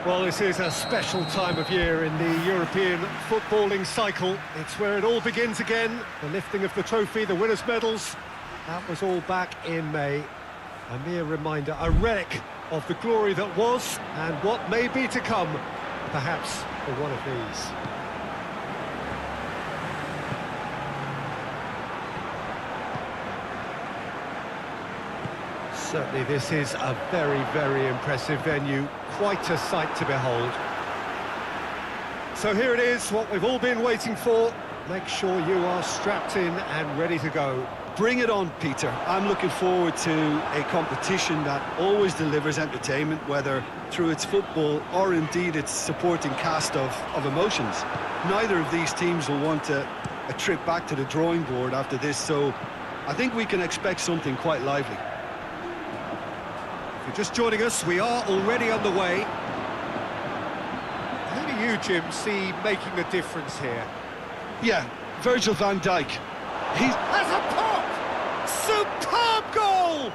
Well, this is a special time of year in the European footballing cycle. It's where it all begins again. The lifting of the trophy, the winners' medals. That was all back in May. A mere reminder, a relic of the glory that was and what may be to come, perhaps for one of these. Certainly this is a very, very impressive venue. Quite a sight to behold. So here it is, what we've all been waiting for. Make sure you are strapped in and ready to go. Bring it on, Peter. I'm looking forward to a competition that always delivers entertainment, whether through its football or indeed its supporting cast of emotions. Neither of these teams will want a trip back to the drawing board after this, so I think we can expect something quite lively. If you're just joining us, we are already underway. Who do you, Jim, see making the difference here? Yeah, Virgil van Dijk. He's... Has a pop! Superb goal!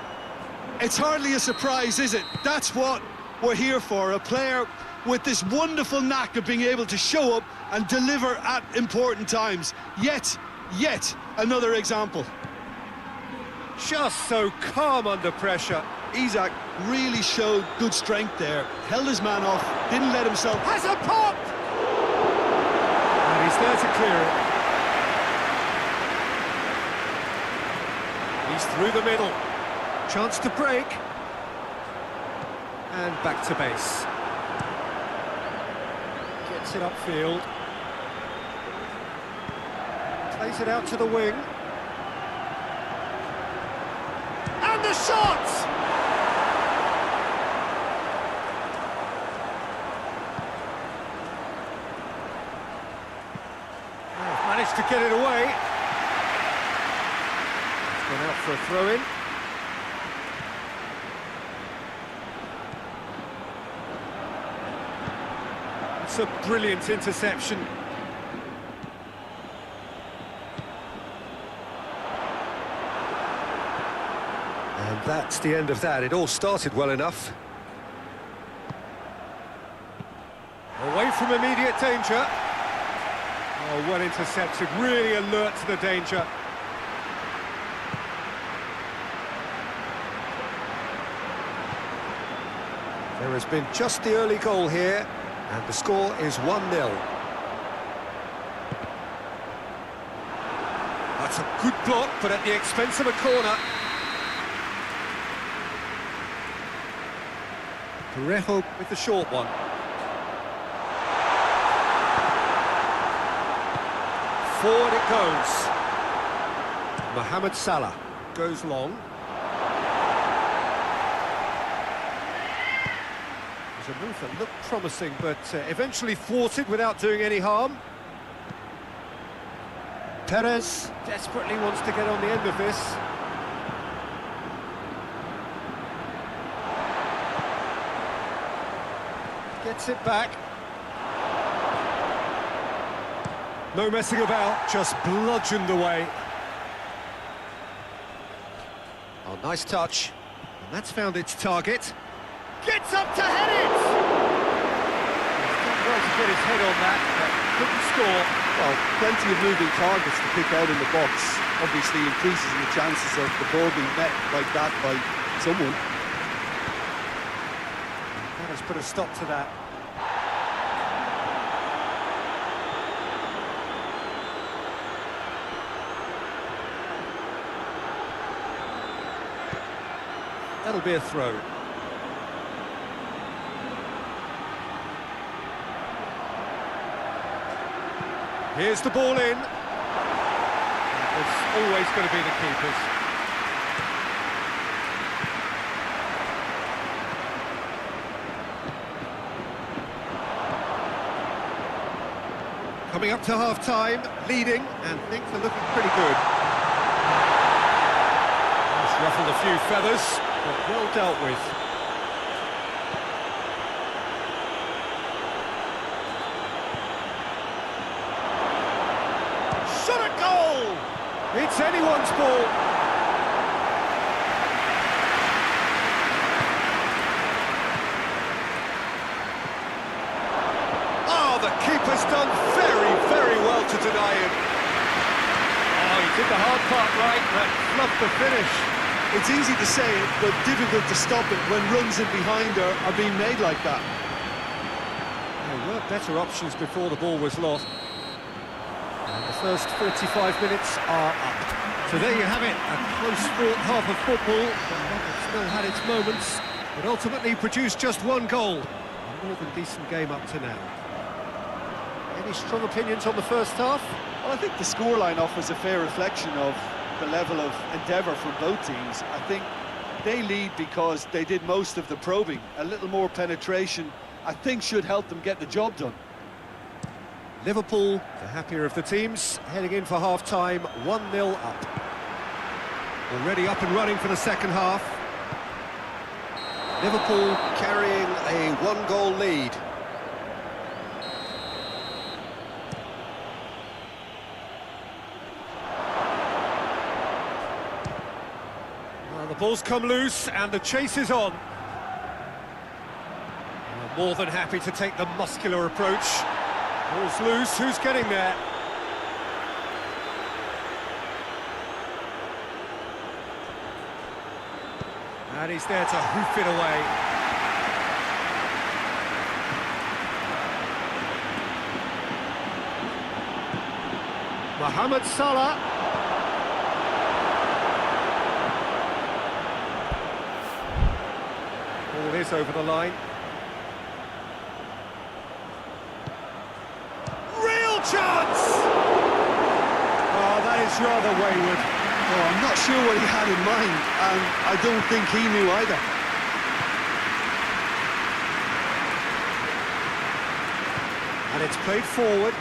It's hardly a surprise, is it? That's what we're here for, a player with this wonderful knack of being able to show up and deliver at important times. Yet another example. Just so calm under pressure. Isak really showed good strength there, held his man off, didn't let himself... Has a pop! And he's there to clear it. He's through the middle. Chance to break. And back to base. Gets it upfield. Plays it out to the wing. And the shot! Managed to get it away. It's gone out for a throw-in. It's a brilliant interception. And that's the end of that. It all started well enough. Away from immediate danger. Oh, well intercepted, really alert to the danger. There has been just the early goal here, and the score is 1-0. That's a good block, but at the expense of a corner. Parejo with the short one. Forward it goes. Mohamed Salah goes long. It was a move that looked promising, but eventually thwarted without doing any harm. PEZ desperately wants to get on the end of this. Gets it back. No messing about, just bludgeoned away. Oh, nice touch. And that's found its target. Gets up to head it! He's done well to get his head on that, but couldn't score. Well, plenty of moving targets to pick out in the box. Obviously increases the chances of the ball being met like that by someone. That has put a stop to that. That'll be a throw. Here's the ball in. It's always going to be the keepers. Coming up to half-time, leading, and things are looking pretty good. Just ruffled a few feathers, but well dealt with. Shot a goal! It's anyone's ball. deny him. Oh, he did the hard part right, but fluffed the finish. It's easy to say it, but difficult to stop it when runs in behind are being made like that. There were better options before the ball was lost. And the first 45 minutes are up. So there you have it, a close-fought half of football, but one that still had its moments, but ultimately produced just one goal. A more than decent game up to now. Any strong opinions on the first half? Well, I think the scoreline offers a fair reflection of the level of endeavour from both teams. I think they lead because they did most of the probing. A little more penetration, I think, should help them get the job done. Liverpool, the happier of the teams, heading in for half-time, 1-0 up. Already up and running for the second half. Liverpool carrying a one-goal lead. Well, the ball's come loose and the chase is on. More than happy to take the muscular approach. Ball's loose, who's getting there? And he's there to hoof it away. Mohamed Salah. Ball is over the line. Chance! Oh, that is rather wayward. Oh, I'm not sure what he had in mind, and I don't think he knew either. And it's played forward.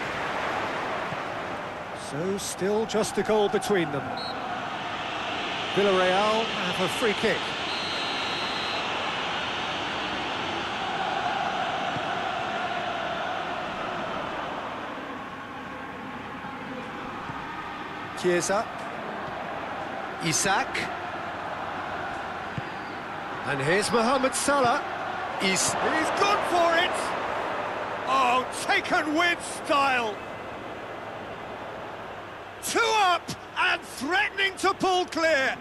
So still just a goal between them. Villarreal have a free kick. Chiesa, Isak, and here's Mohamed Salah. He's gone for it! Oh, taken with style! 2 up and threatening to pull clear!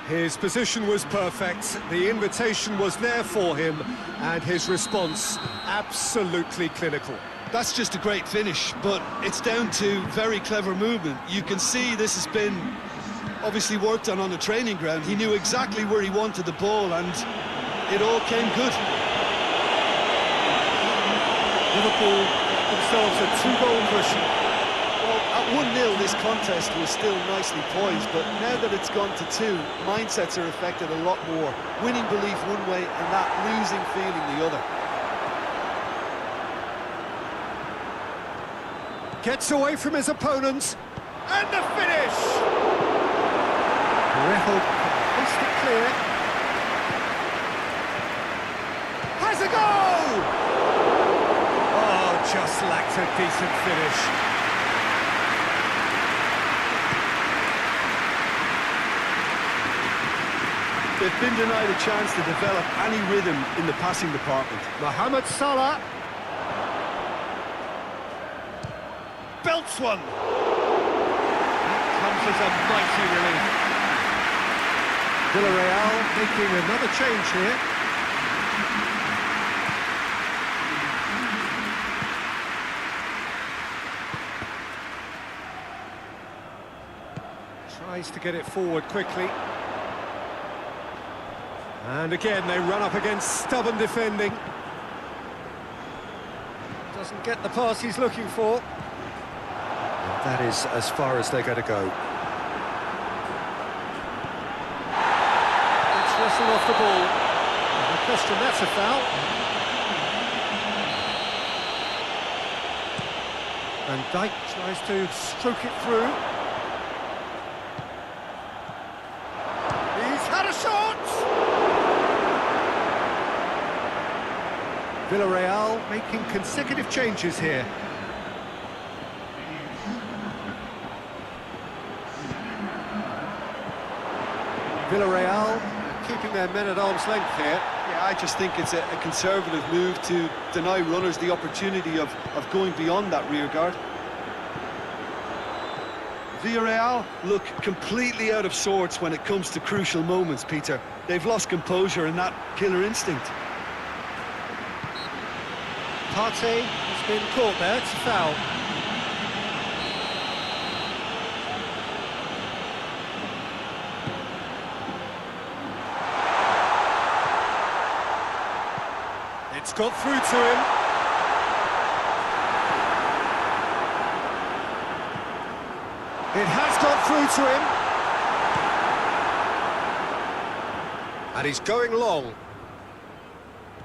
His position was perfect, the invitation was there for him, and his response absolutely clinical. That's just a great finish, but it's down to very clever movement. You can see this has been obviously worked on the training ground. He knew exactly where he wanted the ball, and it all came good. Liverpool themselves a 2-goal cushion. Well, at 1-0, this contest was still nicely poised, but now that it's gone to 2, mindsets are affected a lot more. Winning belief one way and that losing feeling the other. Gets away from his opponents, and the finish! Parejo placed it clear. Has a goal! Oh, just lacked a decent finish. They've been denied a chance to develop any rhythm in the passing department. Mohamed Salah. Belts one. That comes as a mighty relief. Villarreal making another change here. Tries to get it forward quickly. And again, they run up against stubborn defending. Doesn't get the pass he's looking for. That is as far as they're going to go. It's wrestled off the ball. No question, that's a foul. And Dijk tries to stroke it through. He's had a shot! Villarreal making consecutive changes here. Villarreal keeping their men at arm's length here. Yeah, I just think it's a conservative move to deny runners the opportunity of going beyond that rear guard. Villarreal look completely out of sorts when it comes to crucial moments, Peter. They've lost composure and that killer instinct. Partey has been caught there, it's a foul. It's got through to him. It has got through to him. And he's going long.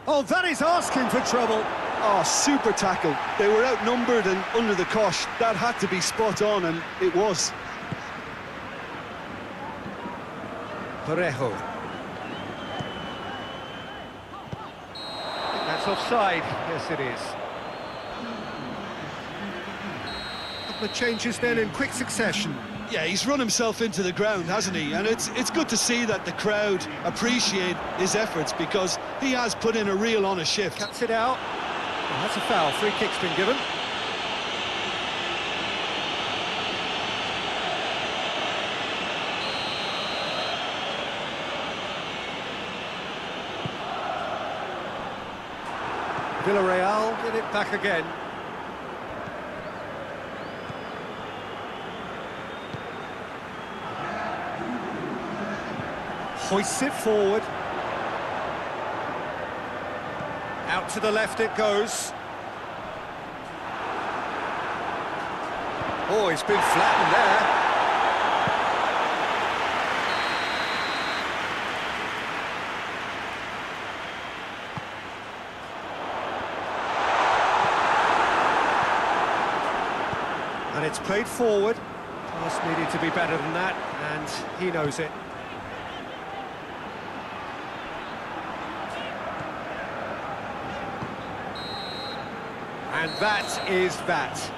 Oh, that is asking for trouble. Oh, super tackle. They were outnumbered and under the cosh. That had to be spot on, and it was. Parejo. That's offside. Yes, it is. The changes then in quick succession. Yeah, he's run himself into the ground, hasn't he? And it's good to see that the crowd appreciate his efforts because he has put in a real honest shift. Cuts it out. Well, that's a foul. Free kick's been given. Villarreal get it back again. Hoists it forward. Out to the left it goes. Oh, he's been flattened there. And it's played forward. Pass needed to be better than that, and he knows it. And that is that.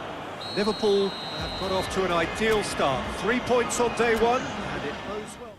Liverpool have got off to an ideal start. 3 points on day one, and it bodes well.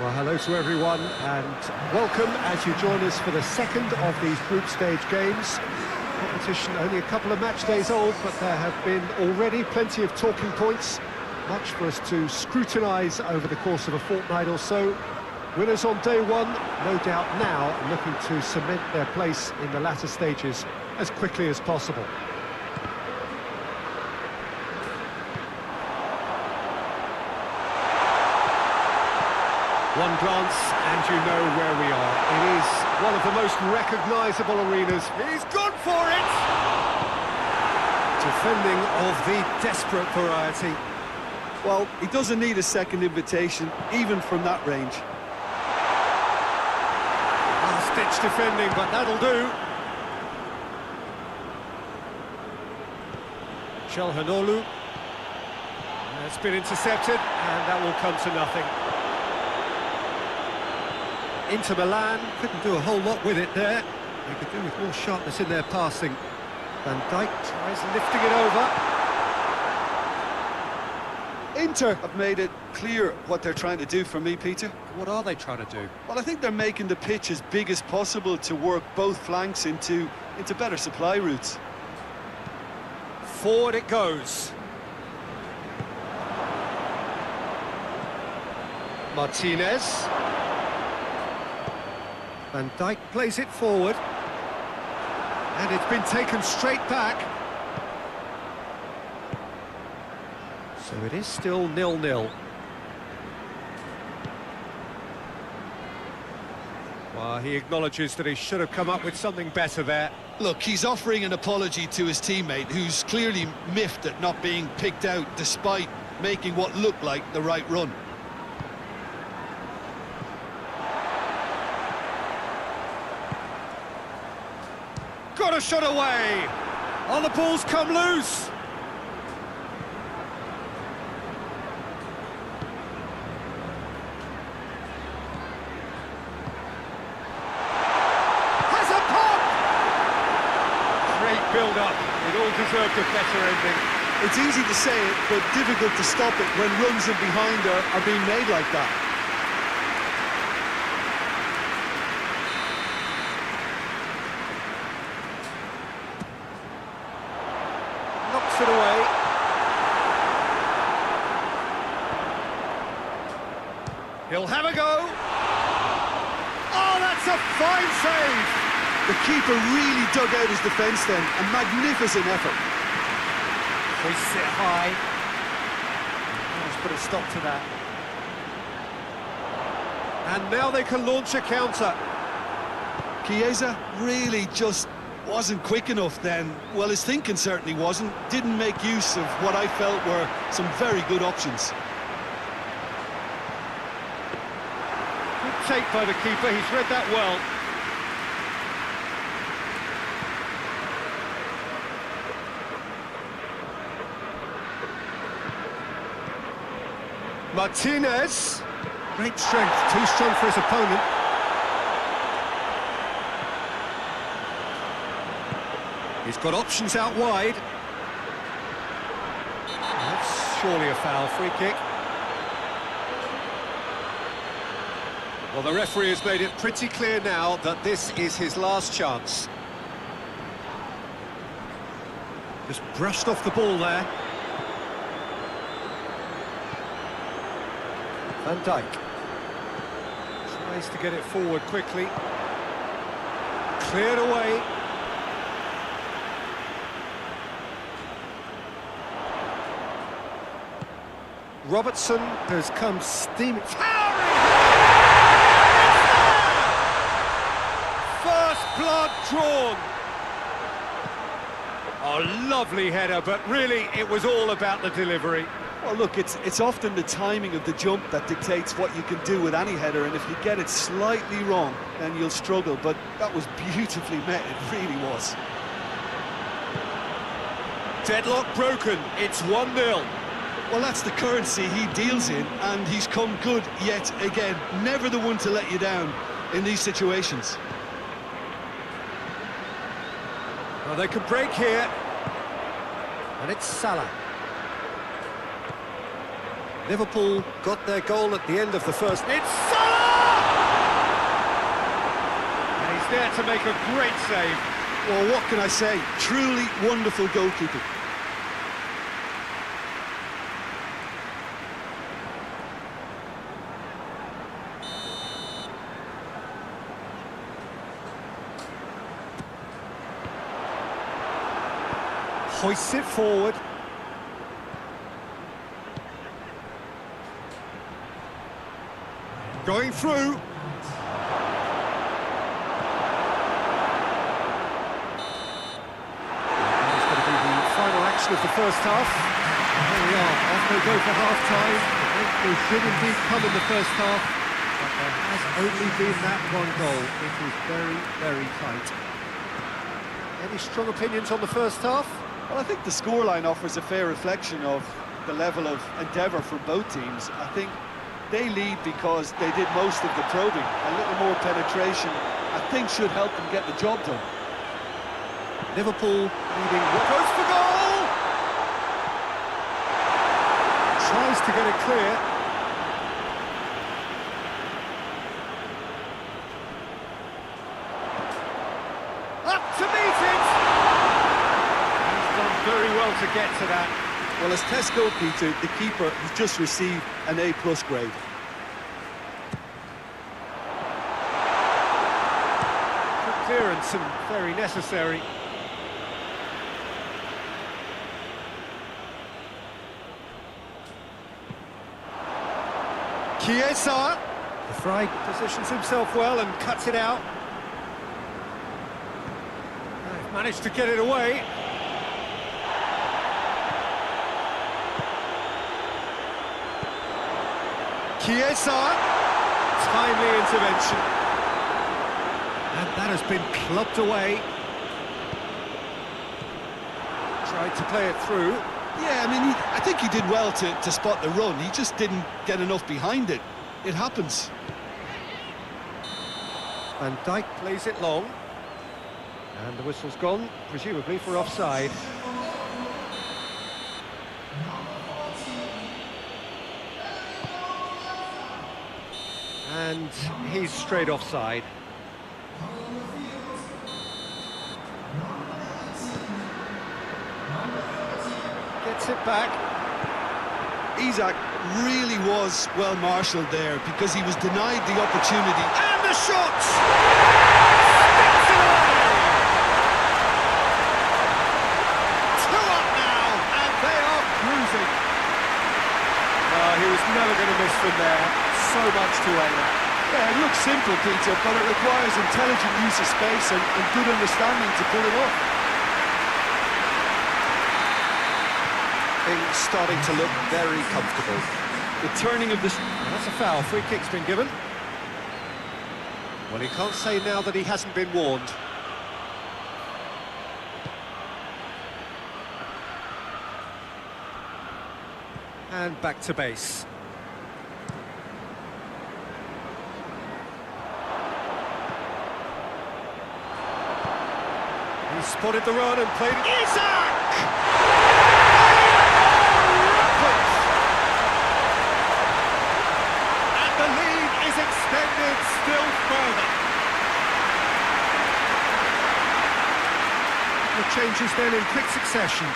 Well, hello to everyone and welcome as you join us for the second of these group stage games. Competition only a couple of match days old, but there have been already plenty of talking points, much for us to scrutinise over the course of a fortnight or so. Winners on day one, no doubt now looking to cement their place in the latter stages as quickly as possible. One glance and you know where we are. It is one of the most recognisable arenas. He's gone for it! Defending of the desperate variety. Well, he doesn't need a second invitation, even from that range. Last-ditch defending, but that'll do. Çalhanoğlu. It's been intercepted, and that will come to nothing. Inter Milan couldn't do a whole lot with it there. They could do with more sharpness in their passing. Van Dijk tries lifting it over. Inter have made it clear what they're trying to do for me, Peter. What are they trying to do? Well, I think they're making the pitch as big as possible to work both flanks into better supply routes. Forward it goes. Martinez. Van Dijk plays it forward. And it's been taken straight back. So it is still 0-0. Well, he acknowledges that he should have come up with something better there. Look, he's offering an apology to his teammate, who's clearly miffed at not being picked out despite making what looked like the right run. Got a shot away! Oh, the ball's come loose! Has a pop! Great build-up. It all deserved a better ending. It's easy to say it, but difficult to stop it when runs in behind are being made like that. Knocks it away. He'll have a go. Oh, that's a fine save! The keeper really dug out his defence then. A magnificent effort. Hoists it high. Let's put a stop to that. And now they can launch a counter. Chiesa really just wasn't quick enough then. Well, his thinking certainly wasn't. Didn't make use of what I felt were some very good options. Good take by the keeper, he's read that well. Martinez. Great strength, too strong for his opponent. He's got options out wide. That's surely a foul, free kick. Well, the referee has made it pretty clear now that this is his last chance. Just brushed off the ball there. Van Dijk tries to get it forward quickly. Cleared away. Robertson has come steaming. First blood drawn. Oh, lovely header, but really it was all about the delivery. Well, look, it's often the timing of the jump that dictates what you can do with any header, and if you get it slightly wrong, then you'll struggle, but that was beautifully met, it really was. Deadlock broken, it's 1-0. Well, that's the currency he deals in, and he's come good yet again. Never the one to let you down in these situations. Well, they can break here. And it's Salah. Liverpool got their goal at the end of the first. It's Salah! And he's there to make a great save. Well, what can I say? Truly wonderful goalkeeping. Hoists it forward. Going through. That's going to be the final action of the first half. And here we are, off they go for half-time. They did indeed come in the first half, but there has only been that one goal. It was very, very tight. Any strong opinions on the first half? Well, I think the scoreline offers a fair reflection of the level of endeavour from both teams. I think they lead because they did most of the probing. A little more penetration, I think, should help them get the job done. Liverpool leading. Goes for goal! Tries to get it clear. Up to meet it! He's done very well to get to that. Well, as Tesco, Peter, the keeper has just received an A+ grade. Good clearance and very necessary. Chiesa. The Fry positions himself well and cuts it out. They've managed to get it away. Chiesa. Timely intervention. And that has been clubbed away. Tried to play it through. Yeah, I mean, I think he did well to spot the run. He just didn't get enough behind it. It happens. Van Dijk plays it long. And the whistle's gone, presumably for offside. And he's straight offside. Gets it back. Isak really was well marshalled there because he was denied the opportunity. And the shot! Sticks it away! 2 up now, and they are cruising. He was never going to miss from there. So much to aim at. Yeah, it looks simple, Peter, but it requires intelligent use of space and good understanding to pull it off. Things starting to look very comfortable. The turning of this... That's a foul. Free kick's been given. Well, he can't say now that he hasn't been warned. And back to base. He spotted the run and played it. Isak! And the lead is extended still further. The changes then in quick succession.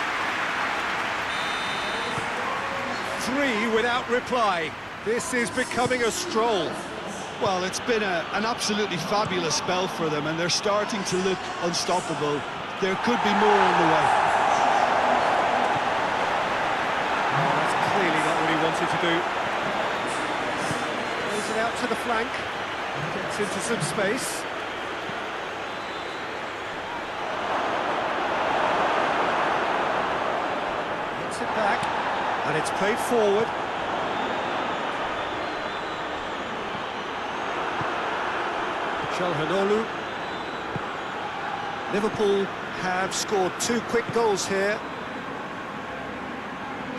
3 without reply. This is becoming a stroll. Well, it's been an absolutely fabulous spell for them, and they're starting to look unstoppable. There could be more on the way. Oh, that's clearly not what he wanted to do. Plays it out to the flank. Gets into some space. Gets it back. And it's played forward. Çalhanoğlu. Liverpool have scored 2 quick goals here.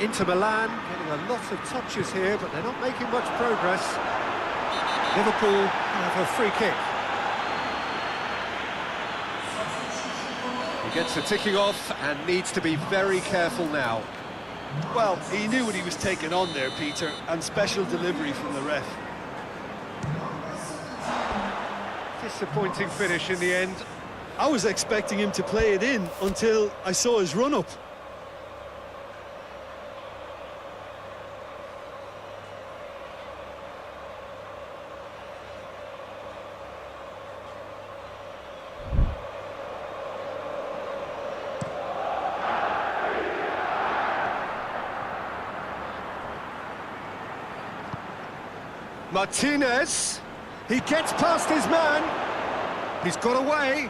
Inter Milan getting a lot of touches here, but they're not making much progress. Liverpool have a free kick. He gets the ticking off and needs to be very careful now. Well, he knew what he was taking on there, Peter, and special delivery from the ref. Disappointing finish in the end. I was expecting him to play it in until I saw his run-up. Martinez. He gets past his man. He's got away.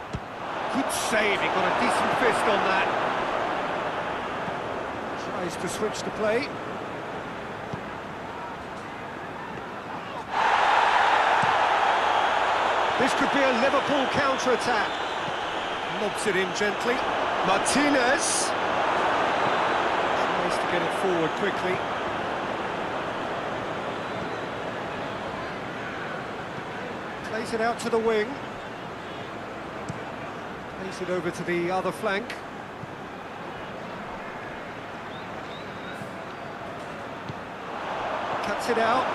Good save, he got a decent fist on that. Tries to switch the play. This could be a Liverpool counter-attack. Lobs it in gently. Martinez. Tries to get it forward quickly. Plays it out to the wing. Plays it over to the other flank. Cuts it out.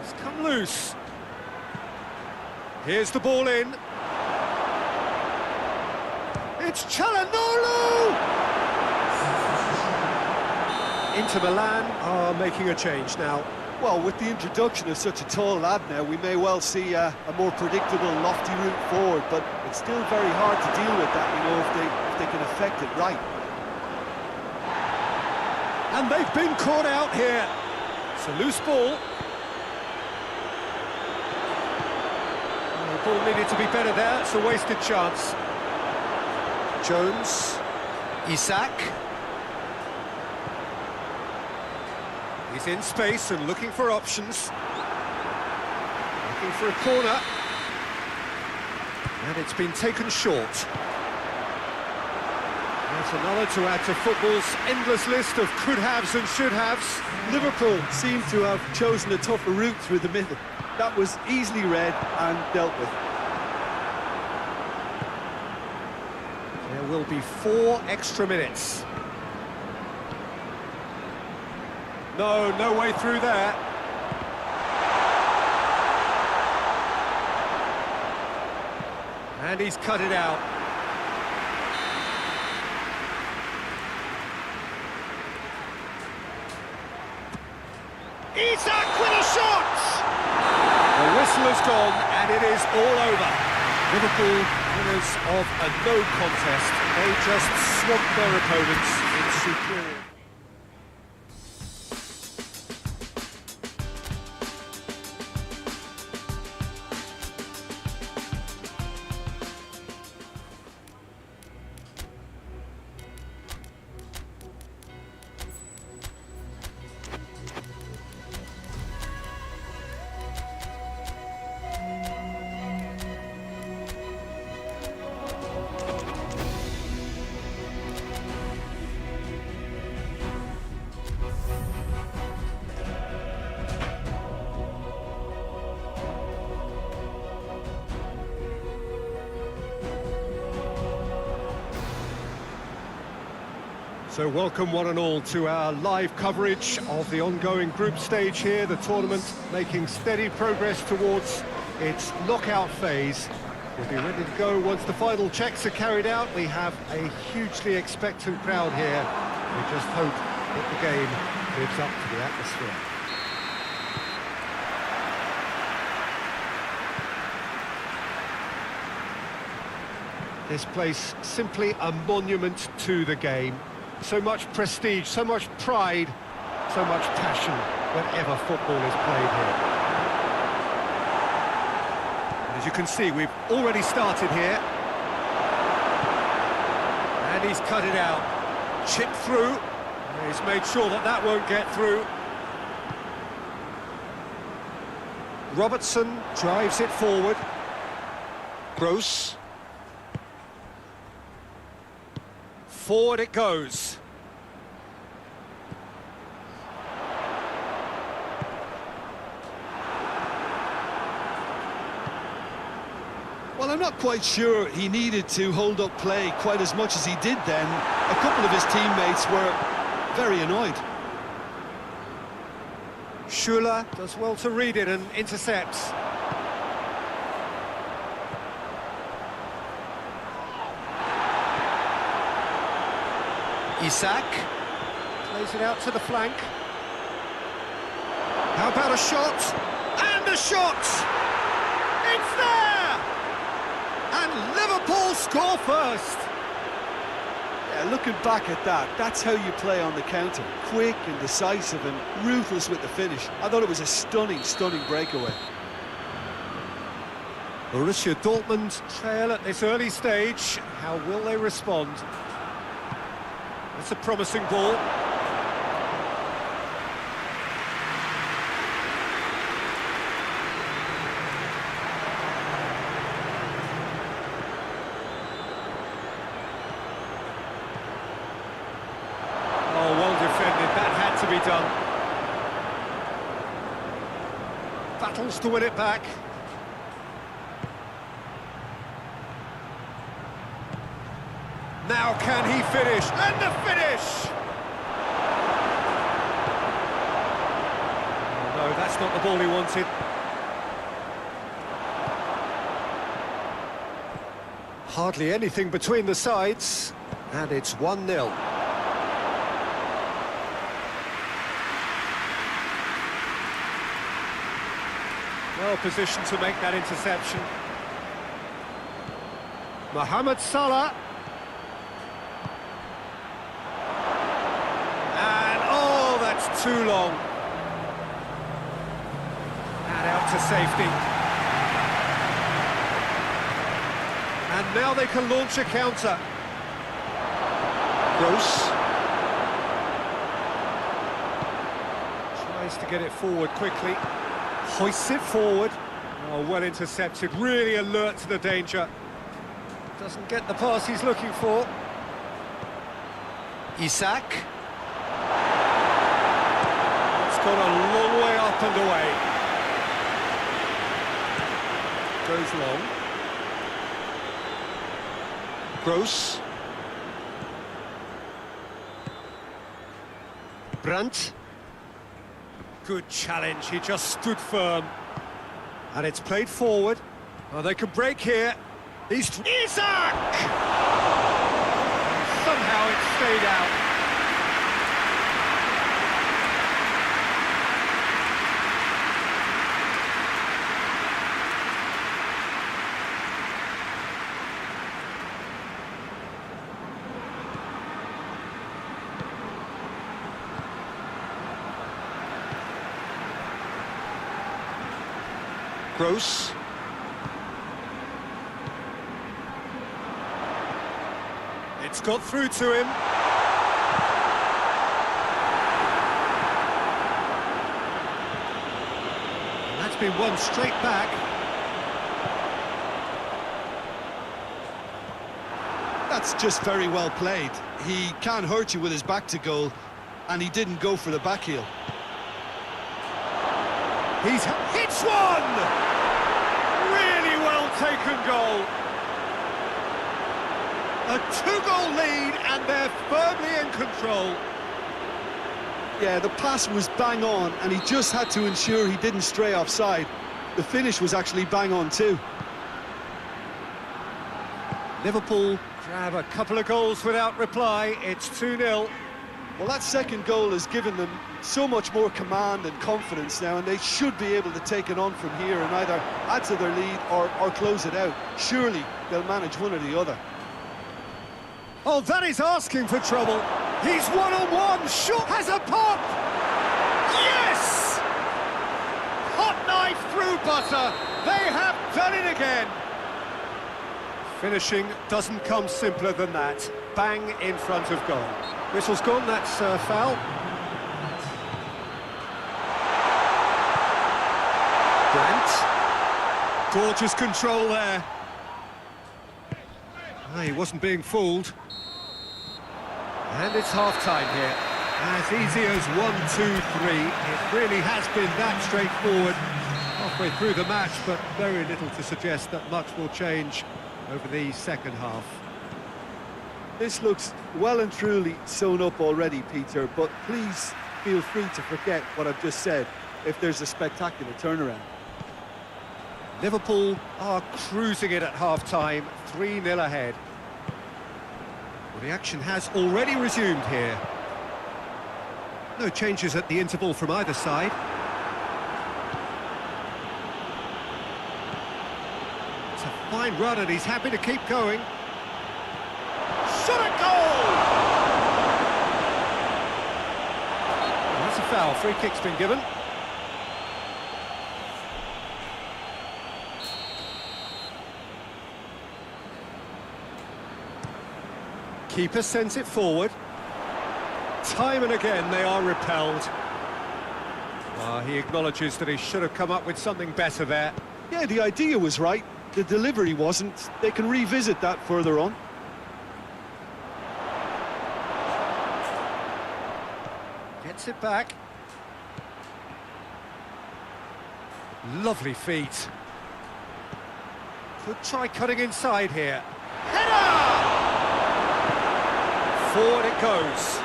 It's come loose. Here's the ball in. It's Çalhanoğlu! Inter Milan are making a change now. Well, with the introduction of such a tall lad now, we may well see a more predictable, lofty route forward, but it's still very hard to deal with that, you know, if they can affect it right. And they've been caught out here. It's a loose ball. And the ball needed to be better there. It's a wasted chance. Jones, Isak. He's in space and looking for options. Looking for a corner. And it's been taken short. That's another to add to football's endless list of could-haves and should-haves. Liverpool seem to have chosen a tougher route through the middle. That was easily read and dealt with. There will be 4 extra minutes. No way through there. And he's cut it out. Isak with a shot! The whistle has gone and it is all over. Liverpool winners of a no contest. They just swamped their opponents in superior. So welcome one and all to our live coverage of the ongoing group stage here, the tournament making steady progress towards its knockout phase. We'll be ready to go once the final checks are carried out. We have a hugely expectant crowd here. We just hope that the game lives up to the atmosphere. This place simply a monument to the game. So much prestige, so much pride, so much passion whenever football is played here. And as you can see, we've already started here. And he's cut it out. Chipped through. He's made sure that that won't get through. Robertson drives it forward. Gross. Forward it goes. Well, I'm not quite sure he needed to hold up play quite as much as he did then. A couple of his teammates were very annoyed. Schuler does well to read it and intercepts. Isak plays it out to the flank. How about a shot? And a shot! It's there! And Liverpool score first. Yeah, looking back at that, that's how you play on the counter. Quick and decisive and ruthless with the finish. I thought it was a stunning, stunning breakaway. Borussia Dortmund trail at this early stage. How will they respond? That's a promising ball. Oh, well defended. That had to be done. Battles to win it back. Now can he finish? And the finish! Oh, no, that's not the ball he wanted. Hardly anything between the sides, and it's 1-0. Well positioned to make that interception. Mohamed Salah. Too long. And out to safety. And now they can launch a counter. Gross. Tries to get it forward quickly. Hoists it forward. Oh, well intercepted. Really alert to the danger. Doesn't get the pass he's looking for. Isak. Gone a long way up and away. Goes long. Gross. Brandt. Good challenge, he just stood firm. And it's played forward. Oh, they can break here. Isak! Somehow it stayed out. Gross. It's got through to him. And that's been won straight back. That's just very well played. He can't hurt you with his back to goal, and he didn't go for the back heel. He's hits one! Really well taken goal. A two-goal lead, and they're firmly in control. Yeah, the pass was bang on, and he just had to ensure he didn't stray offside. The finish was actually bang on too. Liverpool grab a couple of goals without reply. It's 2-0. Well, that second goal has given them so much more command and confidence now, and they should be able to take it on from here and either add to their lead or close it out. Surely they'll manage one or the other. Oh, that is asking for trouble. He's one-on-one, shot has a pop! Yes! Hot knife through butter. They have done it again. Finishing doesn't come simpler than that. Bang in front of goal. Whistle's gone, that's foul. Brandt. Gorgeous control there. Ah, he wasn't being fooled. And it's half-time here. As easy as 1-2-3. It really has been that straightforward. Halfway through the match, but very little to suggest that much will change over the second half. This looks well and truly sewn up already, Peter, but please feel free to forget what I've just said if there's a spectacular turnaround. Liverpool are cruising it at half-time, 3-0 ahead. Well, the action has already resumed here. No changes at the interval from either side. It's a Fine run, and he's happy to keep going. Shot at goal! That's a foul. Free kick's been given. Keeper sends it forward. Time and again they are repelled. He acknowledges that he should have come up with something better there. Yeah, the idea was right. The delivery wasn't. They can revisit that further on. Gets it back. Lovely feet. Could try cutting inside here. Header! Forward it goes.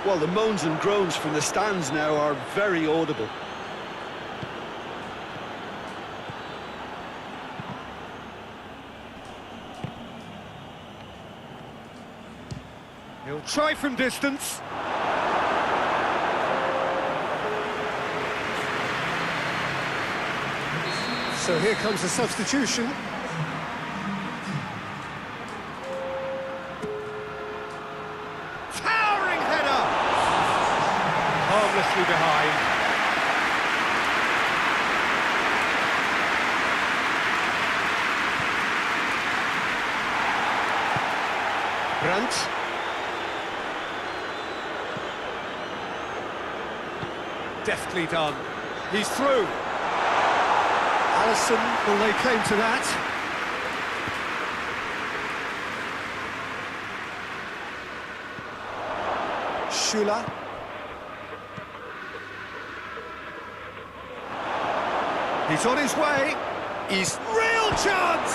Well, the moans and groans from the stands now are very audible. He'll try from distance. So here comes a substitution. Towering header! Harmlessly behind. Brandt. Deftly done. He's through. Allison will lay claim to that. Schüller. He's on his way. He's real chance.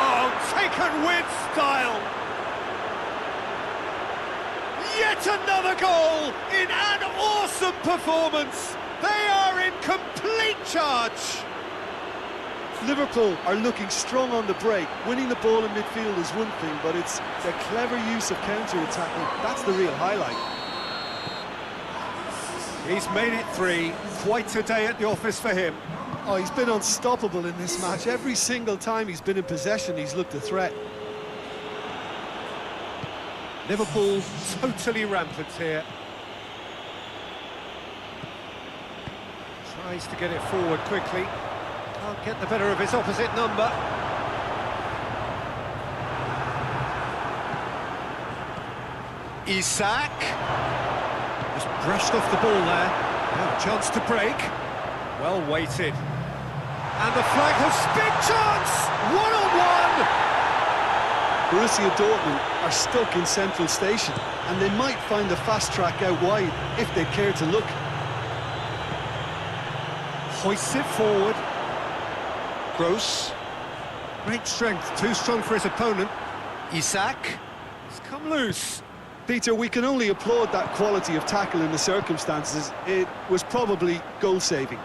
Oh, taken with style. Yet another goal in an awesome performance. They are in complete charge. Liverpool are looking strong on the break. Winning the ball in midfield is one thing, but it's the clever use of counter-attacking. That's the real highlight. He's made it 3. Quite a day at the office for him. Oh, he's been unstoppable in this match. Every single time he's been in possession, he's looked a threat. Liverpool totally rampant here. Tries to get it forward quickly. Can't get the better of his opposite number. Isak. Just brushed off the ball there. No chance to break. Well weighted. And the flag has big chance! 1-on-1! Borussia Dortmund are stuck in central station, and they might find a fast track out wide if they care to look. Hoists it forward. Gross. Great strength, too strong for his opponent. Isak. He's come loose. Peter, we can only applaud that quality of tackle in the circumstances. It was probably goal-saving.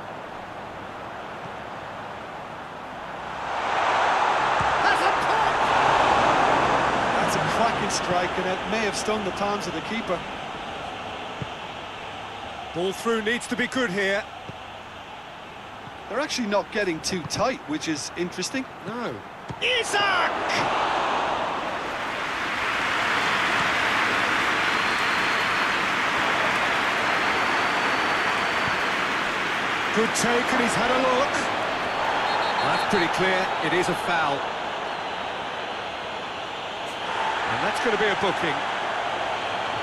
That's a cracking strike, and it may have stung the palms of the keeper. Ball through needs to be good here. They're actually not getting too tight, which is interesting. No. Isak! Good take, and he's had a look. That's pretty clear. It is a foul. And that's going to be a booking.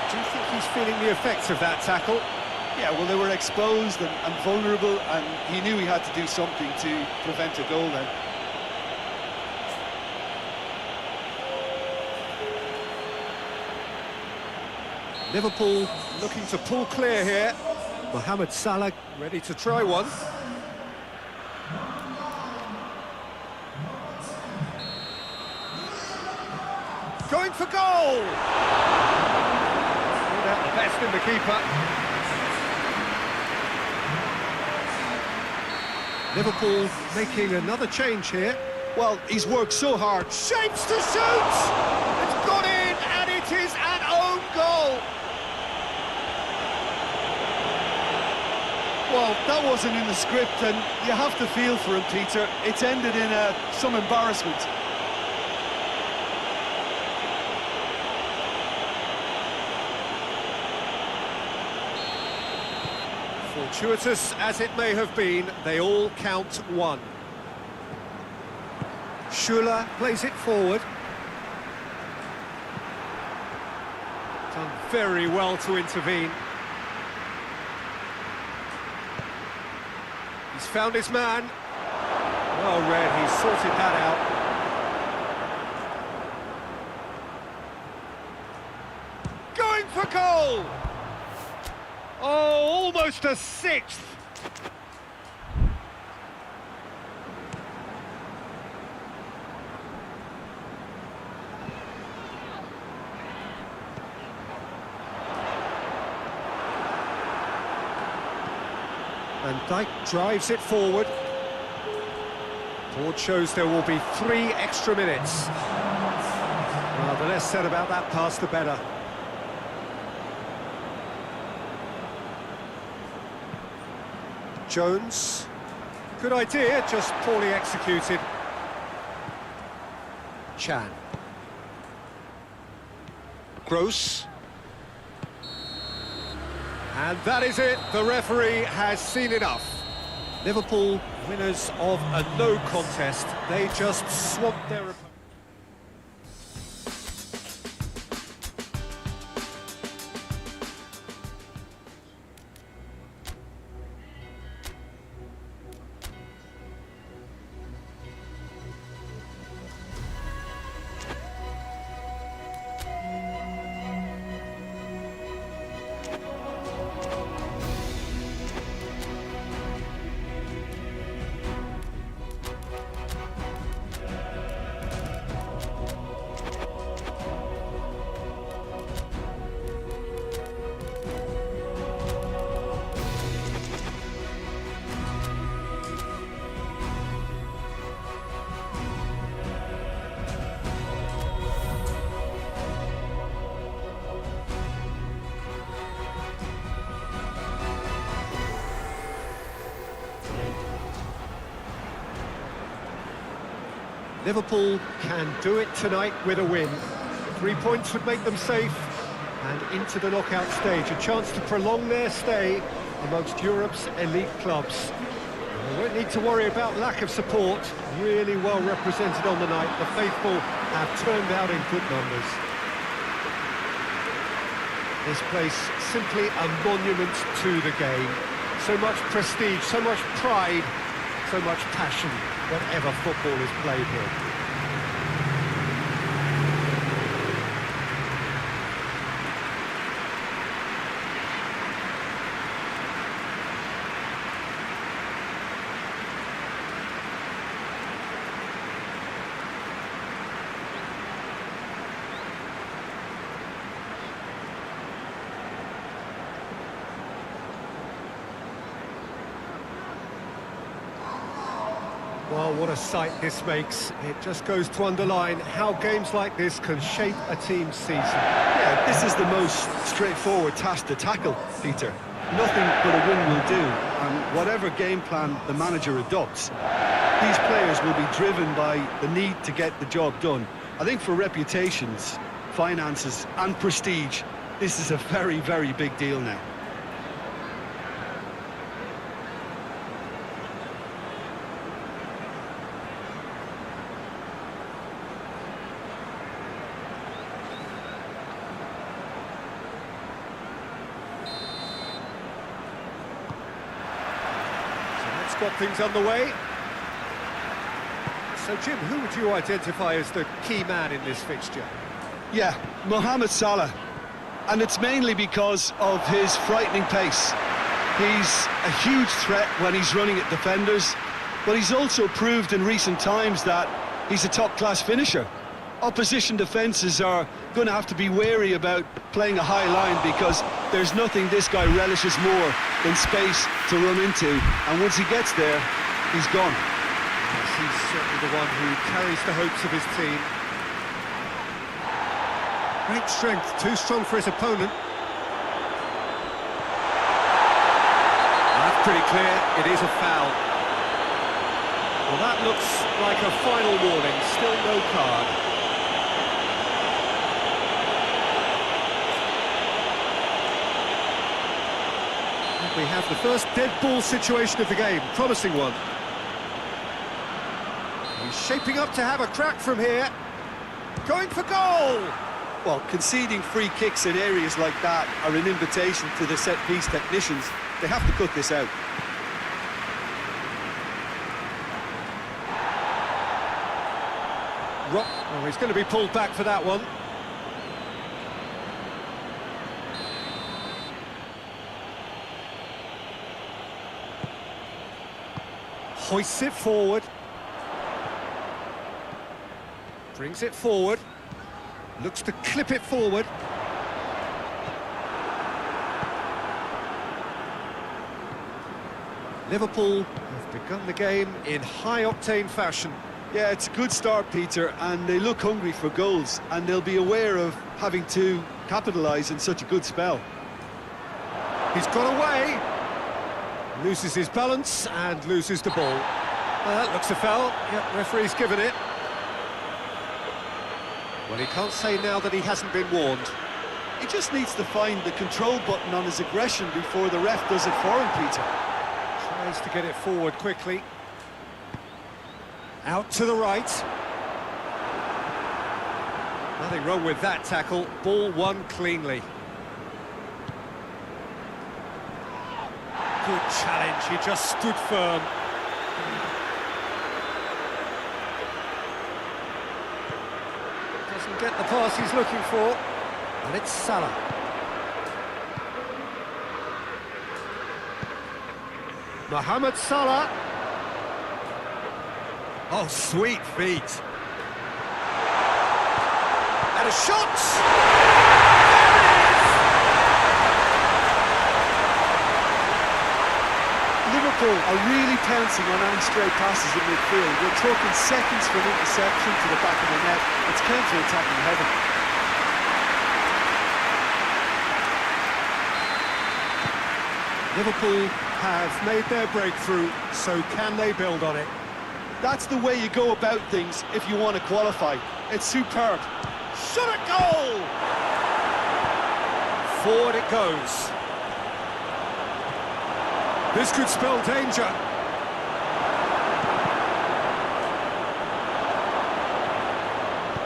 Do you think he's feeling the effects of that tackle? Yeah, well, they were exposed and vulnerable, and he knew he had to do something to prevent a goal then. Liverpool looking to pull clear here. Mohamed Salah ready to try one. Going for goal! Pulled out the best in the keeper. Liverpool making another change here. Well, he's worked so hard. Shapes to shoot! It's gone in, and it is an own goal! Well, that wasn't in the script, and you have to feel for him, Peter. It's ended in some embarrassment. Fortuitous as it may have been, they all count one. Schuller plays it forward. Done very well to intervene. He's found his man. Well read, he's sorted that out. Going for goal! Oh, almost a sixth! And Dijk drives it forward. Board shows there will be 3 extra minutes. Well, the less said about that pass, the better. Jones. Good idea, just poorly executed. Chan. Gross. And that is it, the referee has seen enough. Liverpool, winners of a no contest, they just swamped their opponent. Liverpool can do it tonight with a win. 3 points would make them safe, and into the knockout stage, a chance to prolong their stay amongst Europe's elite clubs. They won't need to worry about lack of support. Really well represented on the night. The faithful have turned out in good numbers. This place simply a monument to the game. So much prestige, so much pride, so much passion, whatever football is played here. Well, what a sight this makes. It just goes to underline how games like this can shape a team's season. Yeah, this is the most straightforward task to tackle, Peter. Nothing but a win will do, and whatever game plan the manager adopts, these players will be driven by the need to get the job done. I think for reputations, finances and prestige, this is a very, very big deal now. Got things underway. So, Jim, who would you identify as the key man in this fixture? Yeah, Mohamed Salah. And it's mainly because of his frightening pace. He's a huge threat when he's running at defenders, but he's also proved in recent times that he's a top-class finisher. Opposition defences are going to have to be wary about playing a high line because there's nothing this guy relishes more than space to run into, and once he gets there, he's gone. Yes, he's certainly the one who carries the hopes of his team. Great strength, too strong for his opponent. I've pretty clear, it is a foul. Well, that looks like a final warning, still no card. And we have the first dead ball situation of the game, promising one. He's shaping up to have a crack from here. Going for goal! Well, conceding free kicks in areas like that are an invitation to the set-piece technicians. They have to cut this out. Oh, he's going to be pulled back for that one. Hoists it forward. Brings it forward. Looks to clip it forward. Liverpool have begun the game in high-octane fashion. Yeah, it's a good start, Peter, and they look hungry for goals, and they'll be aware of having to capitalise in such a good spell. He's got away. Loses his balance and loses the ball. That looks a foul. Yep, referee's given it. Well, he can't say now that he hasn't been warned. He just needs to find the control button on his aggression before the ref does it for him, Peter. Tries to get it forward quickly. Out to the right. Nothing wrong with that tackle. Ball won cleanly. Good challenge, he just stood firm. Doesn't get the pass he's looking for. And it's Salah. Mohamed Salah. Oh, sweet feet. And a shot! Liverpool are really pouncing on any stray passes in midfield. We're talking seconds from interception to the back of the net. It's counter-attacking heaven. Liverpool have made their breakthrough, so can they build on it? That's the way you go about things if you want to qualify. It's superb. Shot at goal! Forward it goes. This could spell danger.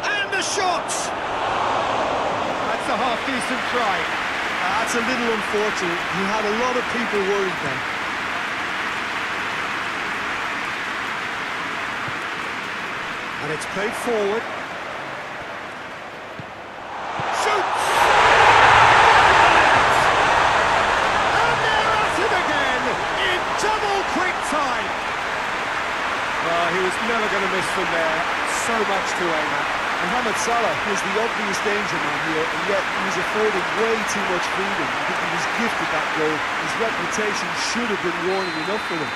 And the shot! That's a half-decent try. That's a little unfortunate. He had a lot of people worried then. And it's played forward. Shoots! And they're at it again in double quick time. Well, he was never going to miss from there. So much to aim at. Mohamed Salah was the obvious danger man here, and yet he was afforded way too much freedom. I think he was gifted that goal. His reputation should have been warning enough for him.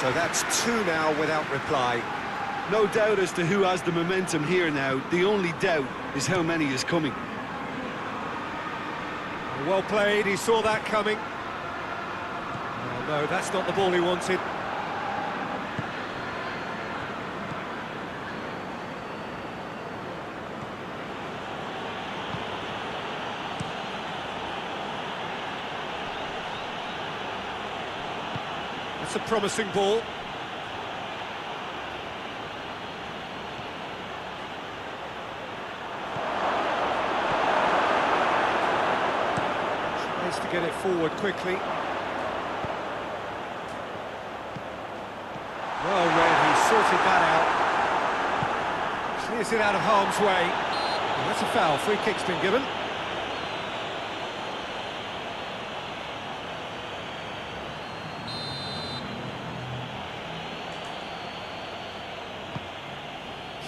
So that's two now without reply. No doubt as to who has the momentum here now. The only doubt is how many is coming. Well played, he saw that coming. Oh, no, that's not the ball he wanted. It's a promising ball. Tries to get it forward quickly. Well read, he sorted that out. Clears it out of harm's way. And that's a foul, free kick's been given.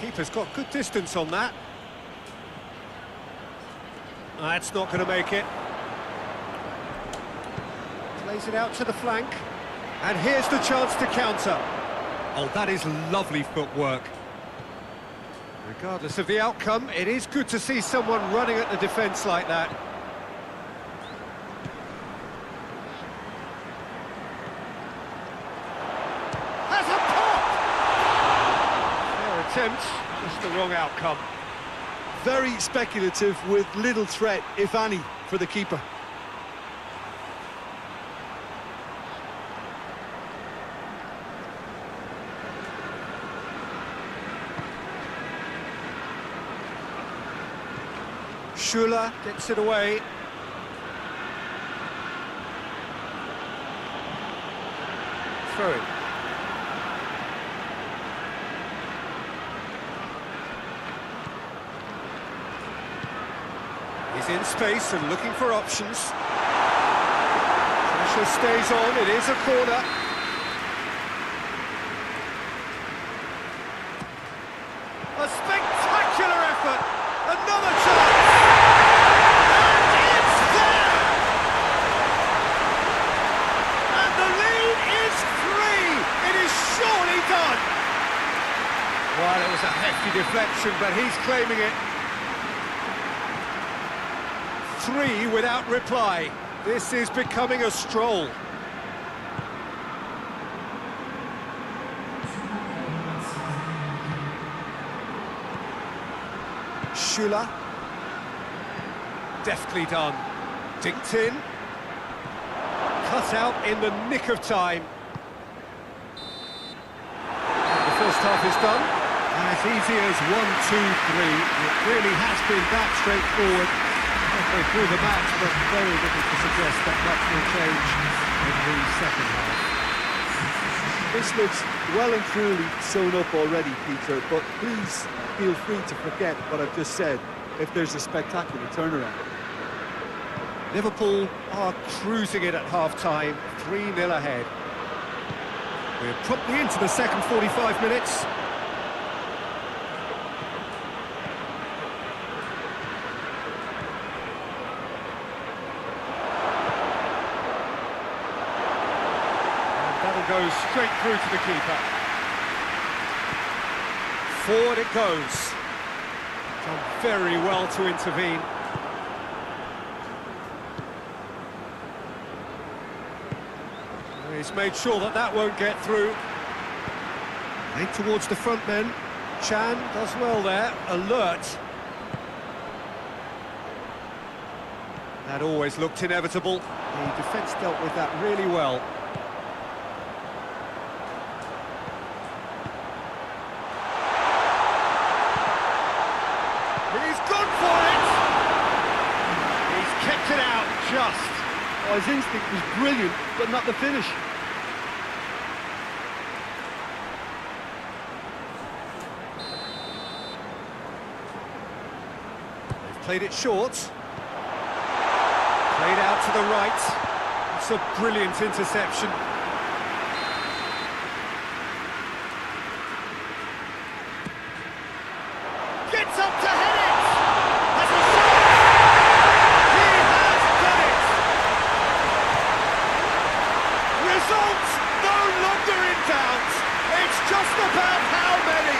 Keeper's got good distance on that. That's not going to make it. Plays it out to the flank. And here's the chance to counter. Oh, that is lovely footwork. Regardless of the outcome, it is good to see someone running at the defence like that. attempt, just the wrong outcome. Very speculative with little threat, if any, for the keeper. Schuler gets it away. Throw it. He's in space and looking for options. Pressure stays on, it is a corner. A spectacular effort! Another chance! And it's there! And the lead is 3! It is surely done! Well, it was a hefty deflection, but he's claiming it. 3 without reply. This is becoming a stroll. Schuler. Deftly done. Dinked in. Cut out in the nick of time. The first half is done. As easy as 1, 2, 3. It really has been that straightforward. Halfway through the match, but very little to suggest that much will change in the second half. This looks well and truly sewn up already, Peter, but please feel free to forget what I've just said if there's a spectacular turnaround. Liverpool are cruising it at half-time, 3-0 ahead. We're promptly into the second 45 minutes. Goes straight through to the keeper. Forward it goes. Done very well to intervene. He's made sure that that won't get through. Made towards the front men. Chan does well there, alert. That always looked inevitable. The defence dealt with that really well. Just. Oh, his instinct was brilliant, but not the finish. They've played it short. Played out to the right. It's a brilliant interception. Gets up to head it! Has a shot! Results no longer in doubt. It's just about how many.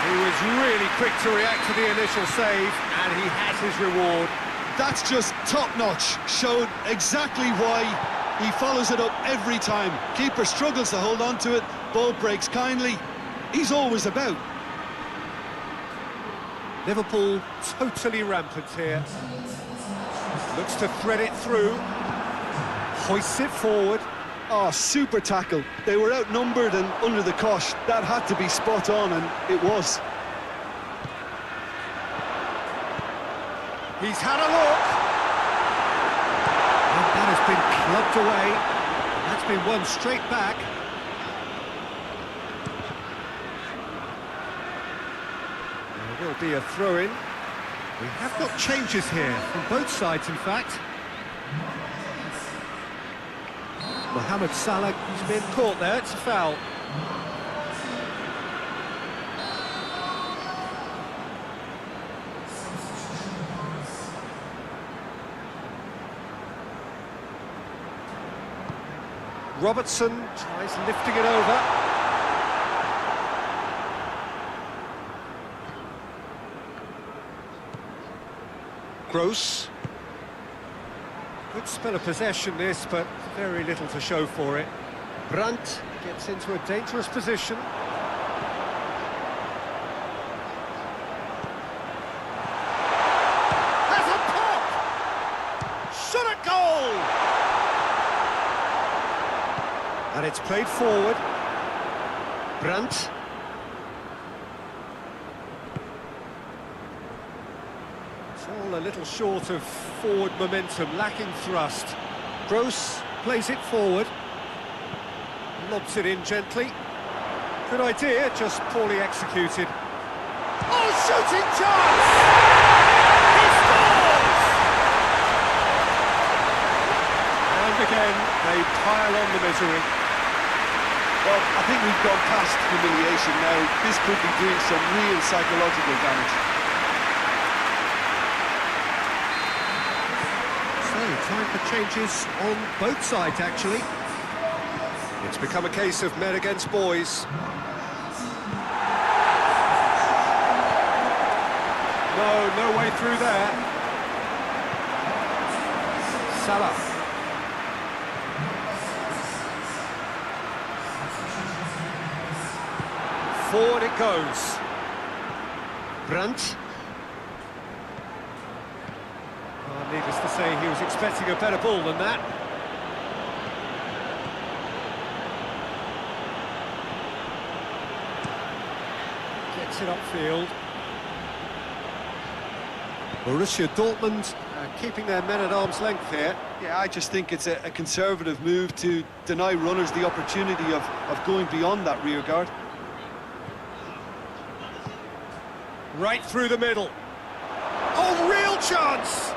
He was really quick to react to the initial save, and he has his reward. That's just top-notch. Showed exactly why he follows it up every time. Keeper struggles to hold on to it. Ball breaks kindly. He's always about. Liverpool totally rampant here. Looks to thread it through. Hoists it forward. Oh, super tackle. They were outnumbered and under the cosh. That had to be spot on, and it was. He's had a look. And that has been clubbed away. That's been one straight back. There will be a throw-in. We have got changes here, from both sides, in fact. Mohamed Salah has been caught there, it's a foul. Robertson tries lifting it over. Gross. Good spell of possession this, but very little to show for it. Brandt gets into a dangerous position. it's played forward. Brandt. It's all a little short of forward momentum, lacking thrust. Gross plays it forward. Lobs it in gently. Good idea, just poorly executed. Oh, shooting chance! He scores! And again, they pile on the misery. Well, I think we've gone past humiliation now. This could be doing some real psychological damage. So, time for changes on both sides, actually. It's become a case of men against boys. No way through there. Salah. Forward it goes. Brandt. Oh, needless to say, he was expecting a better ball than that. Gets it upfield. Borussia Dortmund keeping their men at arm's length here. Yeah, I just think it's a conservative move to deny runners the opportunity of going beyond that rear guard. Right through the middle. Oh, real chance!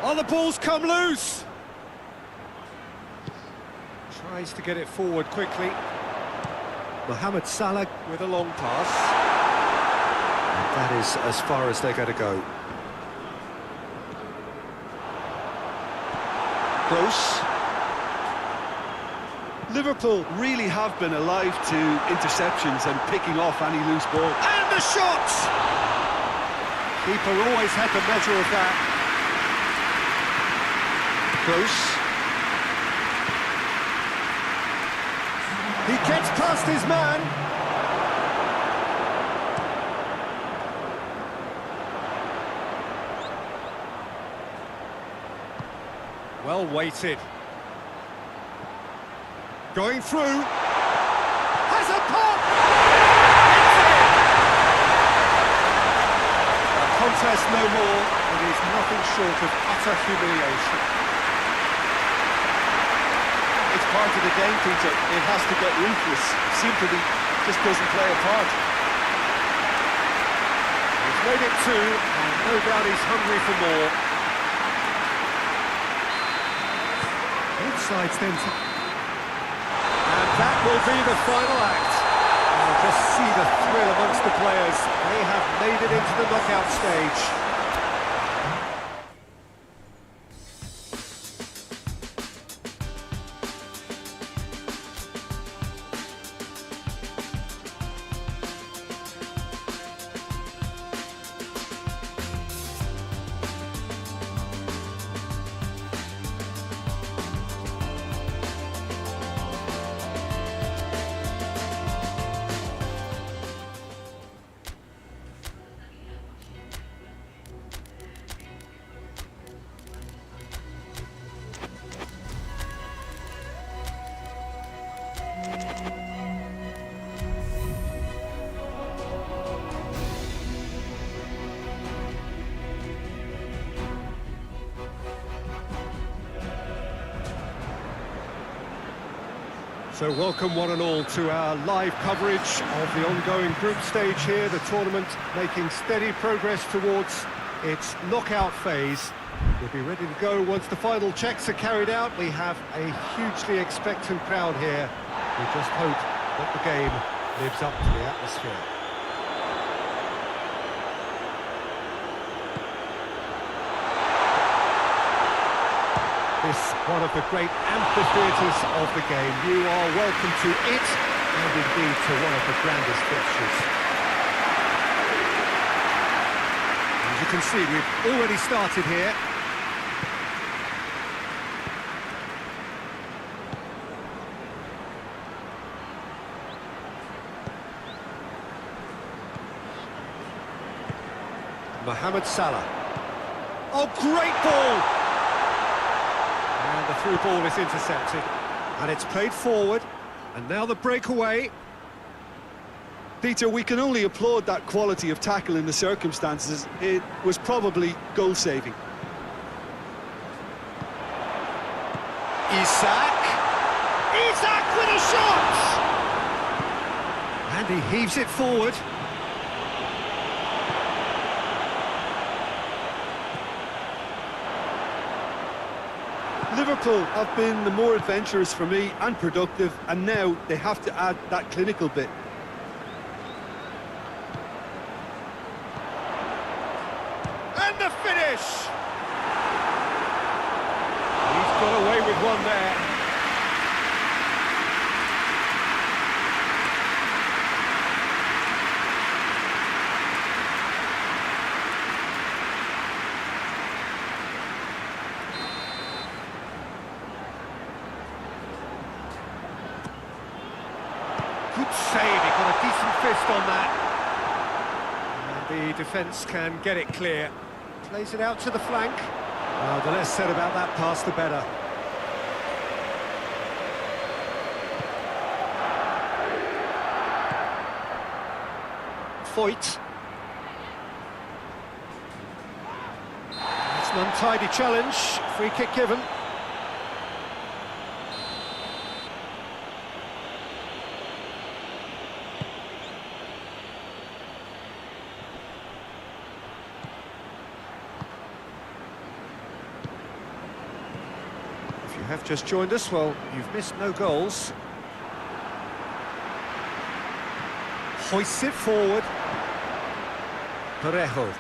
Oh, the ball's come loose. Tries to get it forward quickly. Mohamed Salah with a long pass. And that is as far as they're going to go. Close. Liverpool really have been alive to interceptions and picking off any loose ball. And the shot! Keeper always had the measure of that. Close. He gets past his man. Well weighted. Going through. Has a pop! A contest no more. It is nothing short of utter humiliation. It's part of the game, Peter. It has to get ruthless. Sympathy just doesn't play a part. He's made it two, and no doubt he's hungry for more. Both sides then. And that will be the final act. I'll just see the thrill amongst the players. They have made it into the knockout stage. So welcome one and all to our live coverage of the ongoing group stage here, the tournament making steady progress towards its knockout phase. We'll be ready to go once the final checks are carried out. We have a hugely expectant crowd here. We just hope that the game lives up to the atmosphere. This one of the great amphitheatres of the game. You are welcome to it, and indeed to one of the grandest fixtures. As you can see, we've already started here. Mohamed Salah. Oh, great ball! And the through ball is intercepted. And it's played forward. And now the breakaway. Peter, we can only applaud that quality of tackle in the circumstances. It was probably goal-saving. Isak with a shot! And he heaves it forward. Liverpool have been the more adventurous for me and productive, and now they have to add that clinical bit. And the finish! He's got away with one there. Good save, he got a decent fist on that. And the defence can get it clear. Plays it out to the flank. The less said about that pass, the better. Foyt. It's an untidy challenge. Free kick given. If you have just joined us, well, you've missed no goals. Hoists it forward. Parejo.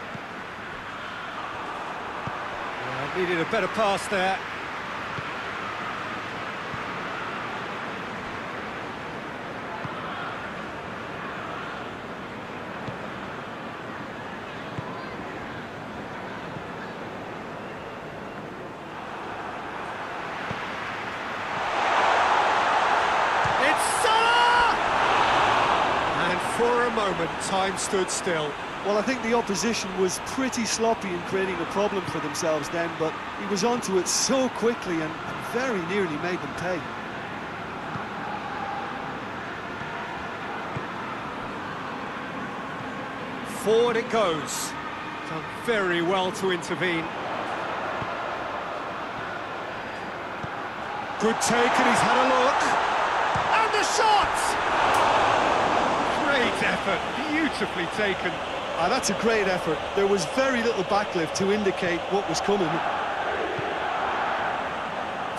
Needed a better pass there. For a moment, time stood still. Well, I think the opposition was pretty sloppy in creating a problem for themselves then, but he was onto it so quickly and very nearly made them pay. Forward it goes. Done very well to intervene. Good take, and he's had a look. And the shot! Great effort, beautifully taken. That's a great effort. There was very little backlift to indicate what was coming.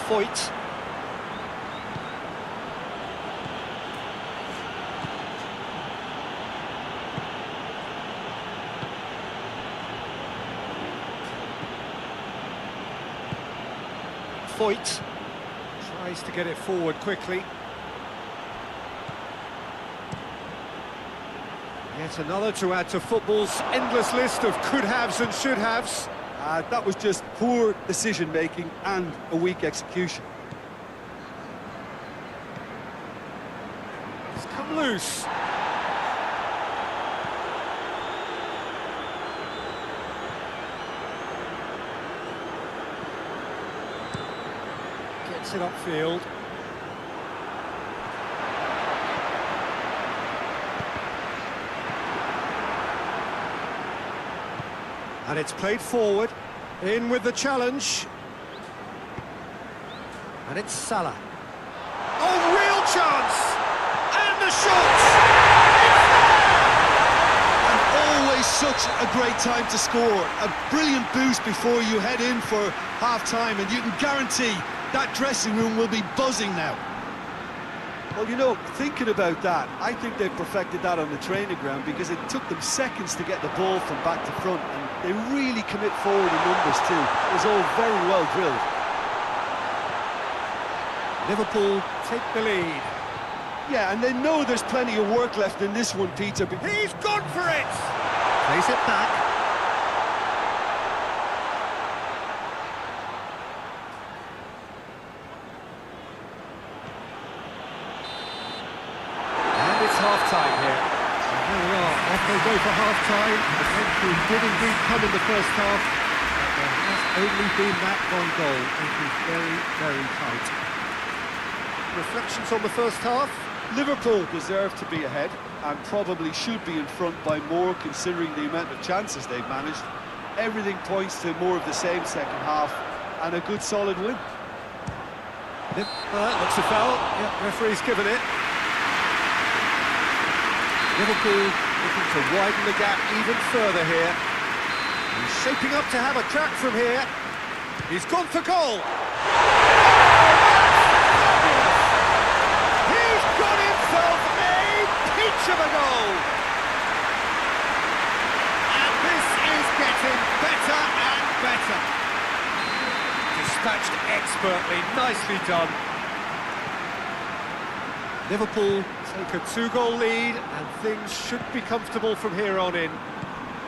Foyt. Foyt tries to get it forward quickly. Yet another to add to football's endless list of could-haves and should-haves. That was just poor decision-making and a weak execution. It's come loose. Gets it upfield. And it's played forward, in with the challenge. And it's Salah. Oh, real chance! And the shot! And always such a great time to score. A brilliant boost before you head in for half-time, and you can guarantee that dressing room will be buzzing now. Well, you know, thinking about that, I think they've perfected that on the training ground because it took them seconds to get the ball from back to front, and they really commit forward in numbers too. It was all very well drilled. Liverpool take the lead. Yeah, and they know there's plenty of work left in this one, Peter. He's gone for it! Plays it back. Half-time here. And here we are, off they go for half-time. The penalty did indeed come in the first half. There has only been that one goal. It is very, very tight. Reflections on the first half? Liverpool deserve to be ahead and probably should be in front by more considering the amount of chances they've managed. Everything points to more of the same second half and a good solid win. Looks a foul. Yeah, referee's given it. Liverpool looking to widen the gap even further here. He's shaping up to have a crack from here. He's gone for goal. He's got himself a peach of a goal. And this is getting better and better. Dispatched expertly, nicely done. Liverpool take a 2-goal lead and things should be comfortable from here on in.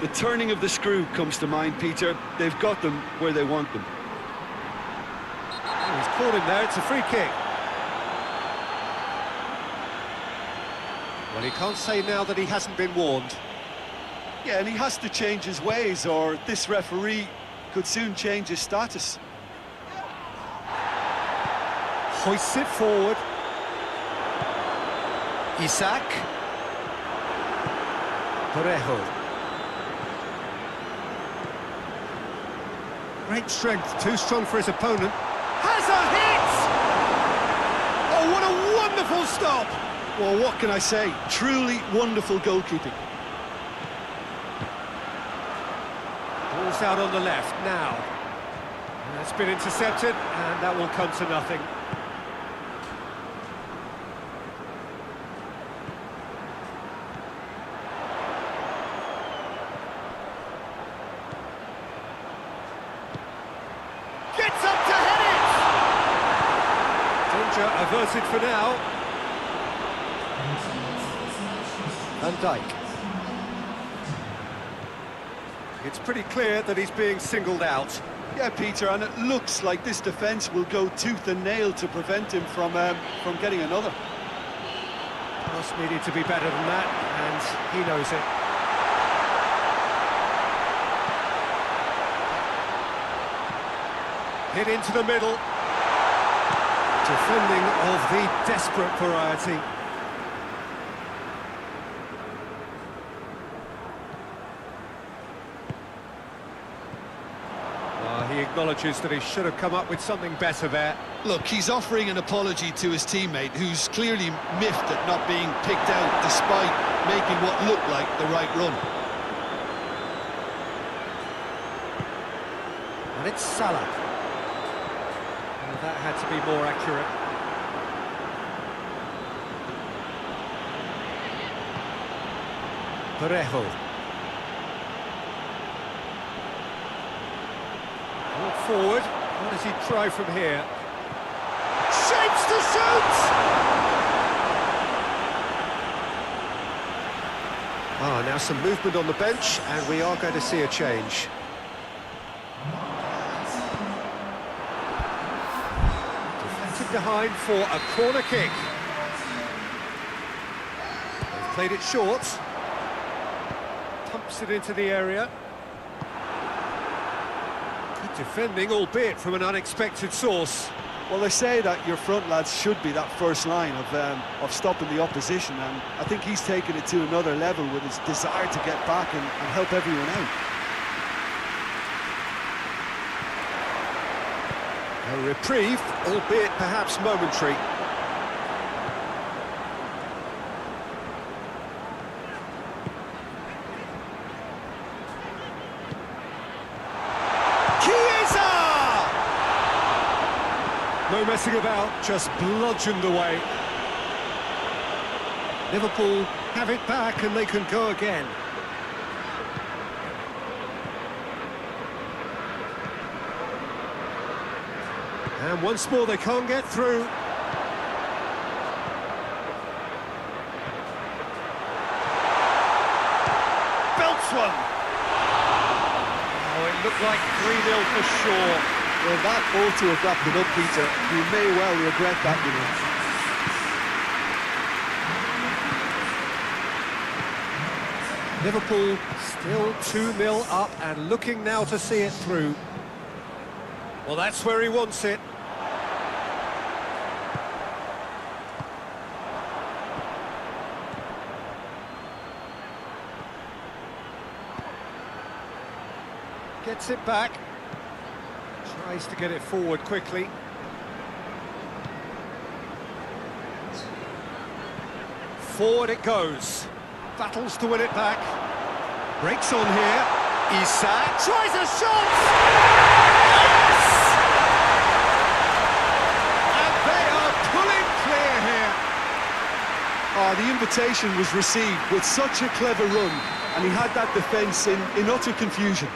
The turning of the screw comes to mind, Peter. They've got them where they want them. Oh, he's caught him there, it's a free kick. Well, he can't say now that he hasn't been warned. Yeah, and he has to change his ways or this referee could soon change his status. Hoists it forward. Isak. Parejo. Great strength, too strong for his opponent. Has a hit! Oh, what a wonderful stop! Well, what can I say? Truly wonderful goalkeeping. Ball's out on the left now. And that's been intercepted, and that will come to nothing. Gets up to head it! Danger averted for now. Van Dijk. It's pretty clear that he's being singled out. Yeah, Peter, and it looks like this defence will go tooth and nail to prevent him from getting another. Pass needed to be better than that, and he knows it. Hit into the middle. Defending of the desperate variety. He acknowledges that he should have come up with something better there. Look, he's offering an apology to his teammate, who's clearly miffed at not being picked out despite making what looked like the right run. And it's Salah. Well, that had to be more accurate. Parejo. Forward, what does he try from here? Shapes to shoot! Now some movement on the bench, and we are going to see a change. Deflected behind for a corner kick. They've played it short. Pumps it into the area. Defending, albeit from an unexpected source. Well, they say that your front lads should be that first line of stopping the opposition, and I think he's taken it to another level with his desire to get back and help everyone out. A reprieve, albeit perhaps momentary. No messing about, just bludgeoned away. Liverpool have it back and they can go again. And once more they can't get through. Belts one! Oh, it looked like 3-0 for sure. Well, that ought to have wrapped it up, Peter. You may well regret that, you know. Liverpool still 2-0 up and looking now to see it through. Well, that's where he wants it. Gets it back. Tries to get it forward quickly. Forward it goes. Battles to win it back. Breaks on here. Isak tries a shot! Yes! And they are pulling clear here. Oh, the invitation was received with such a clever run, and he had that defence in utter confusion.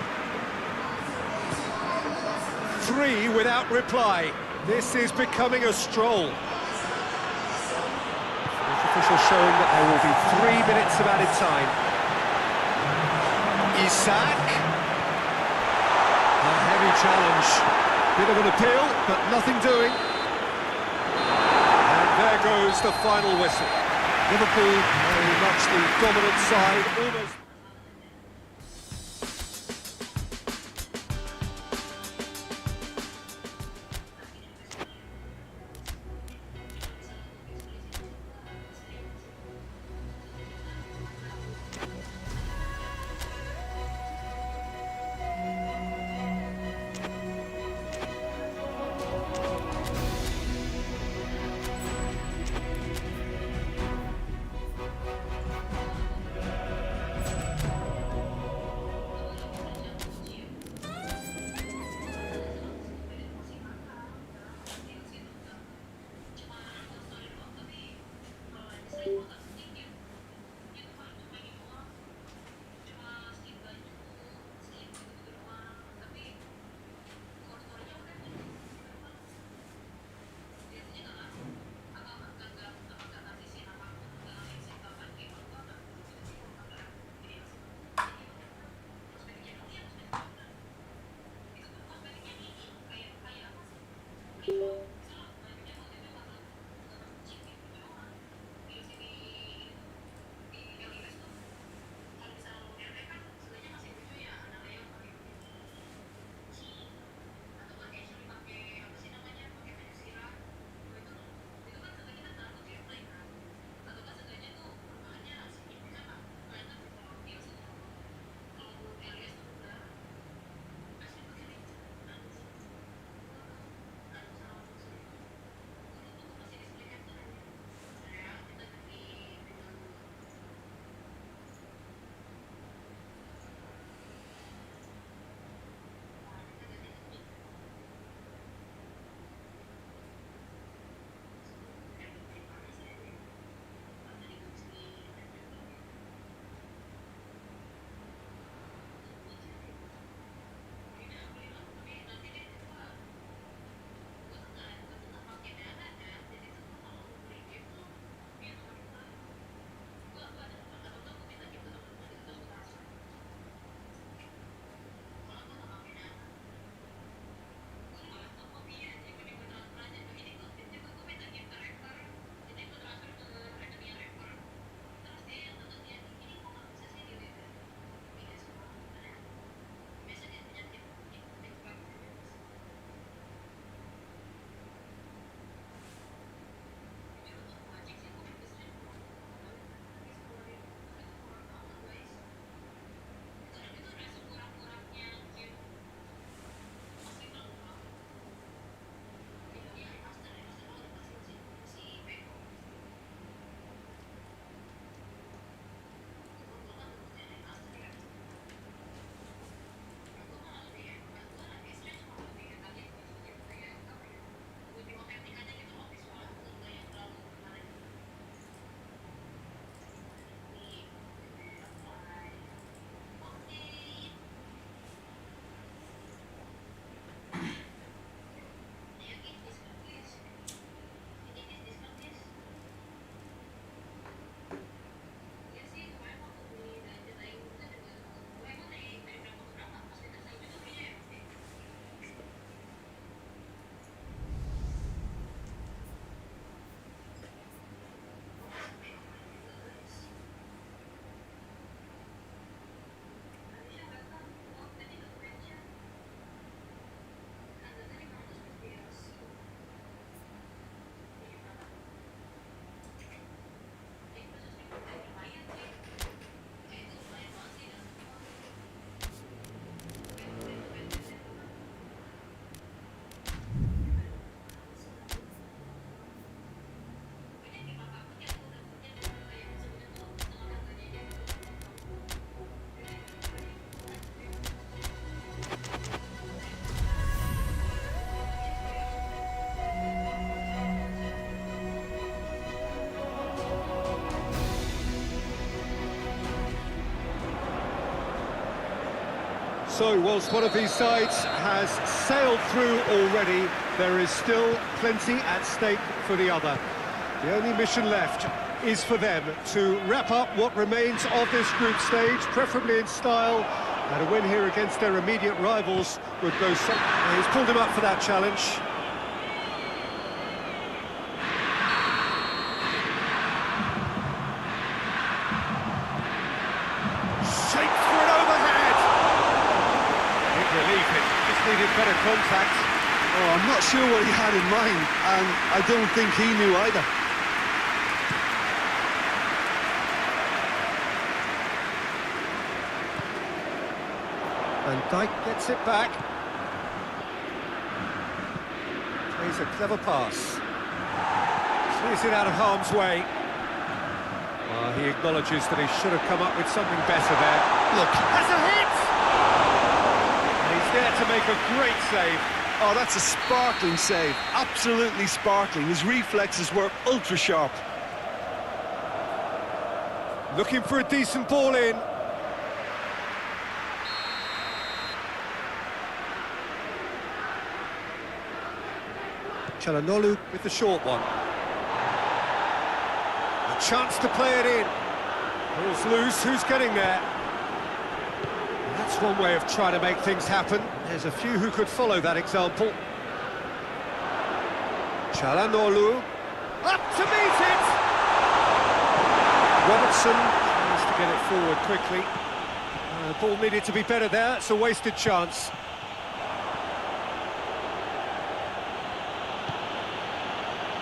3 without reply. This is becoming a stroll. Official showing that there will be 3 minutes of added time. Isak. A heavy challenge. Bit of an appeal, but nothing doing. And there goes the final whistle. Liverpool very much the dominant side, almost... So, whilst one of these sides has sailed through already, there is still plenty at stake for the other. The only mission left is for them to wrap up what remains of this group stage, preferably in style, and a win here against their immediate rivals would go some... He's pulled him up for that challenge. Shaped for an overhead! Big relief, it just needed better contact. Oh, I'm not sure what he had in mind, and I don't think he knew either. And Dijk gets it back. Plays a clever pass. Clears it out of harm's way. He acknowledges that he should have come up with something better there. Look, has a hit! And he's there to make a great save. Oh, that's a sparkling save. Absolutely sparkling. His reflexes were ultra sharp. Looking for a decent ball in. Çalhanoğlu with the short one. A chance to play it in. Ball's loose, who's getting there? That's one way of trying to make things happen. There's a few who could follow that example. Çalhanoğlu, up to meet it! Robertson tries to get it forward quickly. The ball needed to be better there, it's a wasted chance.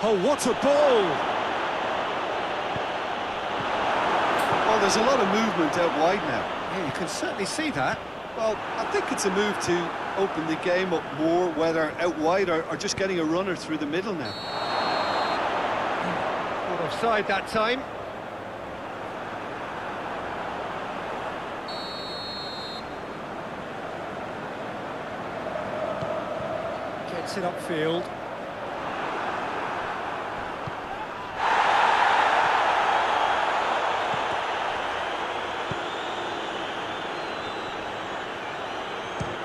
Oh, what a ball! Well, there's a lot of movement out wide now. Yeah, you can certainly see that. Well, I think it's a move to open the game up more, whether out wide or just getting a runner through the middle now. Not offside that time. Gets it upfield.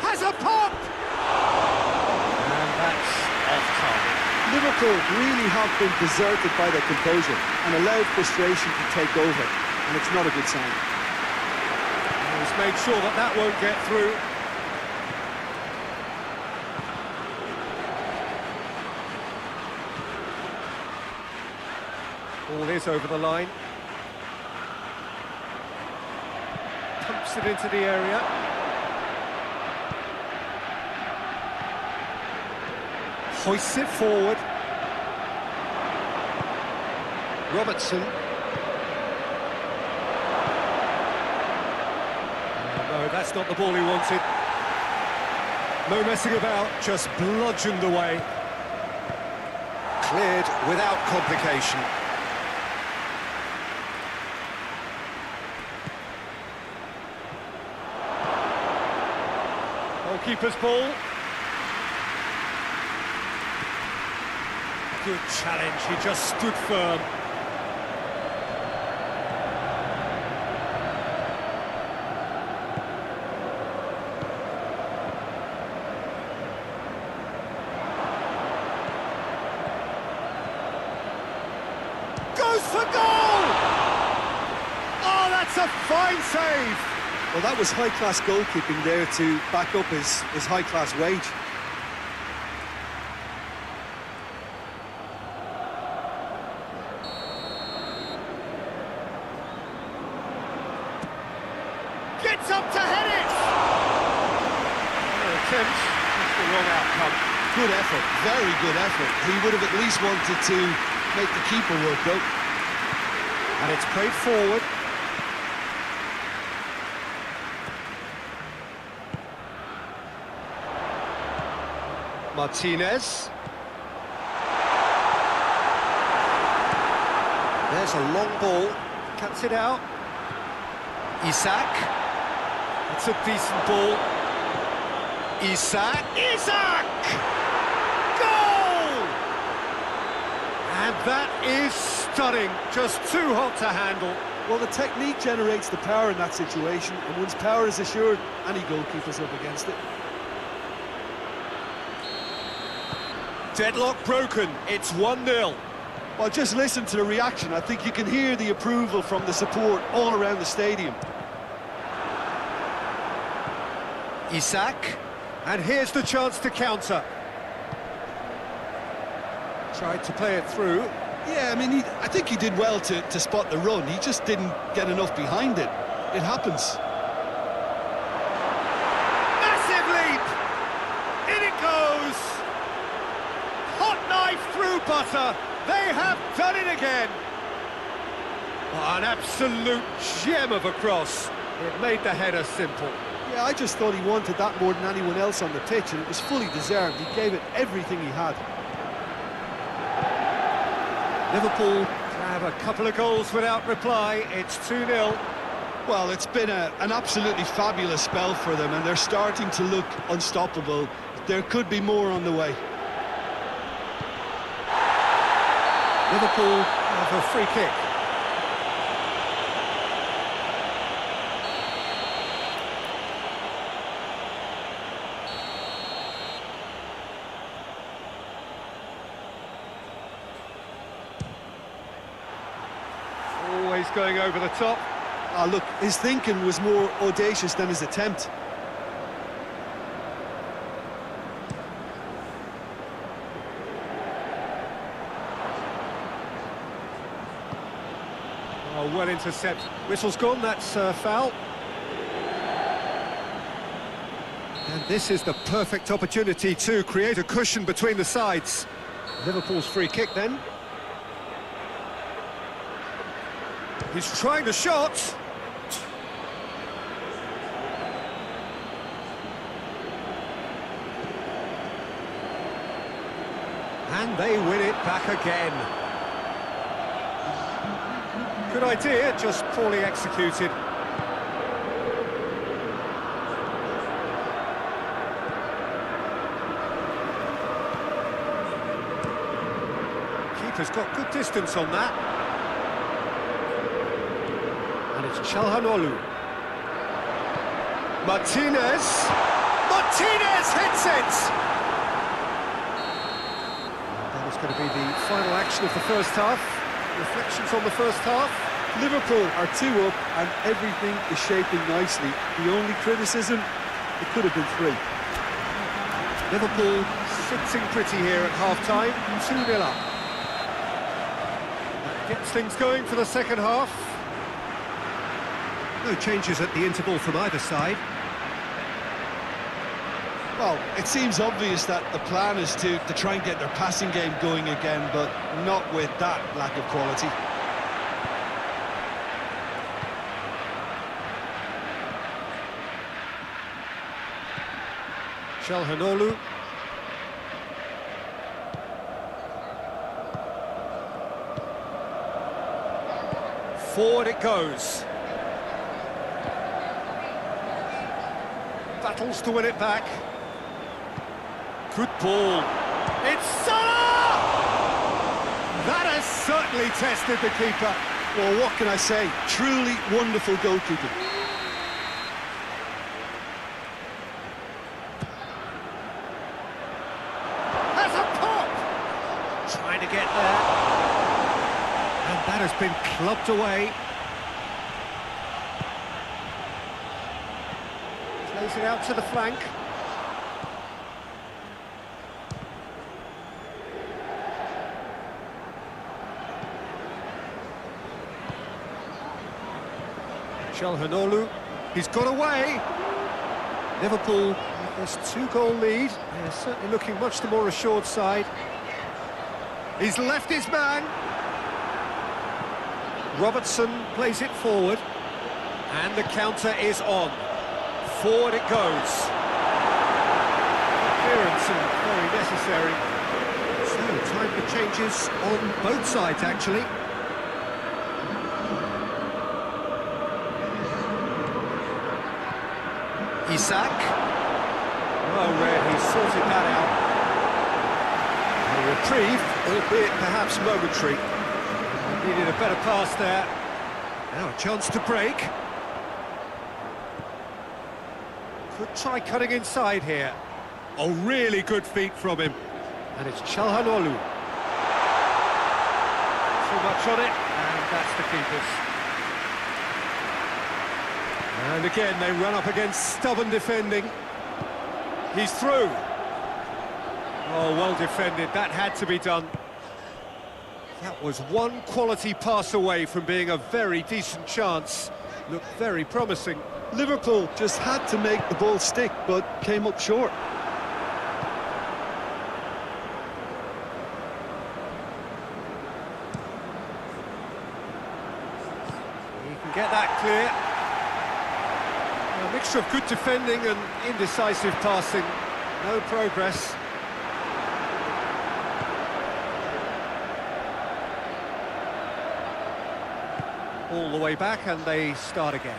Has a pop! And that's off target. Liverpool really have been deserted by their composure and allowed frustration to take over, and it's not a good sign. He's made sure that that won't get through. Ball is over the line. Pumps it into the area. Hoists it forward. Robertson. No, that's not the ball he wanted. No messing about, just bludgeoned away. Cleared without complication. Goalkeeper's ball. Good challenge, he just stood firm. Goes for goal! Oh, that's a fine save! Well, that was high-class goalkeeping there to back up his high-class wage. Gets up to head it! Attempt, that's the wrong outcome. Good effort, very good effort. He would have at least wanted to make the keeper work, though. And it's played forward. Martinez. There's a long ball. Cuts it out. Isak. It's a decent ball. Isak. Goal! And that is stunning. Just too hot to handle. Well, the technique generates the power in that situation, and once power is assured, any goalkeeper's up against it. Deadlock broken, it's 1-0. Well, just listen to the reaction. I think you can hear the approval from the support all around the stadium. Isak, and here's the chance to counter. Tried to play it through. Yeah, I mean, I think he did well to spot the run. He just didn't get enough behind it. It happens. Massive leap! In it goes! Hot knife through butter. They have done it again. Oh, an absolute gem of a cross. It made the header simple. Yeah, I just thought he wanted that more than anyone else on the pitch, and it was fully deserved. He gave it everything he had. Liverpool have a couple of goals without reply. It's 2-0. Well, it's been an absolutely fabulous spell for them, and they're starting to look unstoppable. There could be more on the way. Liverpool have a free kick. Always going over the top. Look, his thinking was more audacious than his attempt. Oh, well intercepted. Whistle's gone, that's foul. And this is the perfect opportunity to create a cushion between the sides. Liverpool's free kick then. He's trying the shot. And they win it back again. Good idea, just poorly executed. Keeper's got good distance on that. And it's Çalhanoğlu. Martinez hits it! And that is going to be the final action of the first half. Reflections on the first half. Liverpool are 2 up and everything is shaping nicely. The only criticism, it could have been 3. Liverpool sitting pretty here at half-time, 2-0 up. That gets things going for the second half. No changes at the interval from either side. Well, it seems obvious that the plan is to try and get their passing game going again, but not with that lack of quality. Çalhanoğlu. Forward it goes. Battles to win it back. Good ball. It's Salah! That has certainly tested the keeper. Well, what can I say? Truly wonderful goalkeeping. Has a pop! Trying to get there. And that has been clubbed away. Plays it out to the flank. Çalhanoğlu, he's got away. Liverpool with this 2-goal lead. They're certainly looking much the more assured side. He's left his man. Robertson plays it forward. And the counter is on. Forward it goes. Clearance and very necessary. So, time for changes on both sides, actually. Isak. Well read, he sorted that out. A reprieve, albeit perhaps momentary. Needed a better pass there. Now a chance to break. Could try cutting inside here. Oh, really good feet from him. And it's Çalhanoğlu. Too much on it, and that's the keeper's. And again, they run up against stubborn defending. He's through. Oh, well defended. That had to be done. That was one quality pass away from being a very decent chance. Looked very promising. Liverpool just had to make the ball stick, but came up short. He can get that clear. A mixture of good defending and indecisive passing. No progress. All the way back, and they start again.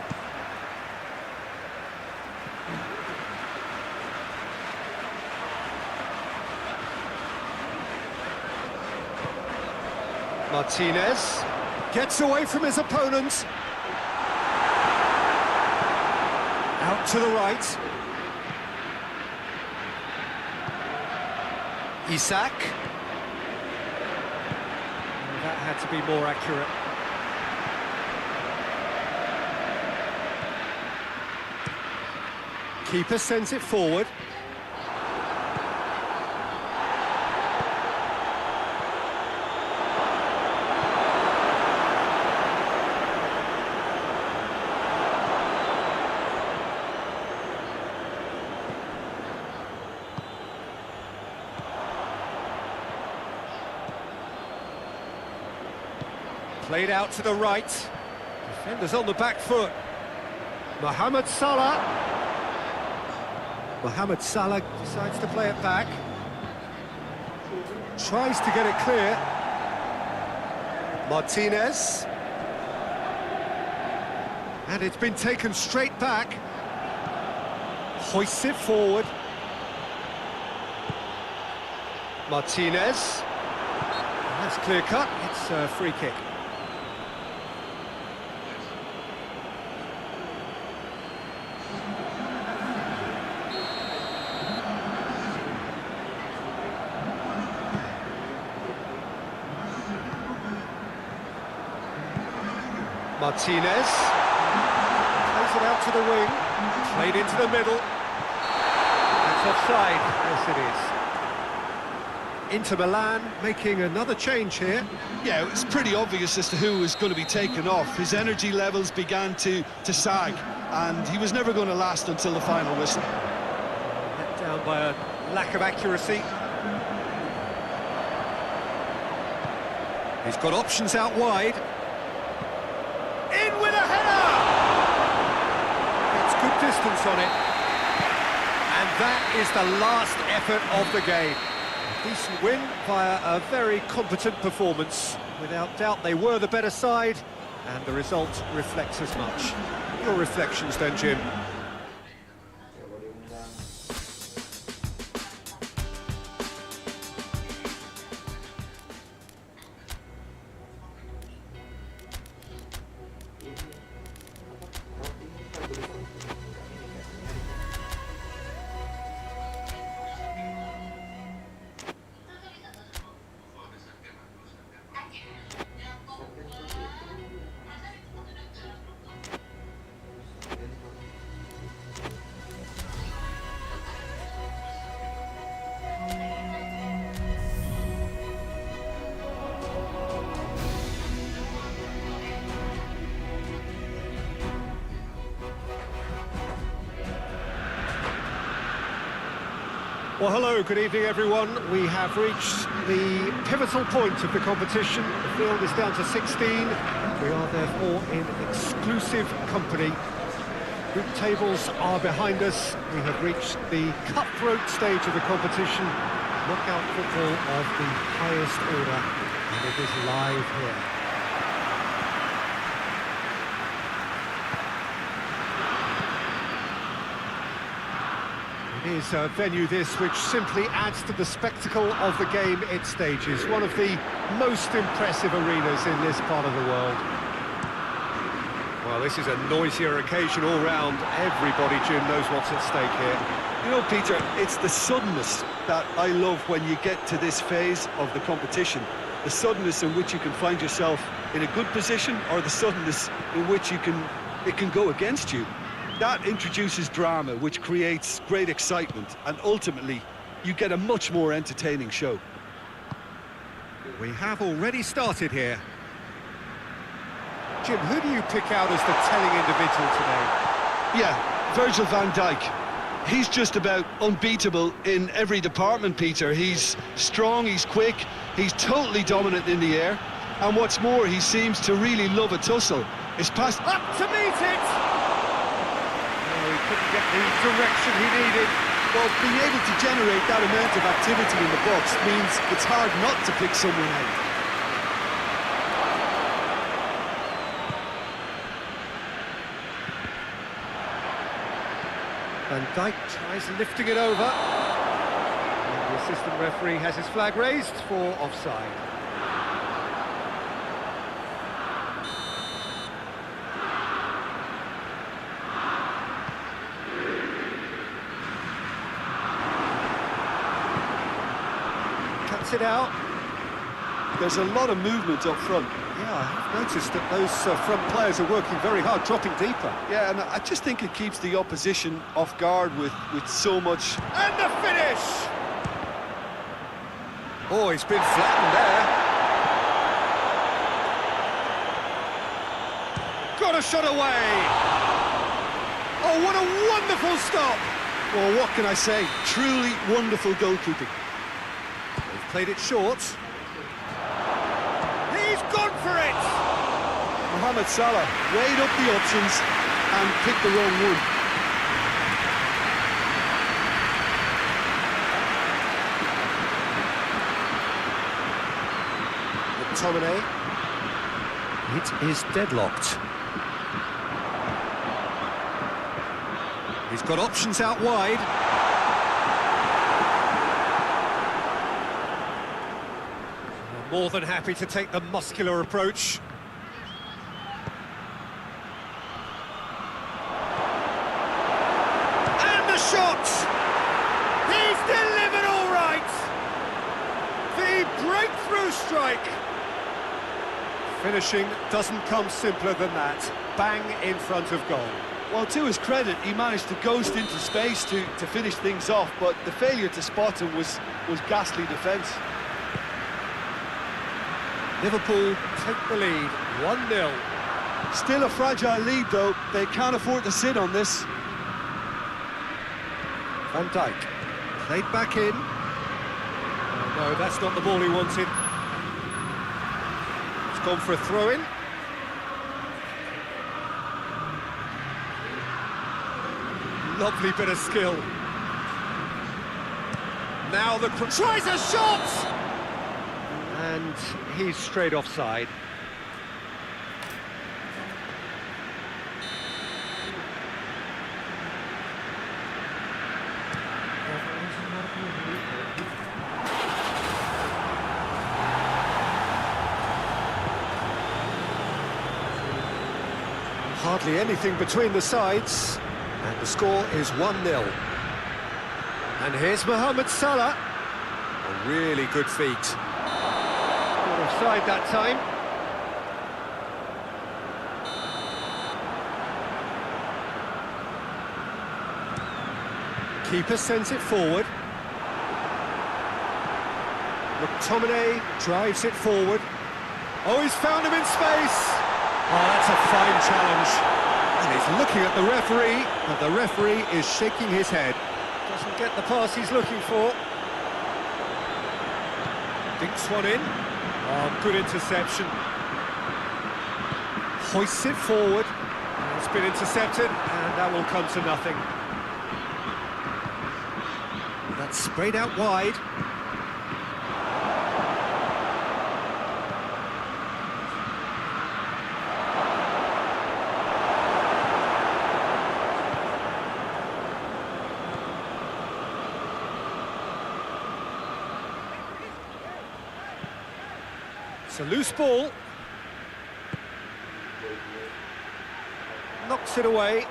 Martinez gets away from his opponent. Out to the right. Isak. That had to be more accurate. Keeper sends it forward. Played out to the right. Defenders on the back foot. Mohamed Salah. Mohamed Salah decides to play it back. Tries to get it clear. Martinez. And it's been taken straight back. Hoists it forward. Martinez. And that's clear cut. It's a free kick. Martinez plays it out to the wing, played into the middle. That's offside. Yes, it is. Inter Milan making another change here. Yeah, it was pretty obvious as to who was going to be taken off. His energy levels began to sag, and he was never going to last until the final whistle. Let down by a lack of accuracy. He's got options out wide. In with a header! It's good distance on it. And that is the last effort of the game. A decent win via a very competent performance. Without doubt, they were the better side, and the result reflects as much. Your reflections then, Jim? Well, hello, good evening, everyone. We have reached the pivotal point of the competition. The field is down to 16. We are therefore in exclusive company. Group tables are behind us. We have reached the cutthroat stage of the competition. Knockout football of the highest order, and it is live here. It is a venue this which simply adds to the spectacle of the game it stages. One of the most impressive arenas in this part of the world. Well, this is a noisier occasion all round. Everybody, Jim, knows what's at stake here. You know, Peter, it's the suddenness that I love when you get to this phase of the competition. The suddenness in which you can find yourself in a good position, or the suddenness in which it can go against you. That introduces drama, which creates great excitement, and ultimately, you get a much more entertaining show. We have already started here. Jim, who do you pick out as the telling individual today? Yeah, Virgil van Dijk. He's just about unbeatable in every department, Peter. He's strong, he's quick, he's totally dominant in the air. And what's more, he seems to really love a tussle. His pass... Up to meet it! Oh, he couldn't get the direction he needed. Well, being able to generate that amount of activity in the box means it's hard not to pick someone out. Van Dijk tries lifting it over. And the assistant referee has his flag raised for offside. Cuts it out. There's a lot of movement up front. Yeah, I've noticed that those front players are working very hard, dropping deeper. Yeah, and I just think it keeps the opposition off guard with so much... And the finish! Oh, he's been flattened there. Got a shot away! Oh, what a wonderful stop! Well, what can I say? Truly wonderful goalkeeping. They've played it short. He's gone for it! Mohamed Salah weighed up the options and picked the wrong one. McTominay. It is deadlocked. He's got options out wide. More than happy to take the muscular approach. And the shot! He's delivered all right! The breakthrough strike! Finishing doesn't come simpler than that. Bang in front of goal. Well, to his credit, he managed to ghost into space to finish things off, but the failure to spot him was ghastly defence. Liverpool take the lead, 1-0. Still a fragile lead, though. They can't afford to sit on this. Van Dijk played back in. No, that's not the ball he wanted. It's gone for a throw-in. Lovely bit of skill. Now the... Tries a shot! And he's straight offside. Hardly anything between the sides, and the score is 1-0. And here's Mohamed Salah. A really good feat. Offside that time. Keeper sends it forward. McTominay drives it forward. Oh, he's found him in space. Oh, that's a fine challenge. And he's looking at the referee, but the referee is shaking his head. Doesn't get the pass he's looking for. Dinks one in. Oh, good interception. Hoists it forward. It's been intercepted, and that will come to nothing. That's sprayed out wide. It's a loose ball. knocks it away.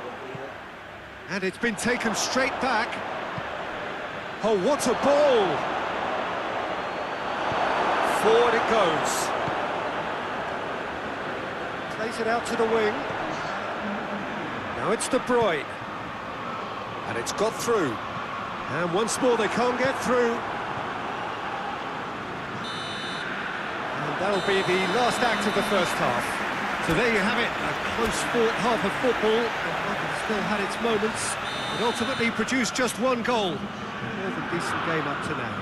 And it's been taken straight back. Oh, what a ball! Forward it goes. Plays it out to the wing. Now it's De Bruyne. And it's got through. And once more they can't get through. And that'll be the last act of the first half. So there you have it, a close-fought half of football. And still had its moments. It ultimately produced just one goal. More than decent game up to now.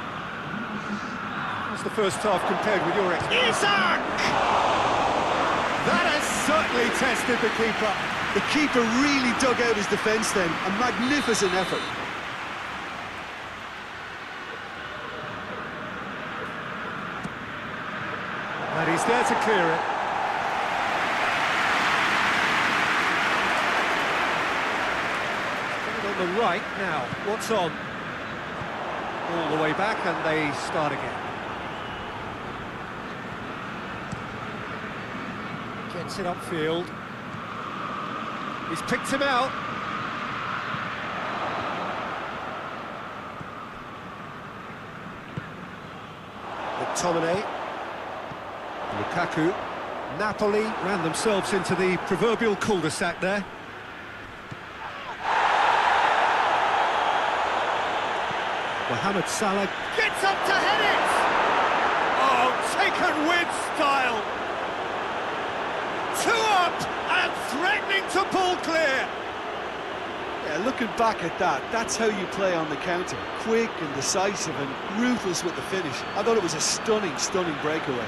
How's the first half compared with your expectations? Isak! That has certainly tested the keeper. The keeper really dug out his defence then. A magnificent effort. And he's there to clear it. On the right now, what's on? All the way back and they start again. Gets it upfield. He's picked him out. McTominay. Lukaku. Napoli ran themselves into the proverbial cul-de-sac there. Mohamed Salah gets up to head it! Oh, taken with style! 2 up and threatening to pull clear! Yeah, looking back at that, that's how you play on the counter. Quick and decisive and ruthless with the finish. I thought it was a stunning, stunning breakaway.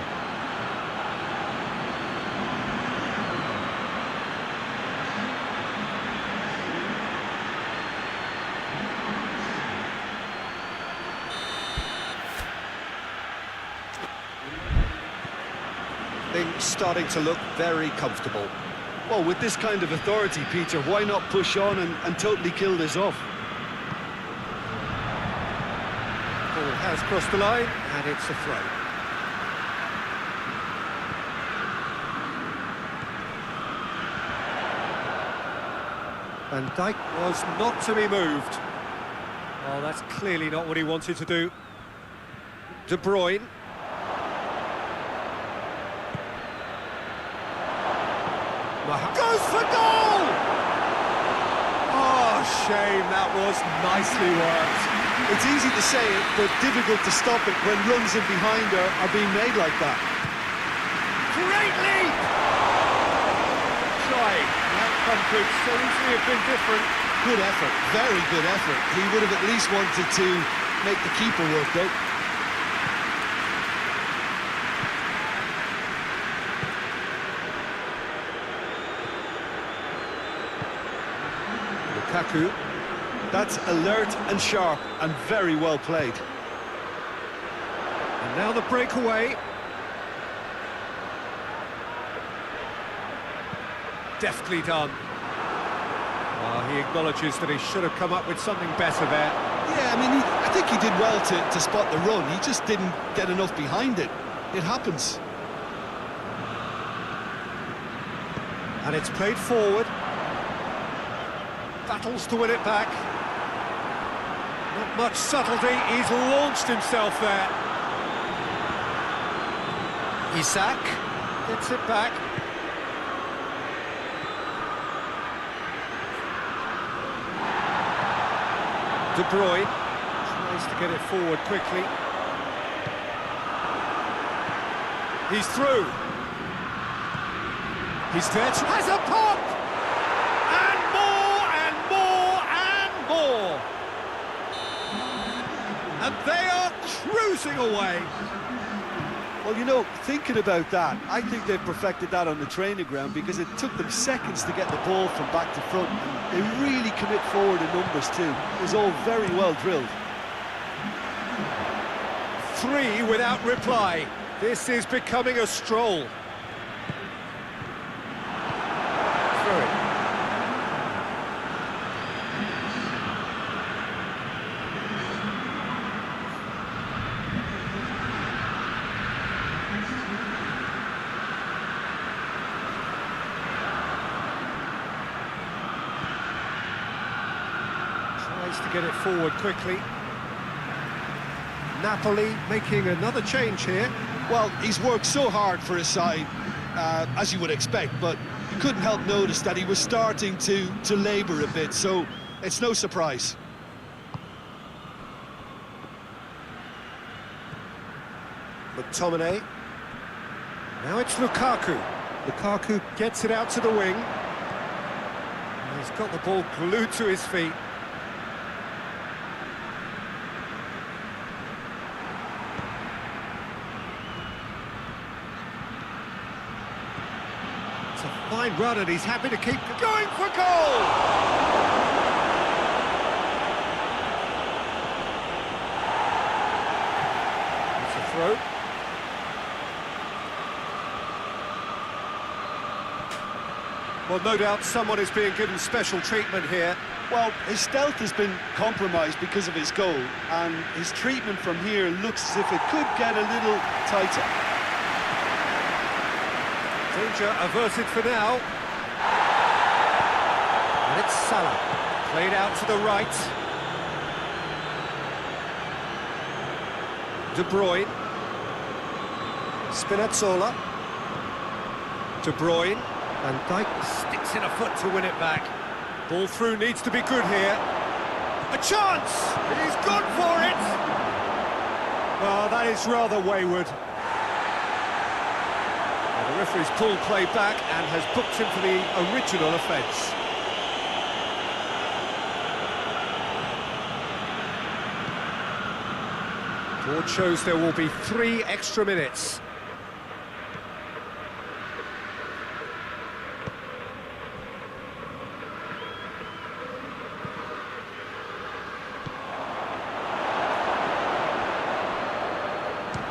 Things starting to look very comfortable. Well, with this kind of authority, Peter, why not push on and totally kill this off? Ball has crossed the line, and it's a throw. Van Dijk was not to be moved. Oh, that's clearly not what he wanted to do. De Bruyne. Goes for goal! Oh, shame, that was nicely worked. It's easy to say it, but difficult to stop it when runs in behind are being made like that. Great leap! Trying. The outcome could so easily have been different. Good effort, very good effort. He would have at least wanted to make the keeper work, though. Lukaku. That's alert and sharp and very well played. And now the breakaway. Deftly done. He acknowledges that he should have come up with something better there. Yeah, I mean, I think he did well to spot the run. He just didn't get enough behind it. It happens. And it's played forward. Battles to win it back. Not much subtlety, he's launched himself there. Isak gets it back. De Bruyne tries to get it forward quickly. He's through. He's there, has a pop! And they are cruising away. Well, you know, thinking about that, I think they've perfected that on the training ground because it took them seconds to get the ball from back to front. And they really commit forward in numbers too. It was all very well drilled. 3 without reply. This is becoming a stroll. Through it. Tries to get it forward quickly. Napoli making another change here. Well, he's worked so hard for his side, as you would expect, but you couldn't help notice that he was starting to labour a bit, so it's no surprise. McTominay. Now it's Lukaku. Lukaku gets it out to the wing. And he's got the ball glued to his feet. It's a fine run and he's happy to keep going for goal! It's a throw. Well, no doubt someone is being given special treatment here. Well, his stealth has been compromised because of his goal, and his treatment from here looks as if it could get a little tighter. Danger averted for now. And it's Salah. Played out to the right. De Bruyne. Spinazzola. De Bruyne. And Dijk sticks in a foot to win it back. Ball through needs to be good here. A chance! He's gone for it! Well, that is rather wayward. Well, the referee's pulled play back and has booked him for the original offence. Board shows there will be 3 extra minutes.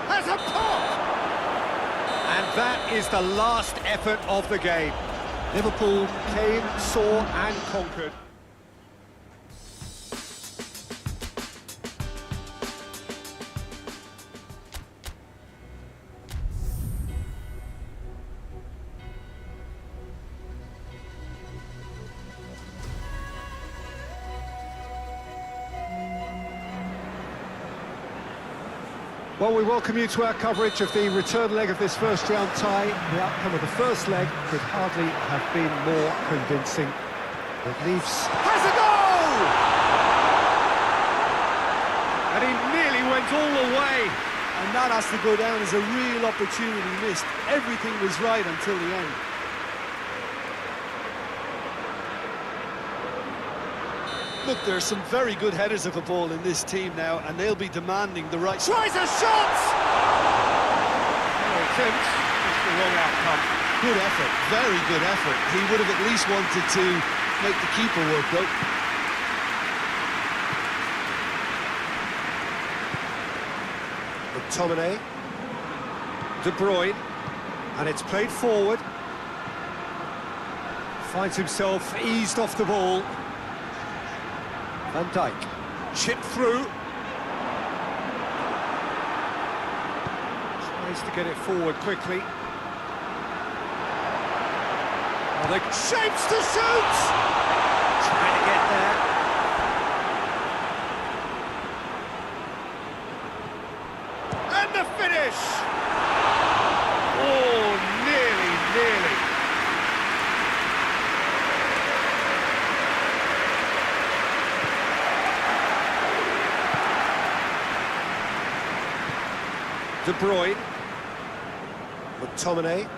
Has a pop! And that is the last effort of the game. Liverpool came, saw and conquered. Well, we welcome you to our coverage of the return leg of this first round tie. The outcome of the first leg could hardly have been more convincing. It leaves... Has a goal! And he nearly went all the way. And that has to go down as a real opportunity missed. Everything was right until the end. Look, there's some very good headers of a ball in this team now, and they'll be demanding the right... Tries a shot! No attempt, just the wrong outcome. Good effort, very good effort. He would have at least wanted to make the keeper work, though. McTominay. De Bruyne. And it's played forward. Finds himself eased off the ball. Van Dijk, chipped through. Tries to get it forward quickly. Oh, the shapes to shoot! Trying to get there. And the finish! Oh, nearly. De Bruyne. McTominay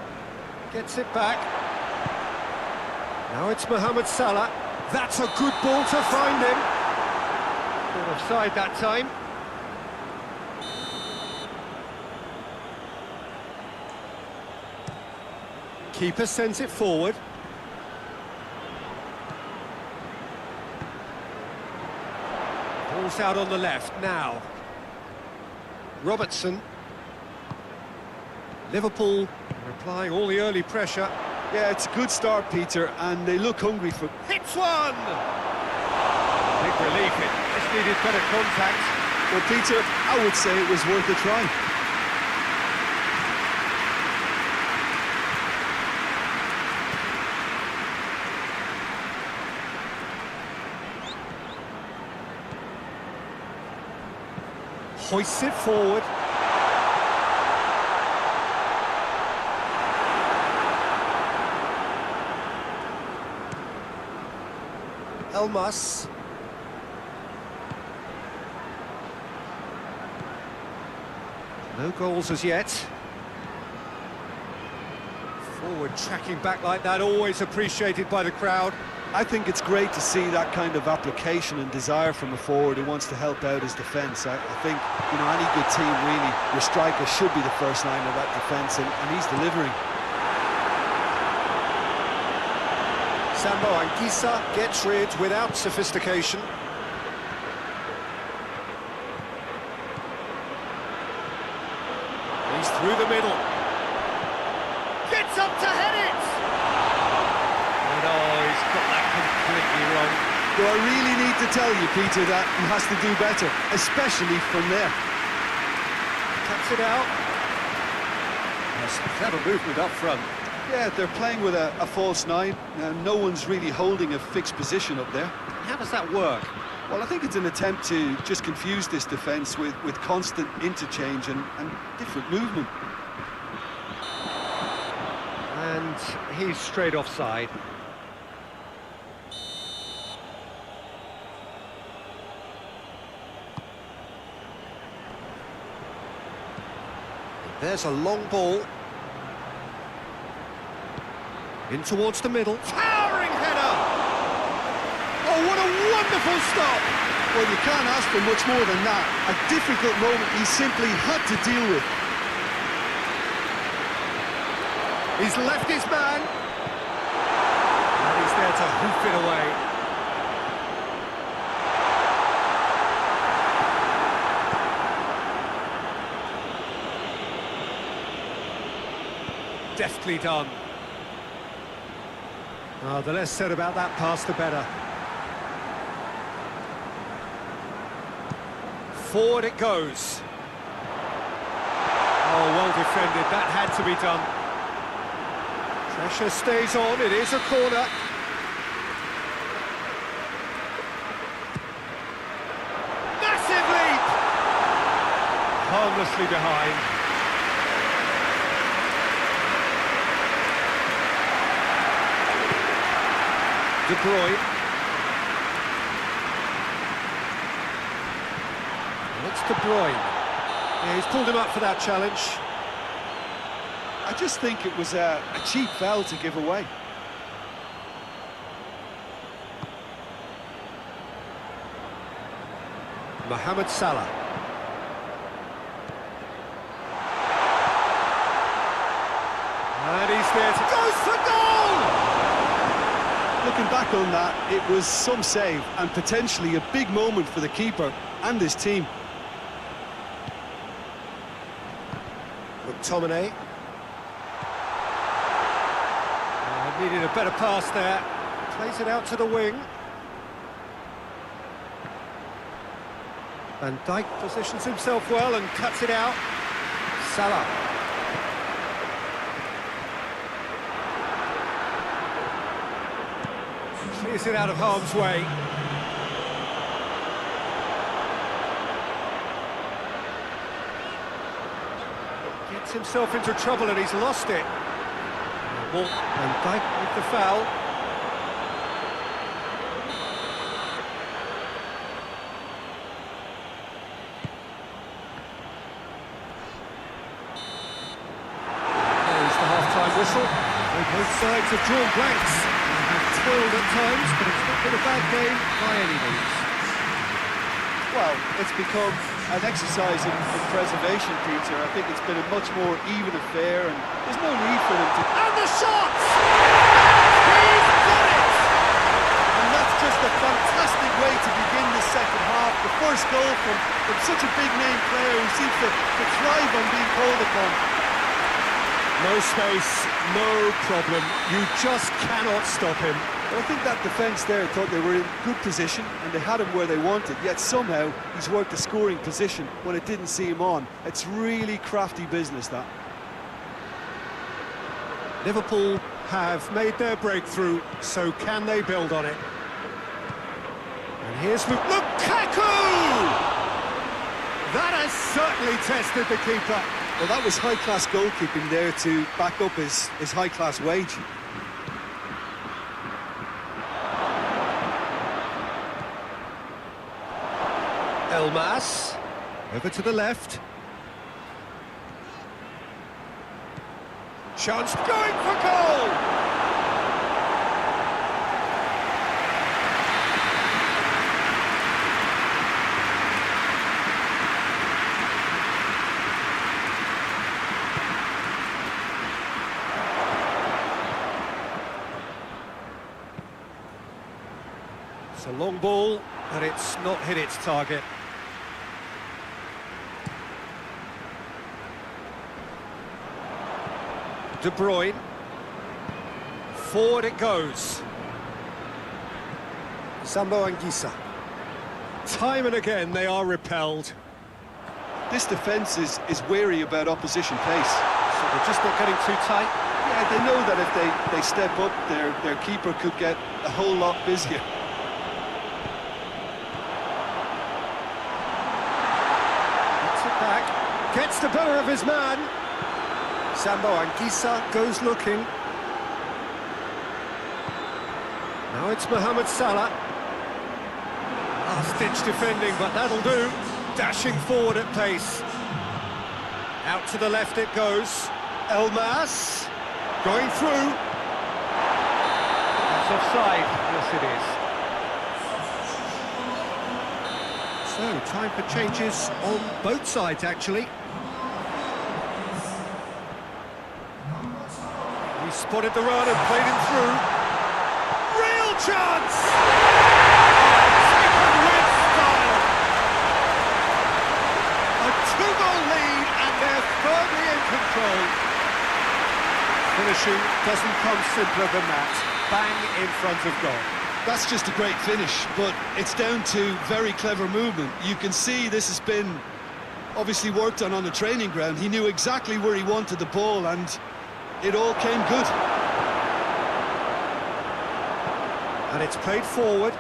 gets it back. Now it's Mohamed Salah. That's a good ball to find him. Caught offside that time. Keeper sends it forward. Ball's out on the left now. Robertson. Liverpool applying all the early pressure. Yeah, it's a good start, Peter, and they look hungry for... Hits one! Big relief, it just needed better contact. Well, Peter, I would say it was worth a try. hoists it forward. Elmas. No goals as yet. Forward tracking back like that, always appreciated by the crowd. I think it's great to see that kind of application and desire from a forward who wants to help out his defence. I think, you know, any good team really, your striker should be the first line of that defence, and he's delivering. Sambo Anguissa gets rid without sophistication. He's through the middle. Gets up to head it! And oh, he's got that completely wrong. Do I really need to tell you, Peter, that he has to do better, especially from there? Taps it out. Yes, clever movement up front. Yeah, they're playing with a false nine, and no one's really holding a fixed position up there. How does that work? Well, I think it's an attempt to just confuse this defence with constant interchange and different movement. And he's straight offside. There's a long ball. In towards the middle. Towering header! Oh, what a wonderful stop! Well, you can't ask for much more than that. A difficult moment he simply had to deal with. He's left his man. And he's there to hoof it away. Deftly done. Oh, the less said about that pass, the better. Forward it goes. Oh, well defended. That had to be done. Pressure stays on. It is a corner. Massive leap! Harmlessly behind. De Bruyne. It's De Bruyne. Yeah, he's pulled him up for that challenge. I just think it was a cheap foul to give away. Mohamed Salah. And he's there to... Goes for goal! Looking back on that, it was some save and potentially a big moment for the keeper and his team. McTominay. Needed a better pass there. Plays it out to the wing. Van Dijk positions himself well and cuts it out. Salah. Clears it out of harm's way. Gets himself into trouble and he's lost it. Van Dijk with the foul. There's the half-time whistle. Both sides have drawn blanks. They have toiled at times, but it's not been a bad game by any means. Well, it's become an exercise in preservation, Peter. I think it's been a much more even affair, and there's no need for them to... And the shot! He's got it! And that's just a fantastic way to begin the second half. The first goal from such a big-name player who seems to thrive on being called upon. No space, no problem. You just cannot stop him. But I think that defence there thought they were in good position and they had him where they wanted, yet somehow he's worked a scoring position when it didn't see him on. It's really crafty business, that. Liverpool have made their breakthrough, so can they build on it? And here's Lukaku! That has certainly tested the keeper. Well, that was high-class goalkeeping there to back up his high-class wage. Elmas, over to the left. Chance going for goal! It's a long ball, but it's not hit its target. De Bruyne. Forward it goes. Sambo Anguissa. Time and again they are repelled. This defence is wary about opposition pace. So they're just not getting too tight. Yeah, they know that if they step up, their keeper could get a whole lot busier. Gets it back. Gets the better of his man. Sambo Anguissa goes looking. Now it's Mohamed Salah. Last-ditch defending, but that'll do. Dashing forward at pace. Out to the left it goes. Elmas. Going through. That's offside. Yes, it is. So, time for changes on both sides, actually. He spotted the run and played him through. Real chance! Taken with style. A two-goal lead and they're firmly in control. Finishing doesn't come simpler than that. Bang in front of goal. That's just a great finish, but it's down to very clever movement. You can see this has been obviously worked on the training ground. He knew exactly where he wanted the ball and it all came good. And it's played forward.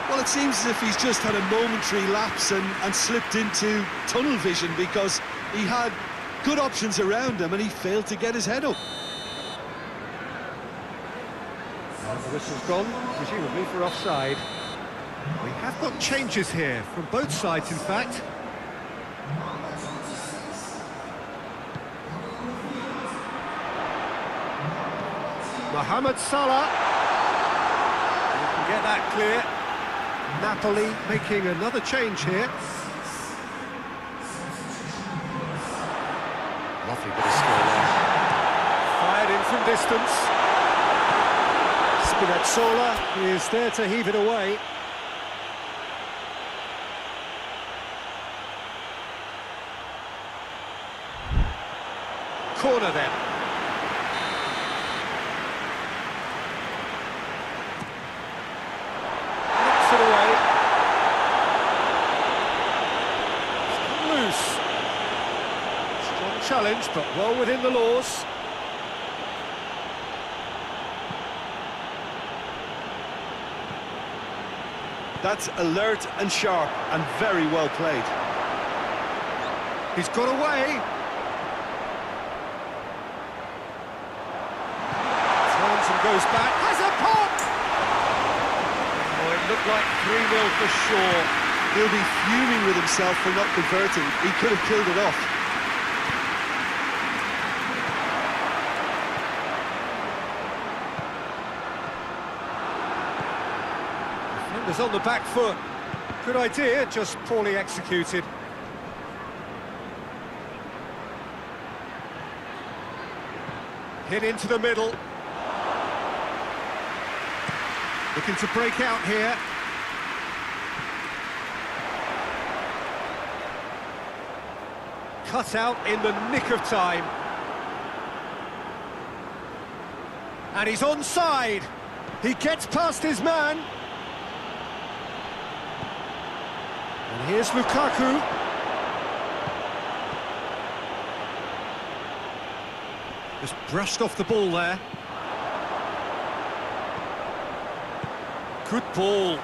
Well, it seems as if he's just had a momentary lapse and slipped into tunnel vision because he had good options around him and he failed to get his head up. And the whistle's gone, presumably for offside. We have got changes here, from both sides in fact. Mohamed Salah. You can get that clear. Napoli making another change here. Lovely bit of skill there. Fired in from distance. Spinazzola is there to heave it away. Corner then. Knocks it away. It's come loose. Strong challenge, but well within the laws. That's alert and sharp and very well played. He's got away. Turns and goes back. Has a pop! Oh, it looked like 3-0 for sure. He'll be fuming with himself for not converting. He could have killed it off. Defenders on the back foot. Good idea, just poorly executed. Hit into the middle. Looking to break out here. Cut out in the nick of time. And he's onside. He gets past his man. And here's Lukaku. Just brushed off the ball there. Good ball.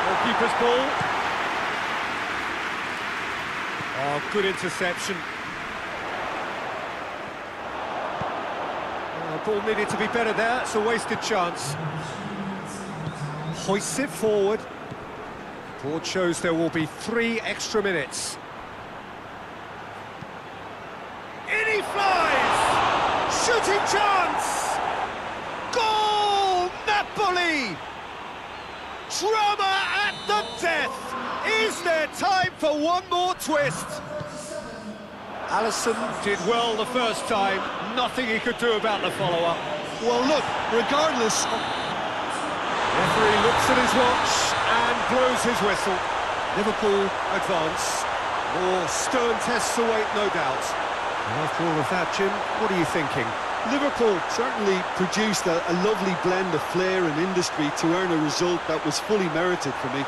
Goalkeeper's ball. Oh, good interception. Oh, ball needed to be better there. It's a wasted chance. Hoists it forward. Board shows there will be 3 extra minutes. In he flies! Shooting chance! Goal! Napoli! Drama at the death! Is there time for one more twist? Alisson did well the first time. Nothing he could do about the follow-up. Well, look, regardless... Referee looks at his watch and blows his whistle. Liverpool advance. More stern tests await, no doubt. And after all of that, Jim, what are you thinking? Liverpool certainly produced a lovely blend of flair and industry to earn a result that was fully merited for me.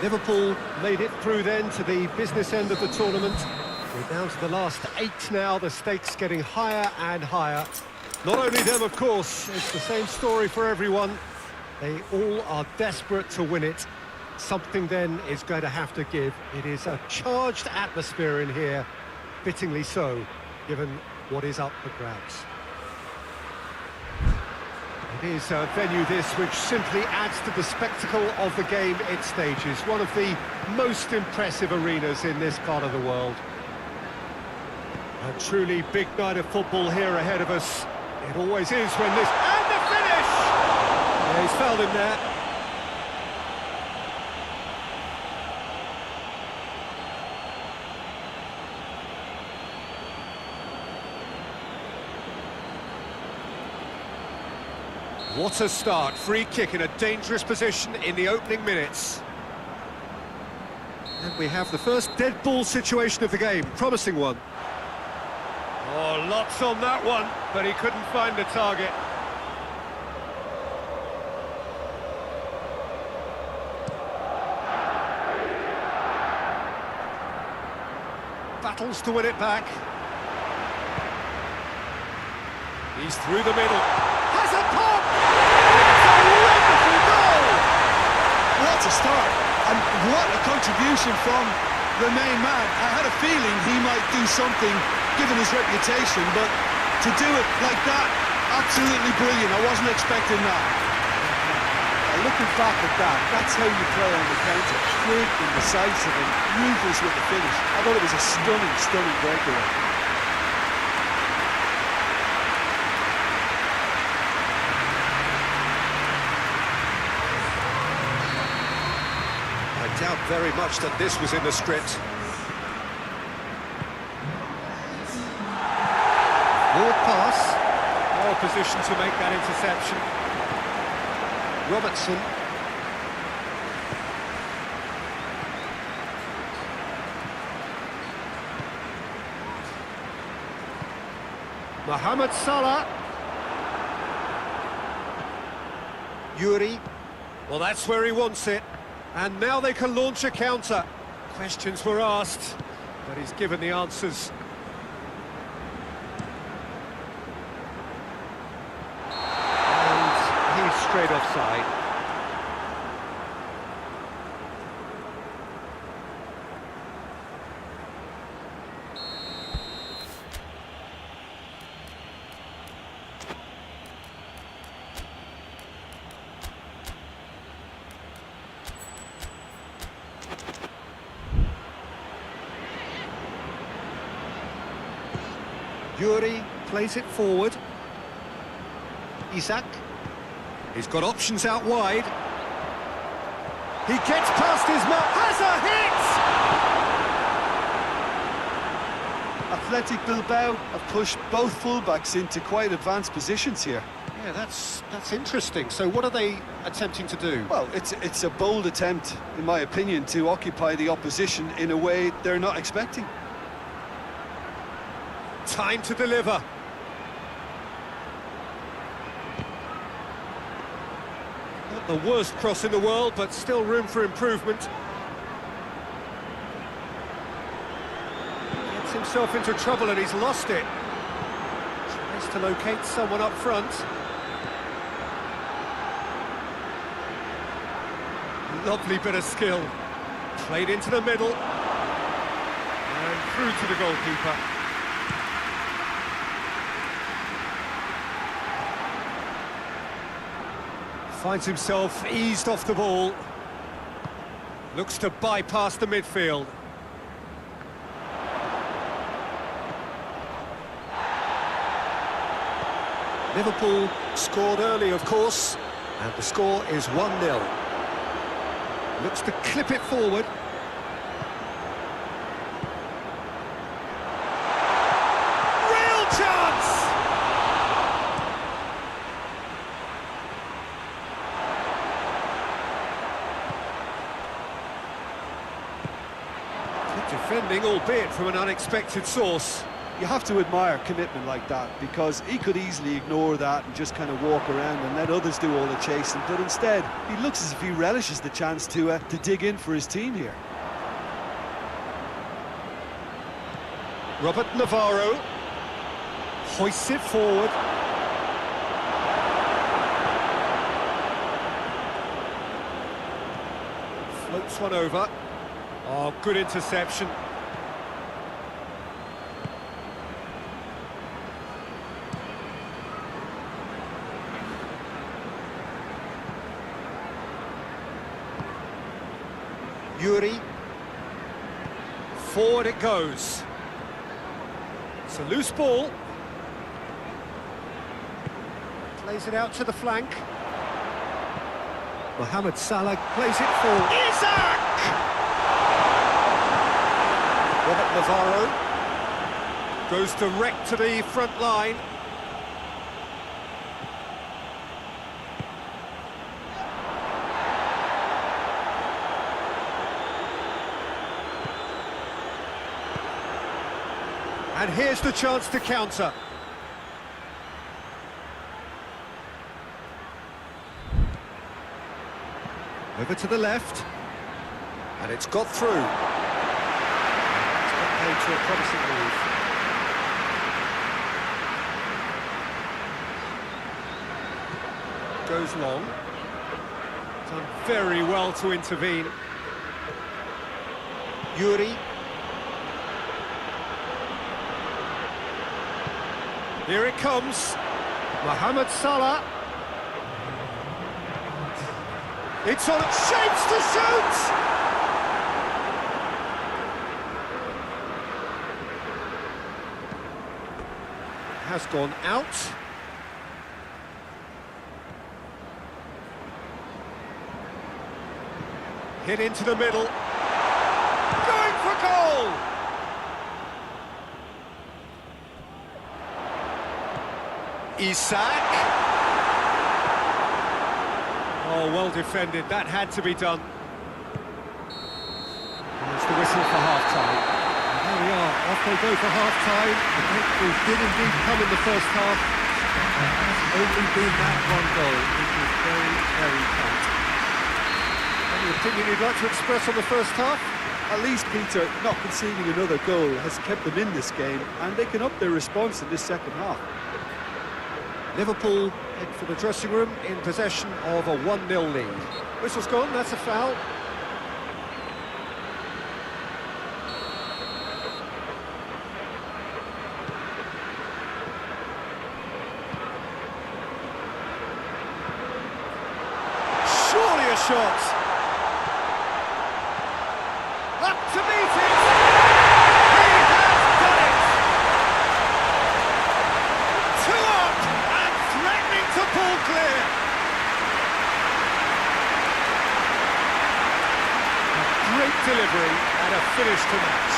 Liverpool made it through then to the business end of the tournament. We're down to the last 8 now, the stakes getting higher and higher. Not only them, of course, it's the same story for everyone. They all are desperate to win it. Something then is going to have to give. It is a charged atmosphere in here, fittingly so, given what is up for grabs. It is a venue this which simply adds to the spectacle of the game it stages. One of the most impressive arenas in this part of the world. A truly big night of football here ahead of us. It always is when this... And the finish! Yeah, he's fouled him there. What a start, free kick in a dangerous position in the opening minutes. And we have the first dead ball situation of the game, promising one. Oh, lots on that one, but he couldn't find the target. Battles to win it back. He's through the middle. Has a pop! What a start, and what a contribution from the main man. I had a feeling he might do something, given his reputation, but to do it like that, absolutely brilliant. I wasn't expecting that. Looking back at that, that's how you play on the counter. Quick and decisive and ruthless with the finish. I thought it was a stunning, stunning breakaway. I doubt very much that this was in the script. Forward pass. Well positioned to make that interception. Robertson. Mohamed Salah. Yuri. Well, that's where he wants it. And now they can launch a counter. Questions were asked, but he's given the answers. straight offside. Yuri plays it forward. Isak. He's got options out wide. He gets past his mark. Has a hit! Athletic Bilbao have pushed both fullbacks into quite advanced positions here. Yeah, that's interesting. So what are they attempting to do? Well, it's a bold attempt, in my opinion, to occupy the opposition in a way they're not expecting. Time to deliver. Not the worst cross in the world, but still room for improvement. Gets himself into trouble and he's lost it. Tries to locate someone up front. Lovely bit of skill. Played into the middle. And through to the goalkeeper. Finds himself eased off the ball. Looks to bypass the midfield. Liverpool scored early, of course, and the score is 1-0. Looks to clip it forward. Real chance! Defending, albeit from an unexpected source. You have to admire commitment like that, because he could easily ignore that and just kind of walk around and let others do all the chasing, but instead he looks as if he relishes the chance to dig in for his team here. Robert Navarro hoists it forward. Floats one over. Oh, good interception. Yuri. Forward it goes. It's a loose ball. Plays it out to the flank. Mohamed Salah plays it forward. Isak! Robert Navarro goes direct to the front line. And here's the chance to counter. Over to the left. And it's got through. It's got paid to a promising move. Goes long. Done very well to intervene. Yuri. Here it comes. Mohamed Salah. It's on, shapes to shoot! Has gone out. Hit into the middle. Going for goal! Isak. Oh, well defended. That had to be done. And it's the whistle for half-time. And there we are. Off they go for half-time. The breakthrough did indeed come in the first half. There has only been that one goal. It was very, very tight. Any opinion you'd like to express on the first half? At least, Peter, not conceding another goal has kept them in this game, and they can up their response in this second half. Liverpool head for the dressing room in possession of a 1-0 lead. Whistle's gone, that's a foul. Surely a shot. Up to meet it. He has done it. 2 up and threatening to pull clear. A great delivery and a finish to match.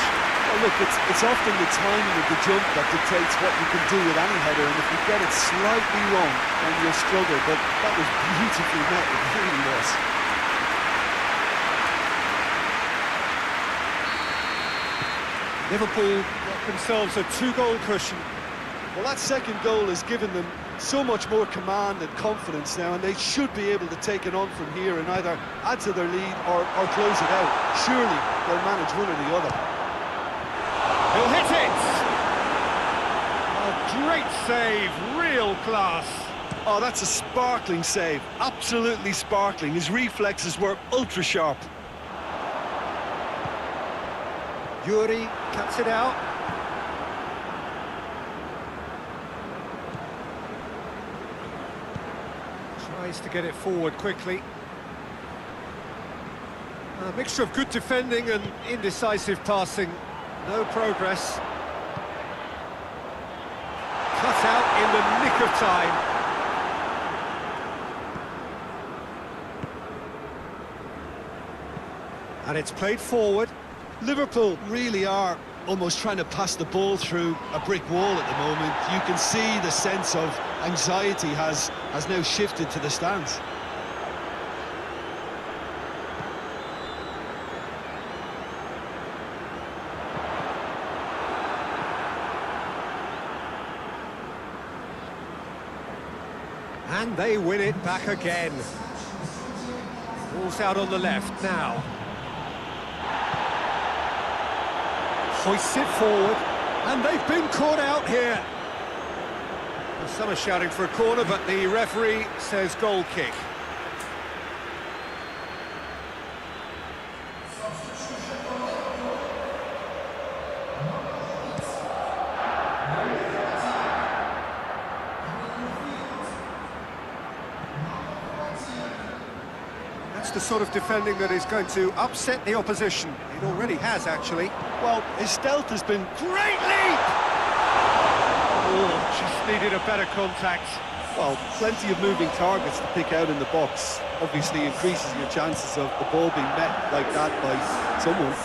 Well, look, it's often the timing of the jump that dictates what you can do with any header, and if you get it slightly wrong, then you'll struggle, but that was beautifully met, it really was. Liverpool got themselves a 2-goal cushion. Well, that second goal has given them so much more command and confidence now, and they should be able to take it on from here and either add to their lead or close it out. Surely they'll manage one or the other. He'll hit it! A great save, real class. Oh, that's a sparkling save, absolutely sparkling. His reflexes were ultra-sharp. Yuri cuts it out. Tries to get it forward quickly. A mixture of good defending and indecisive passing. No progress. Cut out in the nick of time. And it's played forward. Liverpool really are almost trying to pass the ball through a brick wall at the moment. You can see the sense of anxiety has now shifted to the stands. And they win it back again. Ball's out on the left now. Hoists it forward, and they've been caught out here. Some are shouting for a corner, but the referee says goal kick. That's the sort of defending that is going to upset the opposition. It already has, actually. Well, his stealth has been... Great leap! Oh, just needed a better contact. Well, plenty of moving targets to pick out in the box. Obviously increases your chances of the ball being met like that by someone.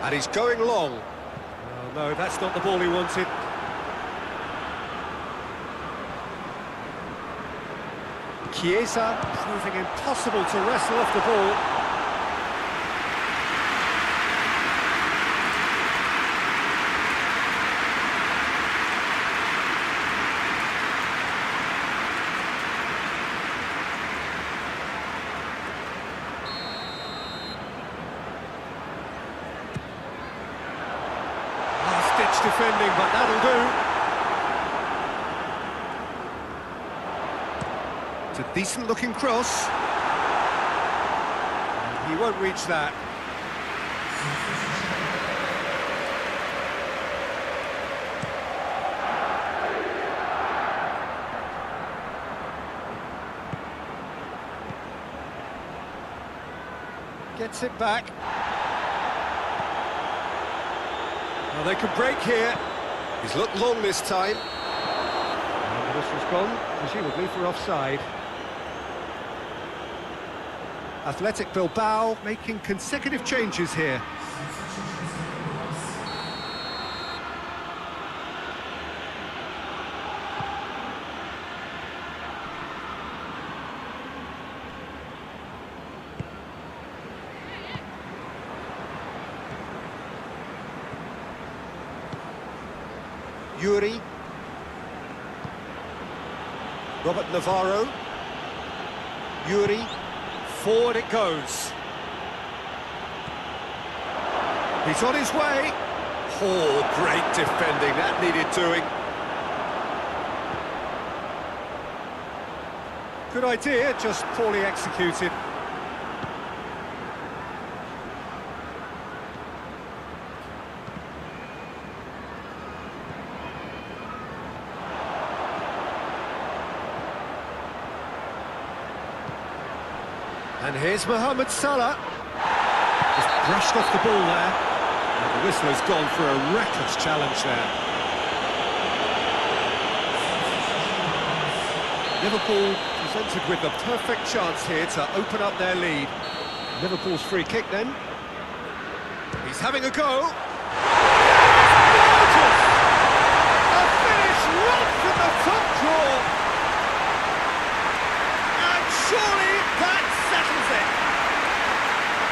And he's going long. Oh, no, that's not the ball he wanted. Chiesa proving impossible to wrestle off the ball. Last-ditch defending, but that'll do. It's a decent-looking cross. He won't reach that. Gets it back. Well, they could break here. He's looked long this time. And the whistle's gone, presumably for offside. Athletic Bilbao making consecutive changes here. Yuri. Robert Navarro. Yuri. Forward it goes. He's on his way. Oh, great defending, that needed doing. Good idea, just poorly executed. And here's Mohamed Salah. Just brushed off the ball there. And the whistle has gone for a reckless challenge there. Liverpool presented with the perfect chance here to open up their lead. Liverpool's free kick then. He's having a go. Gorgeous! A finish right from the top draw. And surely that settles it.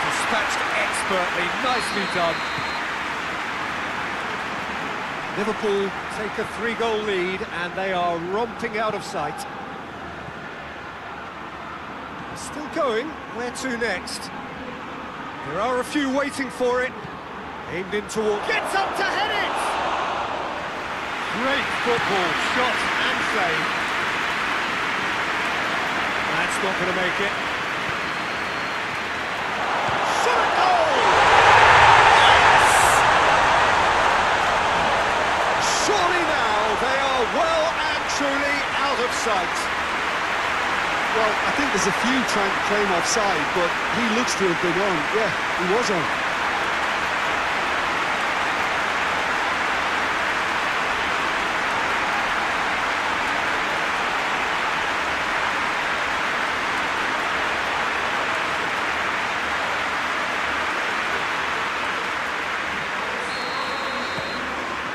Dispatched expertly, nicely done. Liverpool take a 3-goal lead and they are romping out of sight. Still going, where to next? There are a few waiting for it. Aimed in toward... Gets up to head it! Great football, shot and save. That's not going to make it. Shot a goal! Yes! Surely now they are well and truly out of sight. Well, I think there's a few trying to claim offside, but he looks to have been on. Yeah, he was on.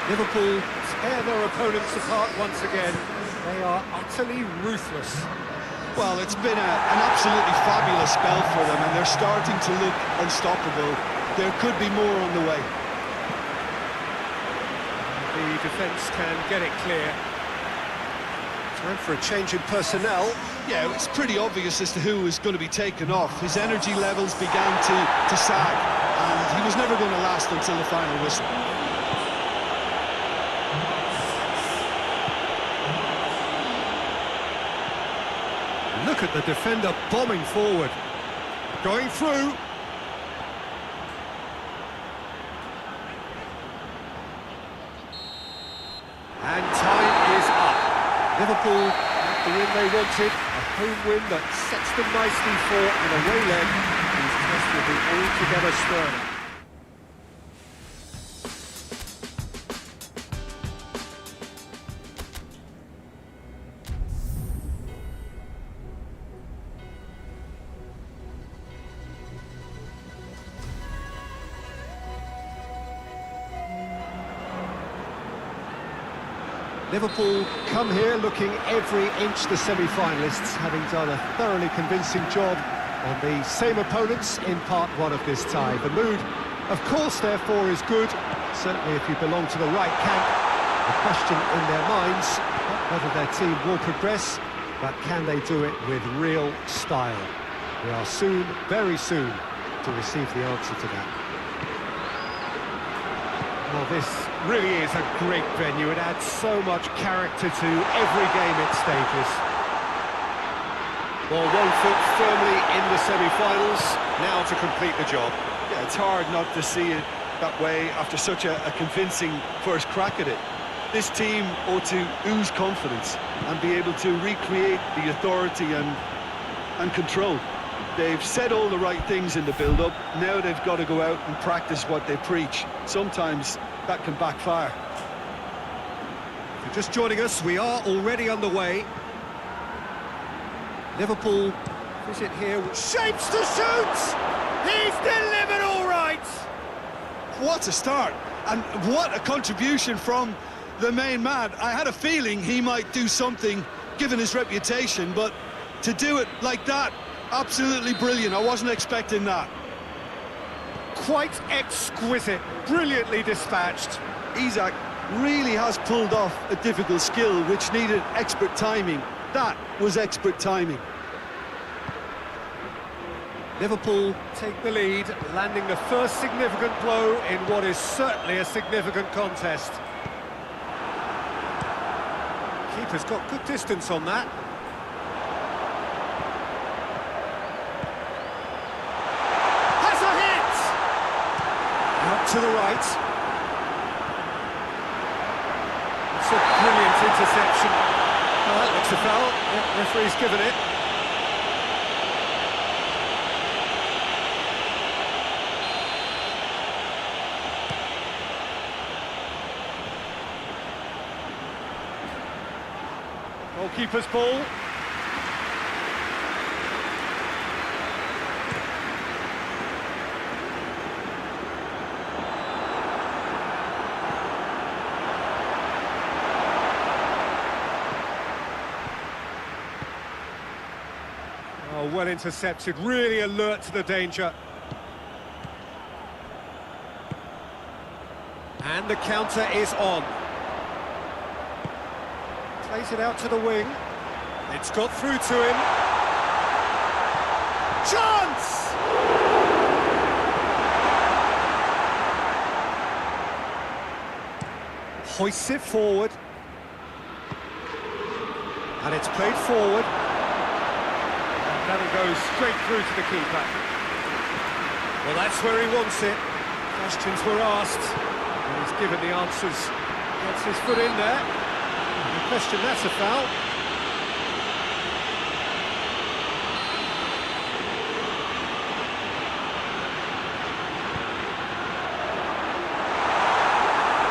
Liverpool tear their opponents apart once again. They are utterly ruthless. Well, it's been an absolutely fabulous spell for them, and they're starting to look unstoppable. There could be more on the way. The defence can get it clear. Time for a change in personnel. Yeah, it's pretty obvious as to who was going to be taken off. His energy levels began to sag, and he was never going to last until the final whistle. Look at the defender bombing forward. Going through. And time is up. Liverpool got the win they wanted. A home win that sets them nicely for an away leg whose test will be altogether sterner. Liverpool come here looking every inch the semi-finalists, having done a thoroughly convincing job on the same opponents in part one of this tie. The mood, of course, therefore, is good, certainly if you belong to the right camp. The question in their minds, not whether their team will progress, but can they do it with real style? We are soon, very soon, to receive the answer to that. Well, this really is a great venue. It adds so much character to every game it stages. Well, 1 foot firmly in the semi-finals, now to complete the job. Yeah, it's hard not to see it that way after such a convincing first crack at it. This team ought to ooze confidence and be able to recreate the authority and control. They've said all the right things in the build-up. Now they've got to go out and practice what they preach. Sometimes that can backfire. If you're just joining us, we are already underway. Liverpool visit here. Shapes to shoot! He's delivered all right! What a start, and what a contribution from the main man. I had a feeling he might do something, given his reputation, but to do it like that, absolutely brilliant. I wasn't expecting that. Quite exquisite, brilliantly dispatched. Isak really has pulled off a difficult skill which needed expert timing. That was expert timing. Liverpool take the lead, landing the first significant blow in what is certainly a significant contest. Keeper's got good distance on that. Has a hit! Out to the right. It's a brilliant interception. Well, that looks a foul. Yeah, referee's given it. Goalkeeper's ball. Oh, well intercepted, really alert to the danger. And the counter is on. Plays it out to the wing. It's got through to him. Chance! Hoists it forward. And it's played forward. And that'll go straight through to the keeper. Well, that's where he wants it. Questions were asked. And he's given the answers. Gets his foot in there. No question, that's a foul.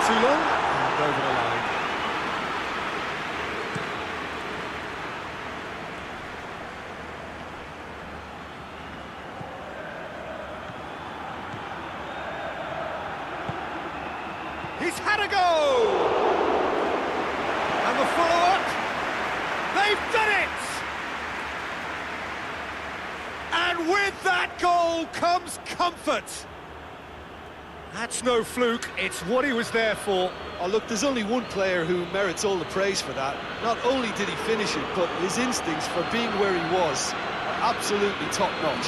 Too long, and over the line. He's had a go! And the follow-up, they've done it! And with that goal comes comfort. That's no fluke, it's what he was there for. Oh, look, there's only one player who merits all the praise for that. Not only did he finish it, but his instincts for being where he was are absolutely top-notch.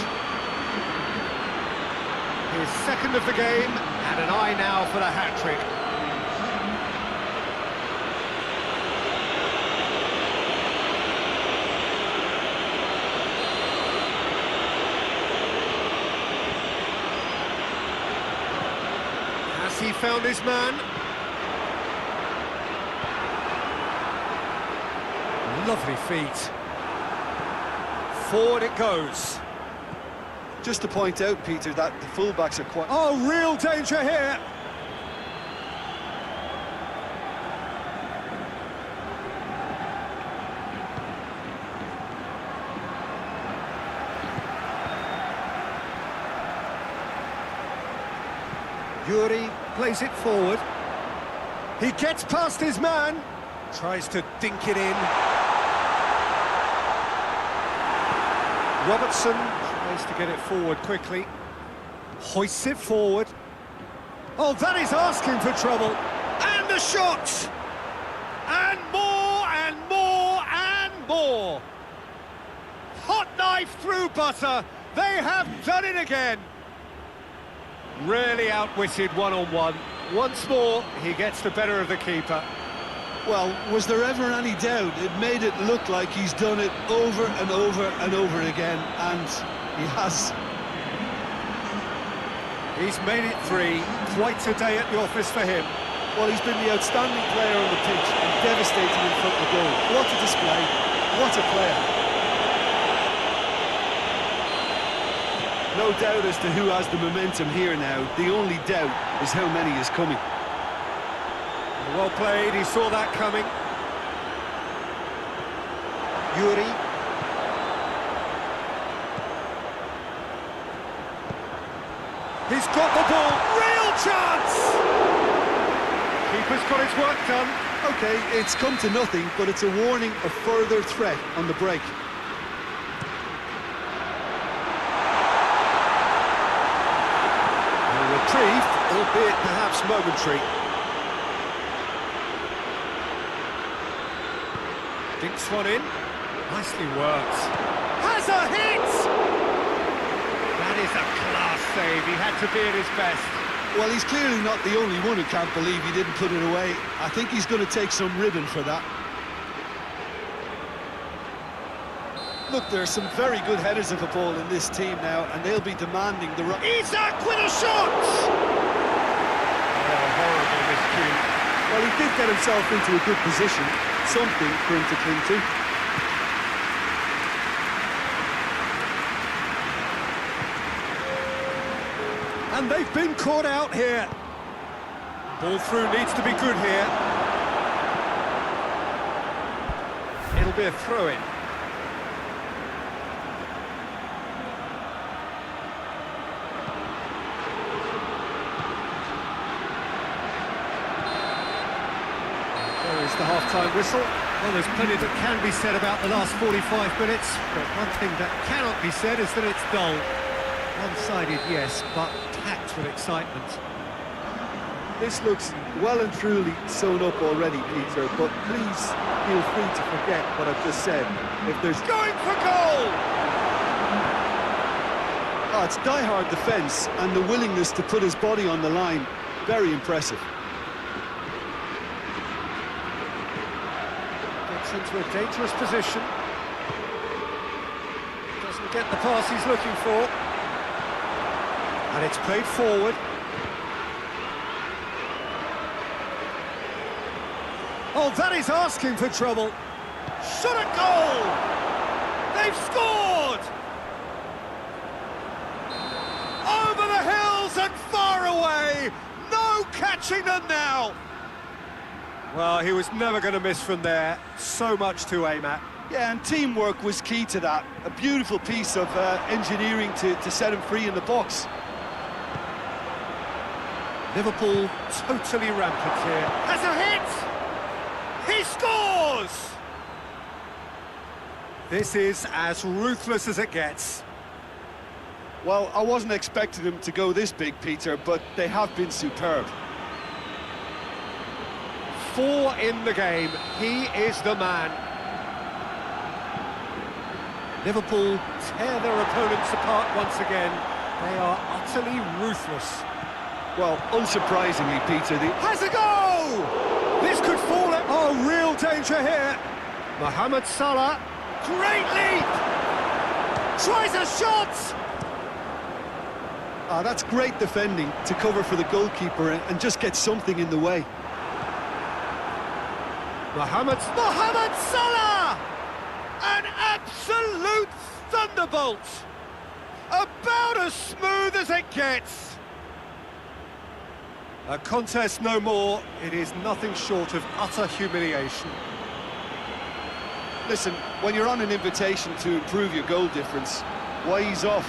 His second of the game, and an eye now for the hat-trick. He found his man. Lovely feet. Forward it goes. Just to point out, Peter, that the fullbacks are quite... Oh, real danger here. Yuri plays it forward. He gets past his man. Tries to dink it in. Robertson tries to get it forward quickly. Hoists it forward. Oh, that is asking for trouble. And the shot! And more, and more, and more! Hot knife through butter. They have done it again. Really outwitted one-on-one. Once more, he gets the better of the keeper. Well, was there ever any doubt? It made it look like he's done it over and over and over again, and he has. He's made it three. Quite a day at the office for him. Well, he's been the outstanding player on the pitch and devastating in front of the goal. What a display, what a player. No doubt as to who has the momentum here now. The only doubt is how many is coming. Well played, he saw that coming. Yuri. He's got the ball, real chance! Keeper's got his work done. Okay, it's come to nothing, but it's a warning of further threat on the break. Reprieve, albeit perhaps momentary. Dinks one in. Nicely worked. Has a hit! That is a class save. He had to be at his best. Well, he's clearly not the only one who can't believe he didn't put it away. I think he's going to take some ribbon for that. Look, there are some very good headers of the ball in this team now, and they'll be demanding the right. Isak with a shot! Oh, horrible miscue. Well, he did get himself into a good position, something for him to cling to. And they've been caught out here. Ball through needs to be good here. It'll be a throw-in. There is the half-time whistle. Well, there's plenty that can be said about the last 45 minutes, but one thing that cannot be said is that it's dull. One-sided, yes, but packed with excitement. This looks well and truly sewn up already, Peter, but please feel free to forget what I've just said. If there's... Going for goal! Oh, it's die-hard defence and the willingness to put his body on the line. Very impressive. Gets into a dangerous position. Doesn't get the pass he's looking for. And it's played forward. Oh, that is asking for trouble. Shot at goal! They've scored! Over the hills and far away! No catching them now! Well, he was never going to miss from there. So much to aim at. Yeah, and teamwork was key to that. A beautiful piece of engineering to set him free in the box. Liverpool totally rampant here. Has a hit! He scores! This is as ruthless as it gets. Well, I wasn't expecting them to go this big, Peter, but they have been superb. 4 in the game. He is the man. Liverpool tear their opponents apart once again. They are utterly ruthless. Well, unsurprisingly, Peter, Has a go! This could fall at... Oh, real danger here. Mohamed Salah. Great leap! Tries a shot! That's great defending to cover for the goalkeeper and just get something in the way. Mohamed Salah! An absolute thunderbolt! About as smooth as it gets. A contest no more. It is nothing short of utter humiliation. Listen, when you're on an invitation to improve your goal difference, why ease off?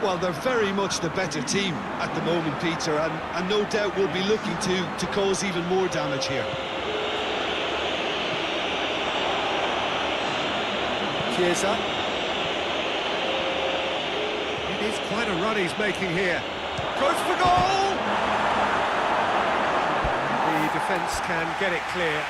Well, they're very much the better team at the moment, Peter, and no doubt will be looking to cause even more damage here. PEZ. It is quite a run he's making here. Goes for goal! The defence can get it clear.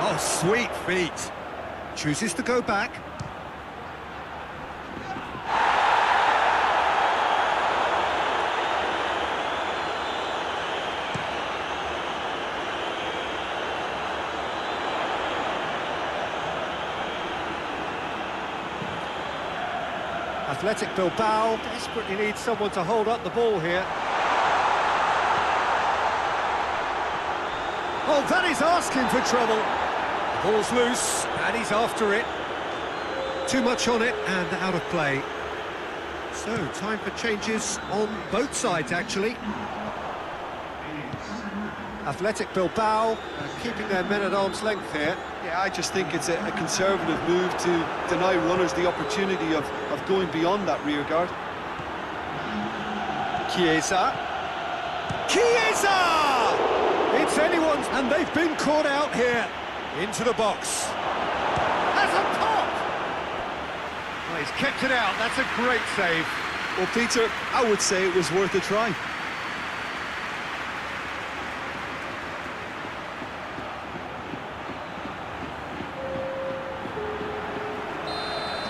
Oh, sweet feet. Chooses to go back. Athletic Bilbao desperately needs someone to hold up the ball here. Oh, that is asking for trouble. The ball's loose, and he's after it. Too much on it, and out of play. So, time for changes on both sides, actually. Athletic Bilbao keeping their men at arm's length here. Yeah, I just think it's a conservative move to deny runners the opportunity of going beyond that rear guard. Chiesa! It's anyone's, and they've been caught out here. Into the box. That's a pop! Well, he's kept it out. That's a great save. Well, Peter, I would say it was worth a try.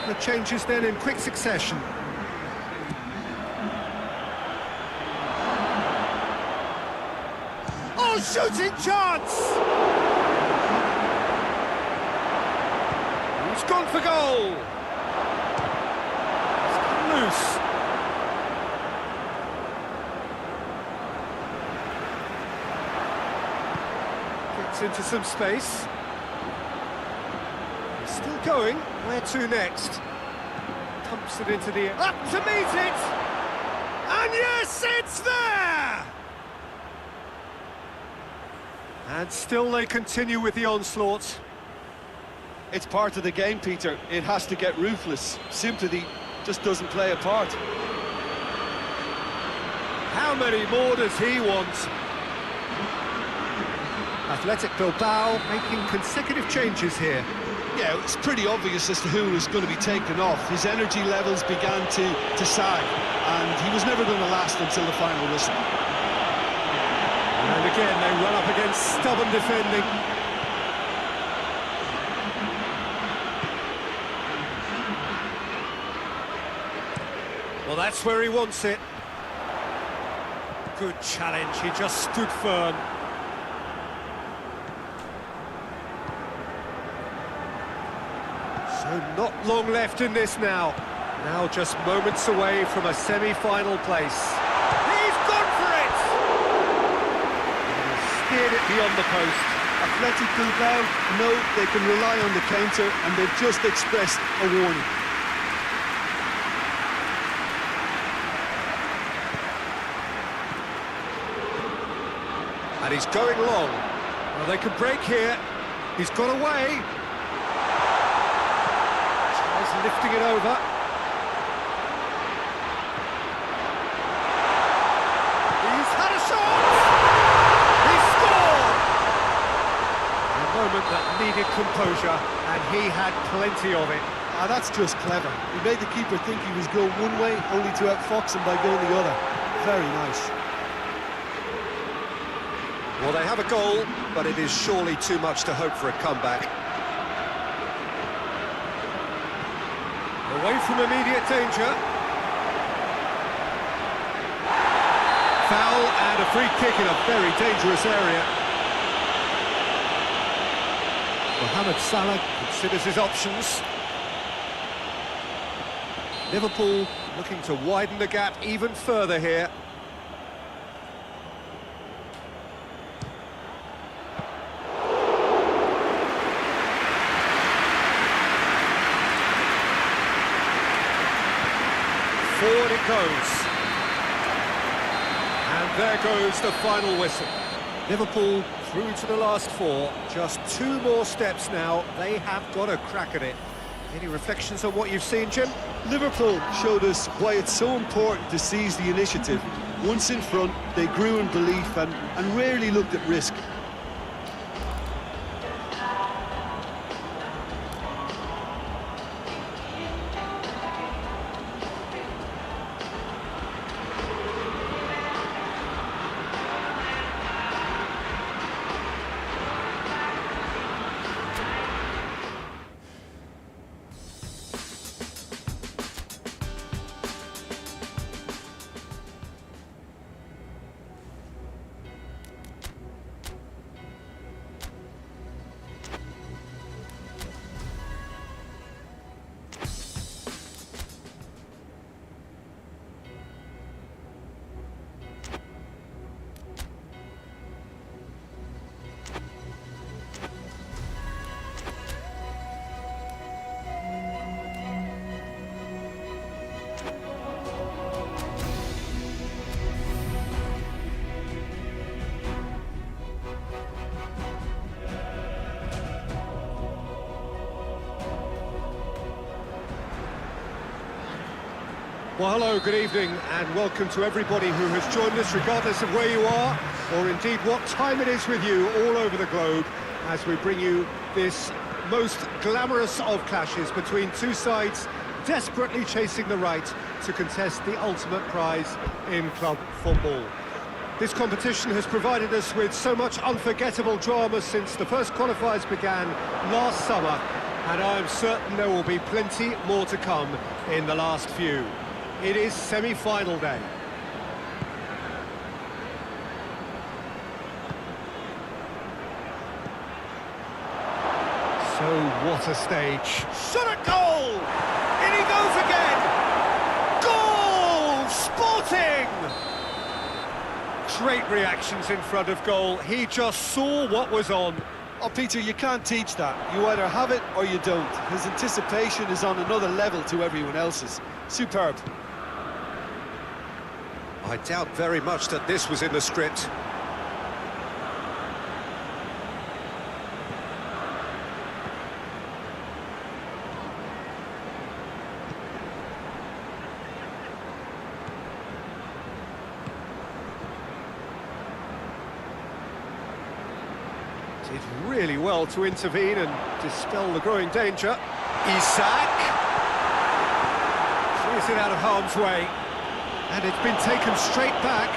The changes then in quick succession. Oh, shooting chance! He's gone for goal. It's come loose. Gets into some space. He's still going. Where to next? Pumps it into the air. Up to meet it! And yes, it's there! And still they continue with the onslaught. It's part of the game, Peter. It has to get ruthless. Sympathy just doesn't play a part. How many more does he want? Athletic Bilbao making consecutive changes here. Yeah, it's pretty obvious as to who was going to be taken off. His energy levels began to sag, and he was never going to last until the final whistle. And again, they run up against stubborn defending. Well, that's where he wants it. Good challenge, he just stood firm. So not long left in this now. Now just moments away from a semi-final place. He's gone for it! He's steered it beyond the post. Athletic Bilbao know they can rely on the counter, and they've just expressed a warning. And he's going long. Well, they could break here. He's got away. Tries lifting it over. He's had a shot! He scored! A moment that needed composure, and he had plenty of it. Ah, that's just clever. He made the keeper think he was going one way, only to outfox him by going the other. Very nice. Well, they have a goal, but it is surely too much to hope for a comeback. Away from immediate danger. Foul and a free kick in a very dangerous area. Mohamed Salah considers his options. Liverpool looking to widen the gap even further here. Forward it goes. And there goes the final whistle. Liverpool through to the last four. Just two more steps now. They have got a crack at it. Any reflections on what you've seen, Jim? Liverpool showed us why it's so important to seize the initiative. Once in front, they grew in belief and rarely looked at risk. Well, hello, good evening, and welcome to everybody who has joined us, regardless of where you are, or indeed what time it is with you all over the globe, as we bring you this most glamorous of clashes between two sides desperately chasing the right to contest the ultimate prize in club football. This competition has provided us with so much unforgettable drama since the first qualifiers began last summer, and I am certain there will be plenty more to come in the last few. It is semi-final day. So what a stage. Shot at goal! In he goes again! Goal! Sporting! Great reactions in front of goal. He just saw what was on. Oh, Peter, you can't teach that. You either have it or you don't. His anticipation is on another level to everyone else's. Superb. I doubt very much that this was in the script. Did really well to intervene and dispel the growing danger. Isak clears it out of harm's way, and it's been taken straight back.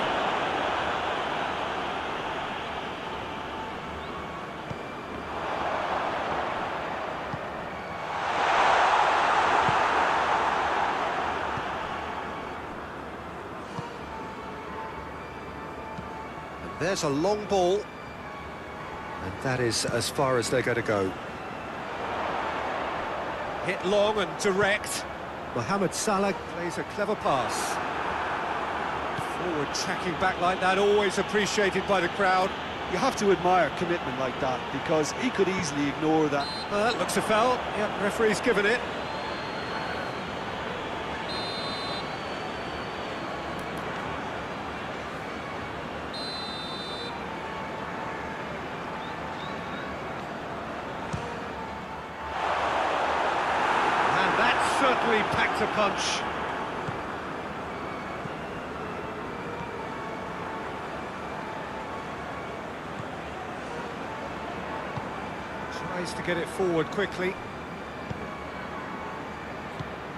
And there's a long ball. And that is as far as they're going to go. Hit long and direct. Mohamed Salah plays a clever pass. Forward tracking back like that, always appreciated by the crowd. You have to admire commitment like that, because he could easily ignore that. That looks a foul. Yep, referee's given it. Certainly packed a punch. Tries to get it forward quickly.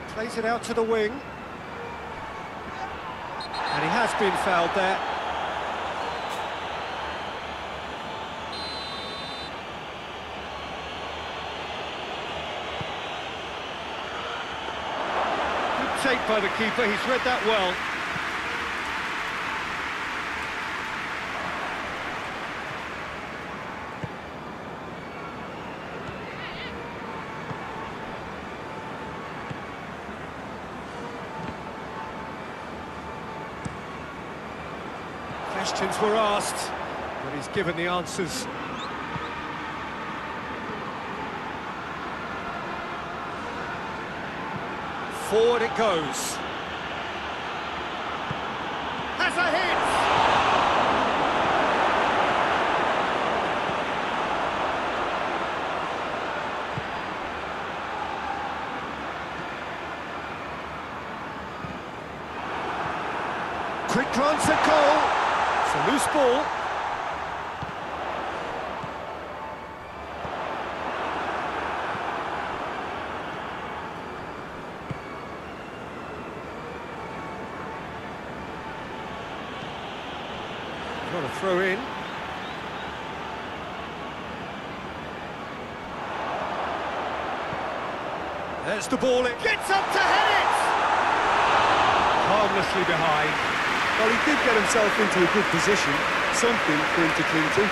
Plays it out to the wing. And he has been fouled there. Take by the keeper, he's read that well. Questions were asked, but he's given the answers. Forward it goes. Has a hit! Quick glance at goal. It's a loose ball. Got a throw in. There's the ball, it gets up to head it! Harmlessly behind. Well, he did get himself into a good position, something for him to cling to.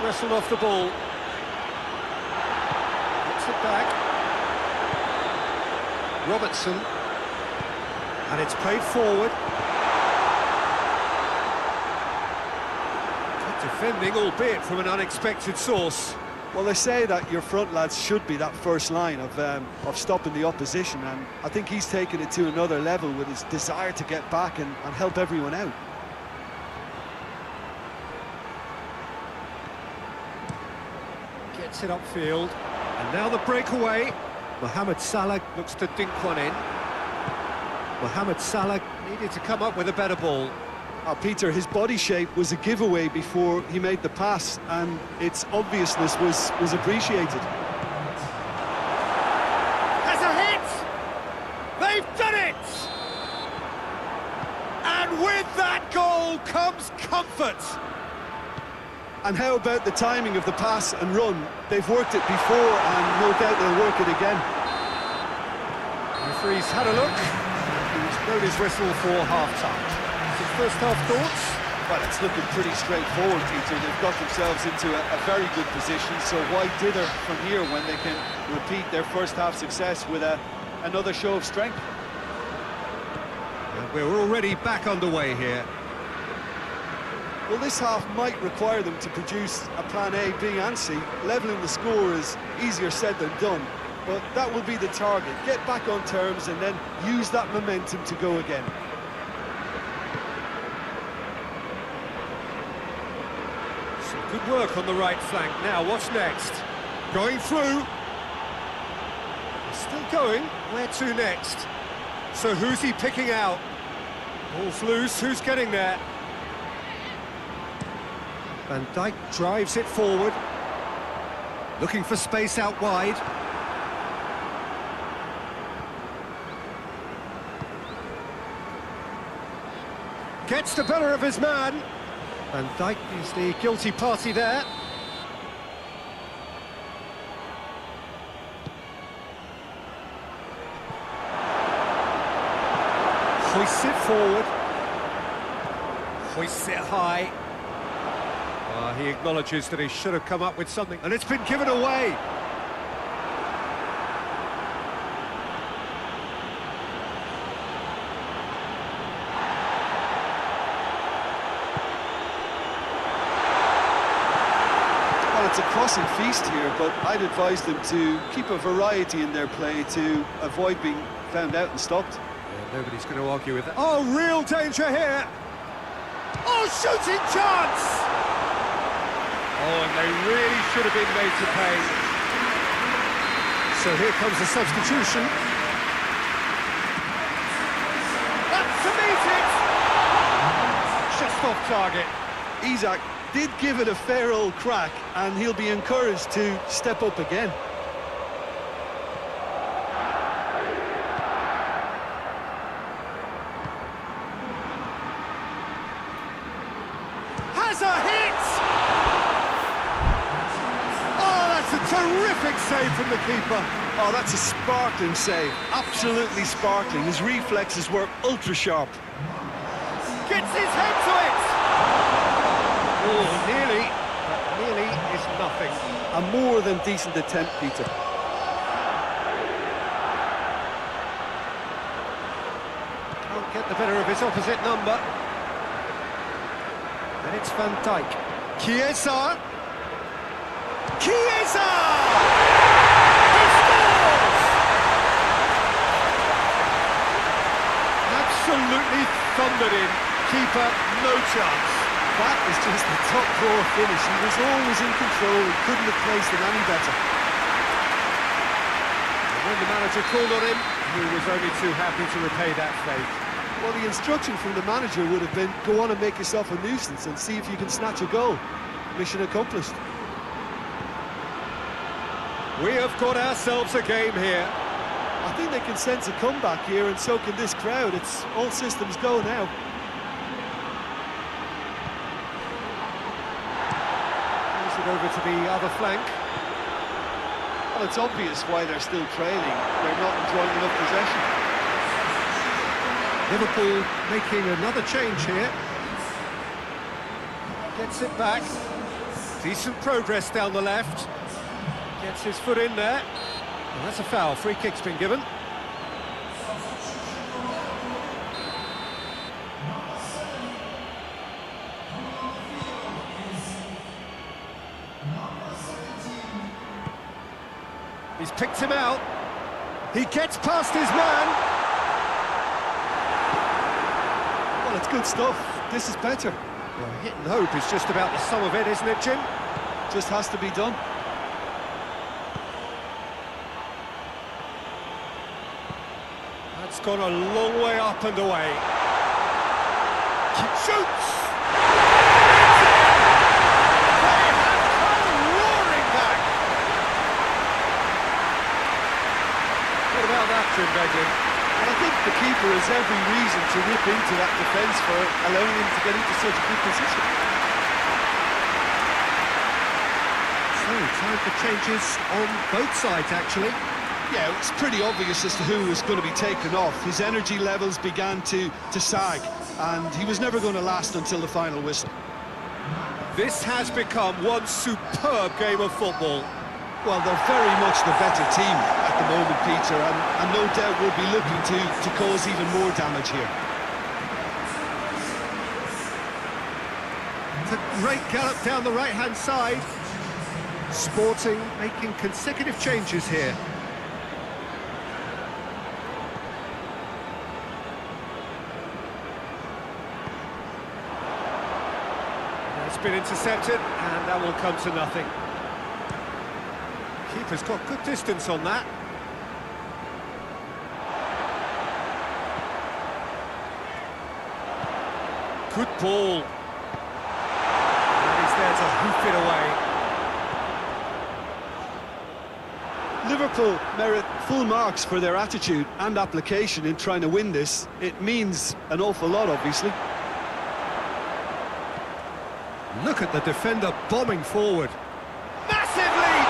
Wrestled off the ball. Gets it back. Robertson. And it's played forward. Good defending, albeit from an unexpected source. Well, they say that your front lads should be that first line of stopping the opposition, and I think he's taken it to another level with his desire to get back and help everyone out. Gets it upfield, and now the breakaway. Mohamed Salah looks to dink one in. Mohamed Salah needed to come up with a better ball. Peter, his body shape was a giveaway before he made the pass, and its obviousness was appreciated. Has a hit! They've done it! And with that goal comes comfort. And how about the timing of the pass and run? They've worked it before, and no doubt they'll work it again. The referee's had a look. He's blown his whistle for half-time. Some first-half thoughts? Well, it's looking pretty straightforward, Peter. They've got themselves into a very good position, so why dither from here when they can repeat their first-half success with another show of strength? And we're already back underway here. Well, this half might require them to produce a plan A, B and C. Levelling the score is easier said than done, but that will be the target. Get back on terms and then use that momentum to go again. Some good work on the right flank. Now, what's next? Going through. Still going. Where to next? So who's he picking out? Ball's loose. Who's getting there? Van Dijk drives it forward. Looking for space out wide. Gets the better of his man. Van Dijk is the guilty party there. Hoists it forward. Hoists it high. He acknowledges that he should have come up with something, and it's been given away. Well, it's a crossing feast here, but I'd advise them to keep a variety in their play to avoid being found out and stopped. Yeah, nobody's going to argue with that. Oh, real danger here! Oh, shooting chance! Oh, and they really should have been made to pay. So here comes the substitution. That's to meet it! Just off target. Isak did give it a fair old crack, and he'll be encouraged to step up again. Has a hit! Terrific save from the keeper. Oh, that's a sparkling save. Absolutely sparkling. His reflexes were ultra-sharp. Gets his head to it! Oh, nearly. But nearly is nothing. A more than decent attempt, Peter. Can't get the better of his opposite number. And it's Van Dijk. Chiesa! Chiesa! He scores! Absolutely thundered in. Keeper, no chance. That is just the top drawer finish. He was always in control and couldn't have placed it any better. And when the manager called on him, he was only too happy to repay that fate. Well, the instruction from the manager would have been, go on and make yourself a nuisance and see if you can snatch a goal. Mission accomplished. We have got ourselves a game here. I think they can sense a comeback here, and so can this crowd. It's all systems go now. Pass it over to the other flank. Well, it's obvious why they're still trailing. They're not enjoying enough possession. Liverpool making another change here. Gets it back. Decent progress down the left. Gets his foot in there. And that's a foul. Free kick's been given. He's picked him out. He gets past his man. Well, it's good stuff. This is better. Well, hit and hope is just about the sum of it, isn't it, Jim? Just has to be done. gone a long way up and away. Shoots! They have come roaring back! What about that, Jim Begley? And I think the keeper has every reason to rip into that defence for allowing him to get into such a good position. So, time for changes on both sides, actually. Yeah, it's pretty obvious as to who was going to be taken off. His energy levels began to sag, and he was never going to last until the final whistle. This has become one superb game of football. Well, they're very much the better team at the moment, Peter, and no doubt will be looking to cause even more damage here. It's a great gallop down the right-hand side. Sporting making consecutive changes here. It's been intercepted, and that will come to nothing. Keeper's got good distance on that. Good ball. And he's there to hoof it away. Liverpool merit full marks for their attitude and application in trying to win this. It means an awful lot, obviously. Look at the defender bombing forward. Massive lead!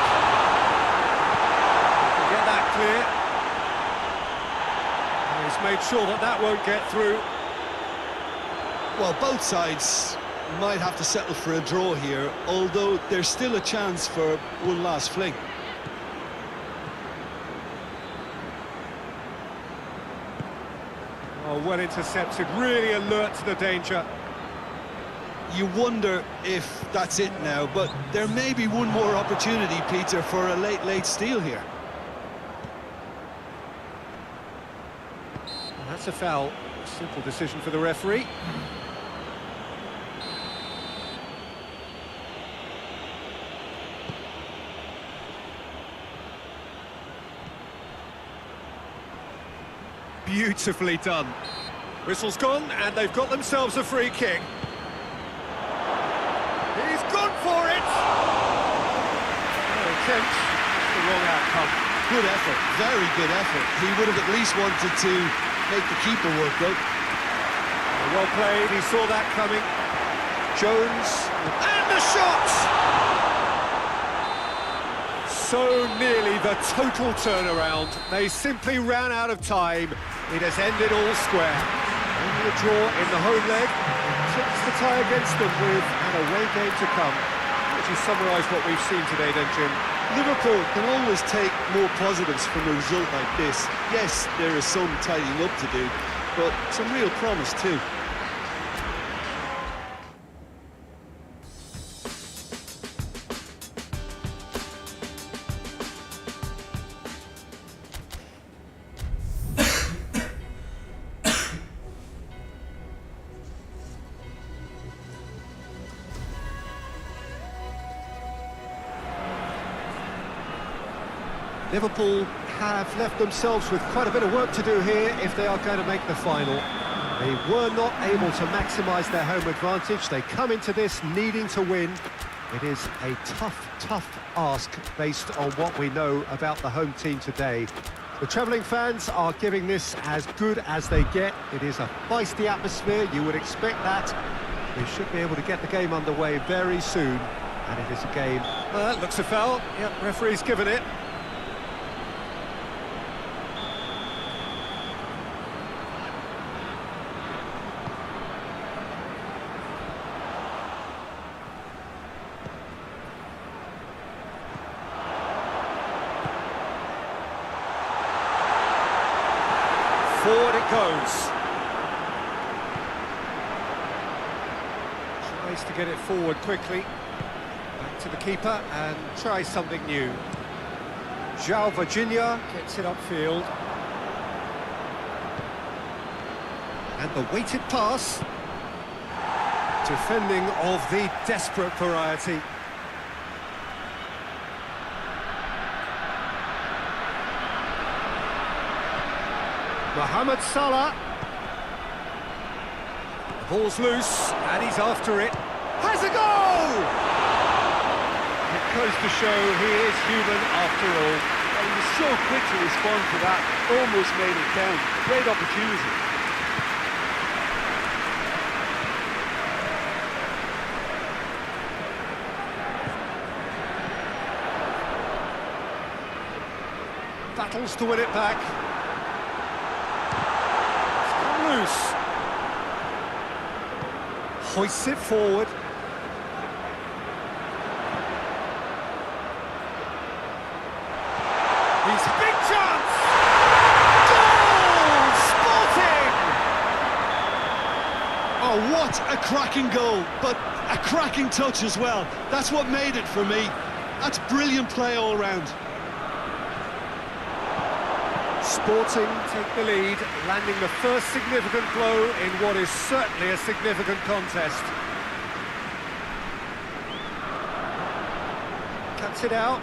Get that clear. And he's made sure that that won't get through. Well, both sides might have to settle for a draw here, although there's still a chance for one last fling. Oh, well intercepted, really alert to the danger. You wonder if that's it now, but there may be one more opportunity, Peter, for a late steal here. Well, that's a foul. Simple decision for the referee. Beautifully done. Whistle's gone, and they've got themselves a free kick. He's gone for it! No attempt, the wrong outcome. Good effort, very good effort. He would have at least wanted to make the keeper work, though. Well played, he saw that coming. Jones, and the shot! So nearly the total turnaround. They simply ran out of time. It has ended all square. Only a draw in the home leg. Tips the tie against them with an away game to come. Would you summarise what we've seen today then, Jim? Liverpool can always take more positives from a result like this. Yes, there is some tidying up to do, but some real promise too. Liverpool have left themselves with quite a bit of work to do here if they are going to make the final. They were not able to maximise their home advantage. They come into this needing to win. It is a tough ask based on what we know about the home team today. The travelling fans are giving this as good as they get. It is a feisty atmosphere, you would expect that. They should be able to get the game underway very soon. And it is a game... That looks a foul. Yep, referee's given it. Forward it goes. Tries to get it forward quickly. Back to the keeper and tries something new. João Virginia gets it upfield. And the weighted pass. Defending of the desperate variety. Mohamed Salah. The ball's loose, and he's after it. Has a goal! It goes to show he is human after all. He was so quick to respond to that, almost made it count. Great opportunity. Battles to win it back. It's come loose. Hoists it forward. He's a big chance! Goal! Sporting! Oh, what a cracking goal, but a cracking touch as well. That's what made it for me. That's brilliant play all round. Sporting take the lead, landing the first significant blow in what is certainly a significant contest. Cuts it out.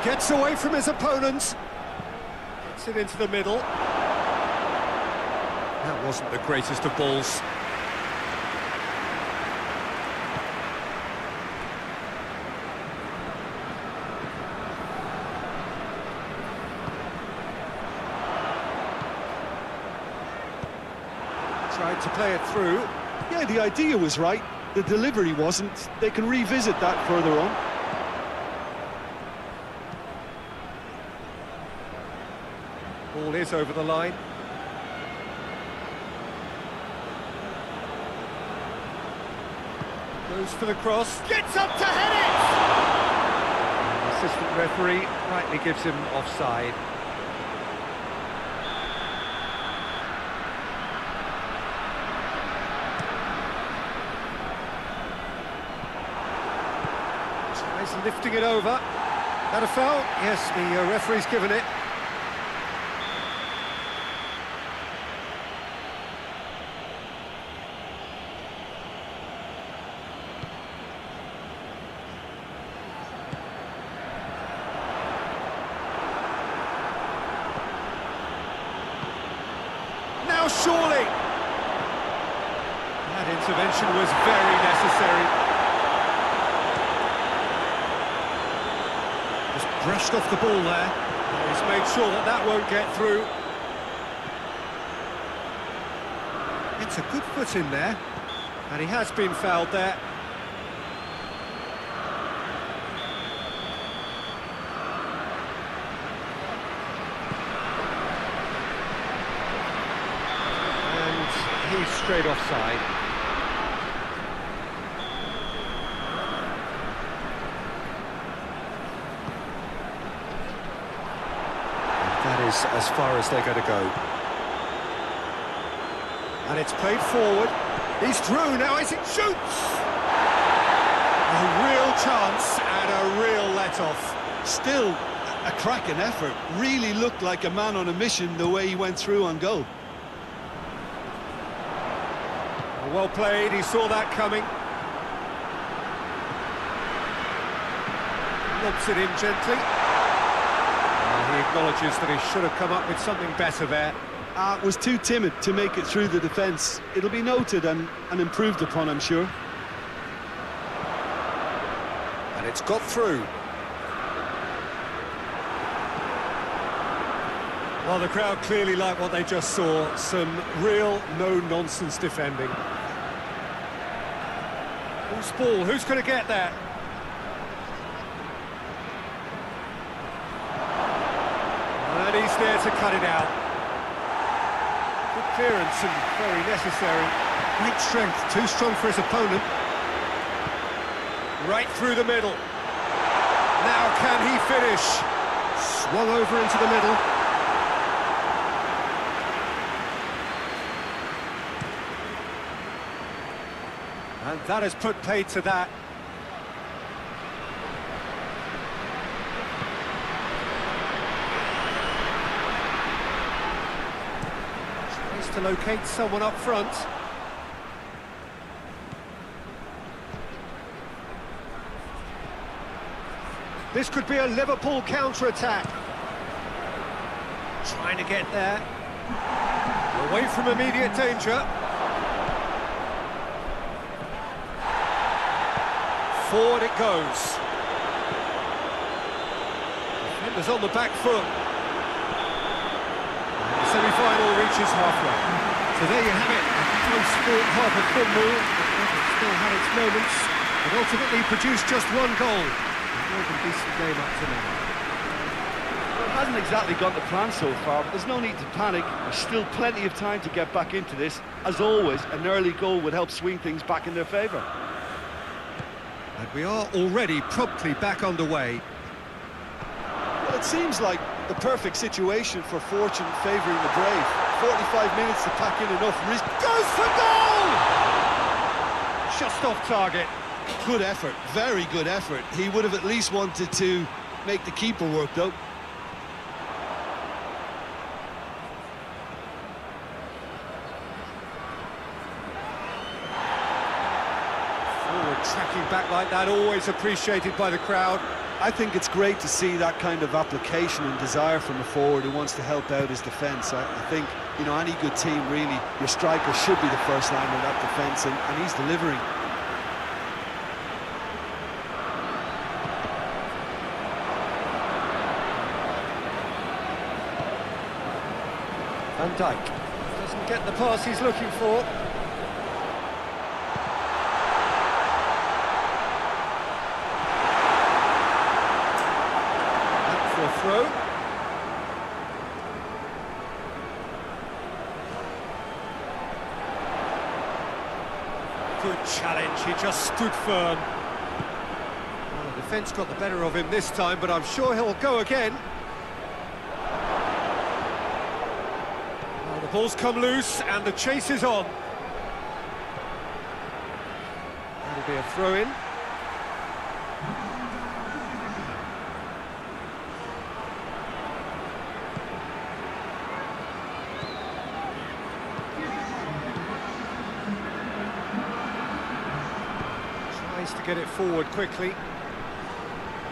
Gets away from his opponents. Gets it into the middle. That wasn't the greatest of balls. Tried to play it through. Yeah, the idea was right. The delivery wasn't. They can revisit that further on. Ball is over the line. Goes for the cross. Gets up to head it! The assistant referee rightly gives him offside. Tries lifting it over. That a foul? Yes, the referee's given it. Now surely! That intervention was very necessary. Just brushed off the ball there. He's made sure that that won't get through. It's a good foot in there, and he has been fouled there. He's straight offside. That is as far as they're going to go. And it's played forward. He's through now as it shoots! A real chance and a real let-off. Still, a cracking effort. Really looked like a man on a mission the way he went through on goal. Well played, he saw that coming. Lobs it in gently. He acknowledges that he should have come up with something better there. Was too timid to make it through the defence. It'll be noted and improved upon, I'm sure. And it's got through. Well, the crowd clearly like what they just saw. Some real no-nonsense defending. Who's ball? Who's going to get that? And he's there to cut it out. Good clearance and very necessary. Great strength, too strong for his opponent. Right through the middle. Now can he finish? Swung over into the middle. And that has put paid to that. Tries to locate someone up front. This could be a Liverpool counter-attack. Trying to get there. Away from immediate danger. Forward it goes. Defenders on the back foot. And the semi-final reaches halfway. So there you have it. A close-fought half of football. It still had its moments, but ultimately produced just one goal. A more than decent game up to now. Well, it hasn't exactly gone to plan so far, but there's no need to panic. There's still plenty of time to get back into this. As always, an early goal would help swing things back in their favour. And we are already promptly back underway. Well, it seems like the perfect situation for fortune favouring the brave. 45 minutes to pack in enough risk. Goes for goal! Just off target. Good effort, very good effort. He would have at least wanted to make the keeper work, though. Forward tracking back like that, always appreciated by the crowd. I think it's great to see that kind of application and desire from a forward who wants to help out his defence. I think, you know, any good team, really, your striker should be the first line of that defence, and he's delivering. Van Dijk doesn't get the pass he's looking for. Up for a throw. Good challenge, he just stood firm. Well, the defence got the better of him this time, but I'm sure he'll go again. The ball's come loose and the chase is on. That'll be a throw-in. Tries to get it forward quickly.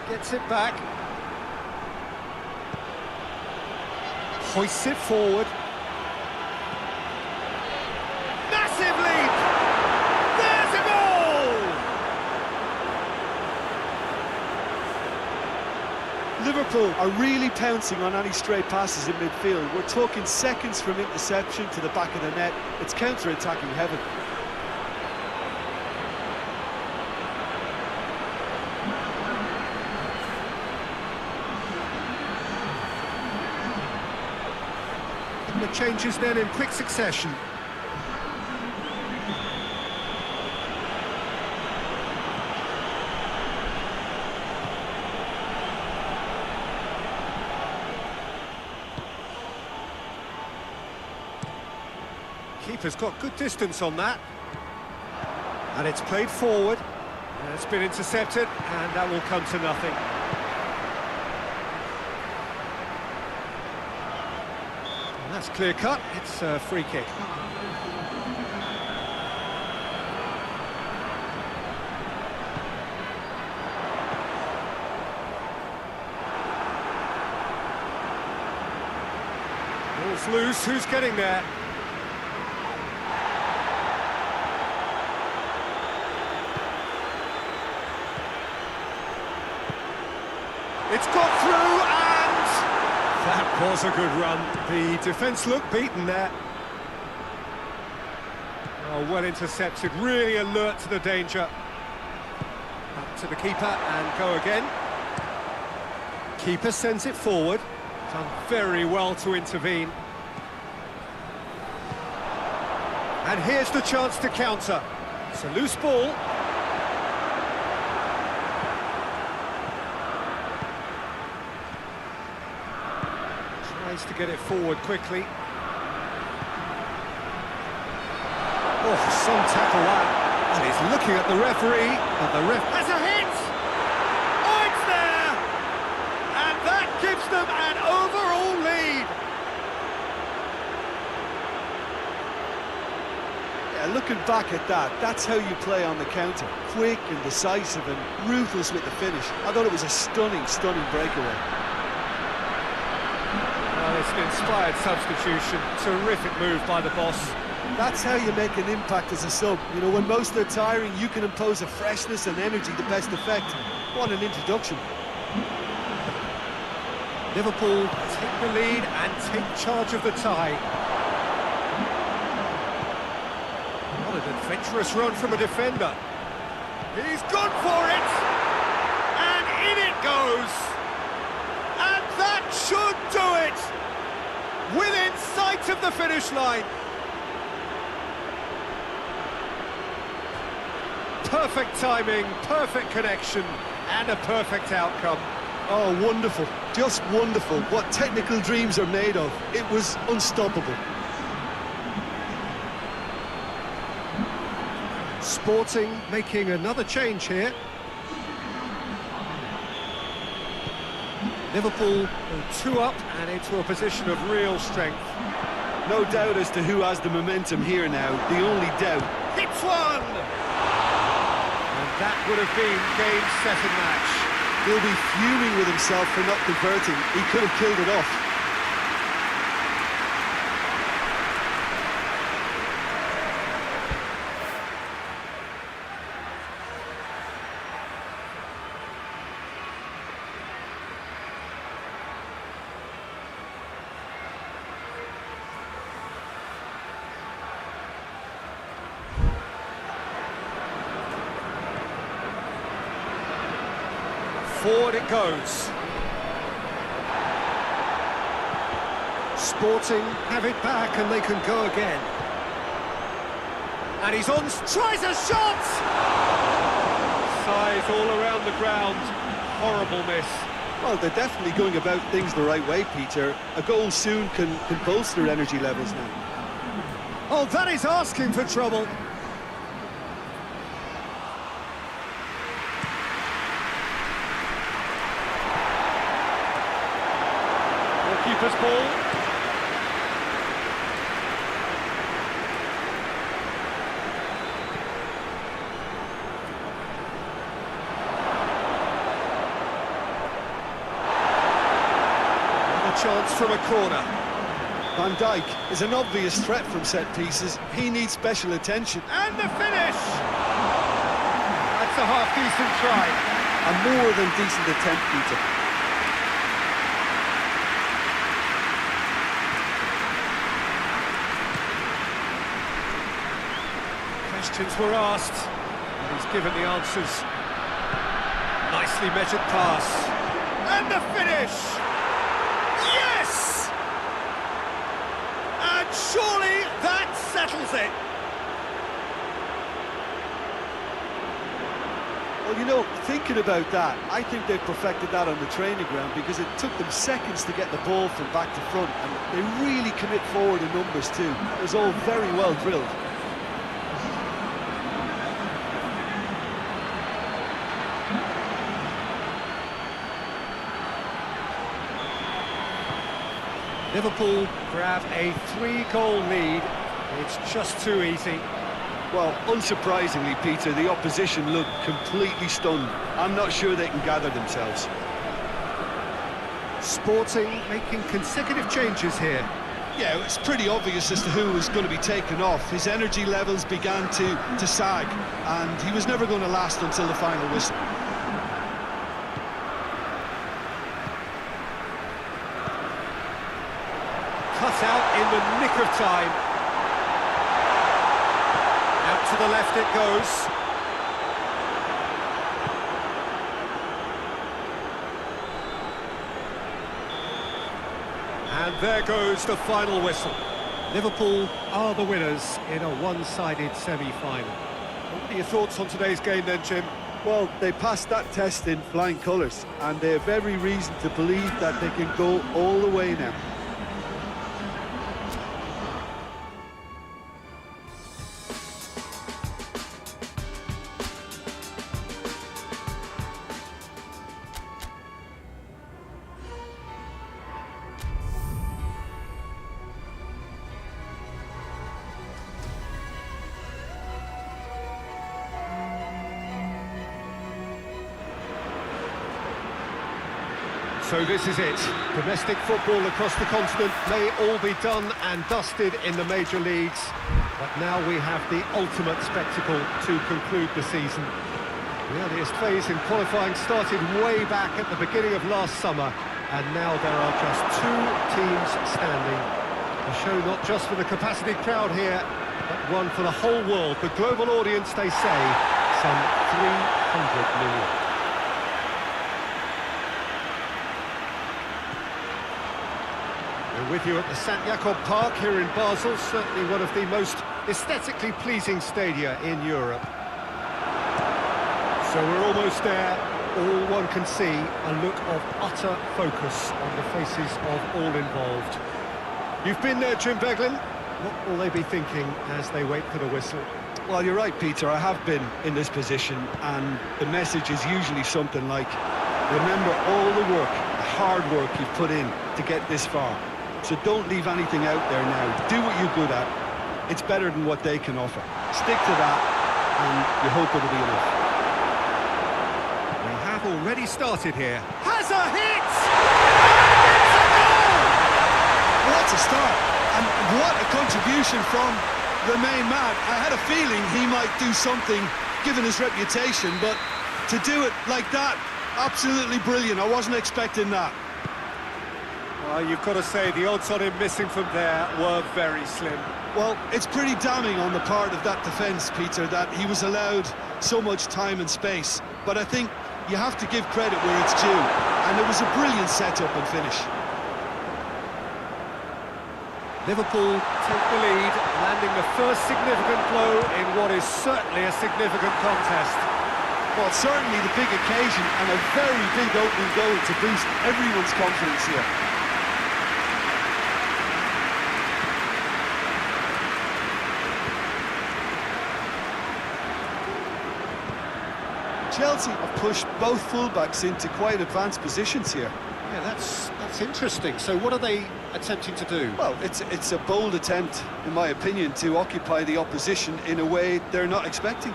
Gets it back. Hoists it forward. Massive lead! There's a goal! Liverpool are really pouncing on any stray passes in midfield. We're talking seconds from interception to the back of the net. It's counter-attacking heaven. And the changes then in quick succession. Keeper's got good distance on that. And it's played forward. And it's been intercepted, and that will come to nothing. And that's clear cut. It's a free kick. Ball's loose. Who's getting there? It's got through, and that was a good run. The defence looked beaten there. Oh, well intercepted, really alert to the danger. Up to the keeper and go again. Keeper sends it forward. Done very well to intervene. And here's the chance to counter. It's a loose ball. Tries to get it forward quickly. Oh, some tackle that. And he's looking at the referee, but the ref has a hit! Oh, it's there! And that gives them an overall lead! Yeah, looking back at that, that's how you play on the counter. Quick and decisive and ruthless with the finish. I thought it was a stunning, stunning breakaway. Well, it's an inspired substitution. Terrific move by the boss. That's how you make an impact as a sub. You know, when most are tiring, you can impose a freshness and energy to best effect. What an introduction. Liverpool take the lead and take charge of the tie. What an adventurous run from a defender. He's gone for it! And in it goes! And that should do it! Within sight of the finish line. Perfect timing, perfect connection, and a perfect outcome. Oh, wonderful. Just wonderful. What technical dreams are made of. It was unstoppable. Sporting making another change here. Liverpool go 2 up and into a position of real strength. No doubt as to who has the momentum here now. The only doubt. Hits one! And that would have been game, set and match. He'll be fuming with himself for not converting. He could have killed it off. Forward it goes. Sporting have it back and they can go again. And he's on, tries a shot! Size all around the ground. Horrible miss. Well, they're definitely going about things the right way, Peter. A goal soon can bolster energy levels now. Oh, that is asking for trouble. Keeper's ball. Another chance from a corner. Van Dijk is an obvious threat from set pieces. He needs special attention. And the finish! That's a half-decent try. A more than decent attempt, Peter. Questions were asked, and he's given the answers. Nicely measured pass. And the finish! Yes! And surely that settles it. Well, you know, thinking about that, I think they've perfected that on the training ground because it took them seconds to get the ball from back to front, and they really commit forward in numbers too. It was all very well drilled. Liverpool grab a 3-goal lead. It's just too easy. Well, unsurprisingly, Peter, the opposition looked completely stunned. I'm not sure they can gather themselves. Sporting making consecutive changes here. Yeah, it's pretty obvious as to who was going to be taken off. His energy levels began to sag, and he was never going to last until the final whistle. Cut out in the nick of time. Out to the left it goes. And there goes the final whistle. Liverpool are the winners in a one-sided semi-final. What are your thoughts on today's game then, Jim? Well, they passed that test in flying colours, and they have every reason to believe that they can go all the way now. So this is it. Domestic football across the continent may all be done and dusted in the major leagues, but now we have the ultimate spectacle to conclude the season. The earliest phase in qualifying started way back at the beginning of last summer, and now there are just two teams standing. A show not just for the capacity crowd here, but one for the whole world. The global audience, they say, some 300 million. We're with you at the St Jakob Park here in Basel, certainly one of the most aesthetically pleasing stadia in Europe. So we're almost there. All one can see, a look of utter focus on the faces of all involved. You've been there, Jim Beglin. What will they be thinking as they wait for the whistle? Well, you're right, Peter. I have been in this position, and the message is usually something like, remember all the work, the hard work you've put in to get this far. So don't leave anything out there now. Do what you're good at. It's better than what they can offer. Stick to that, and you hope it'll be enough. We have already started here. Has a hit! Well, that's a start. And what a contribution from the main man. I had a feeling he might do something, given his reputation, but to do it like that, absolutely brilliant. I wasn't expecting that. Well, you've got to say the odds on him missing from there were very slim. Well, it's pretty damning on the part of that defence, Peter, that he was allowed so much time and space. But I think you have to give credit where it's due, and it was a brilliant setup and finish. Liverpool take the lead, landing the first significant blow in what is certainly a significant contest. Well, certainly the big occasion and a very big opening goal to boost everyone's confidence here. Chelsea have pushed both fullbacks into quite advanced positions here. Yeah, that's interesting. So what are they attempting to do? Well, it's a bold attempt, in my opinion, to occupy the opposition in a way they're not expecting.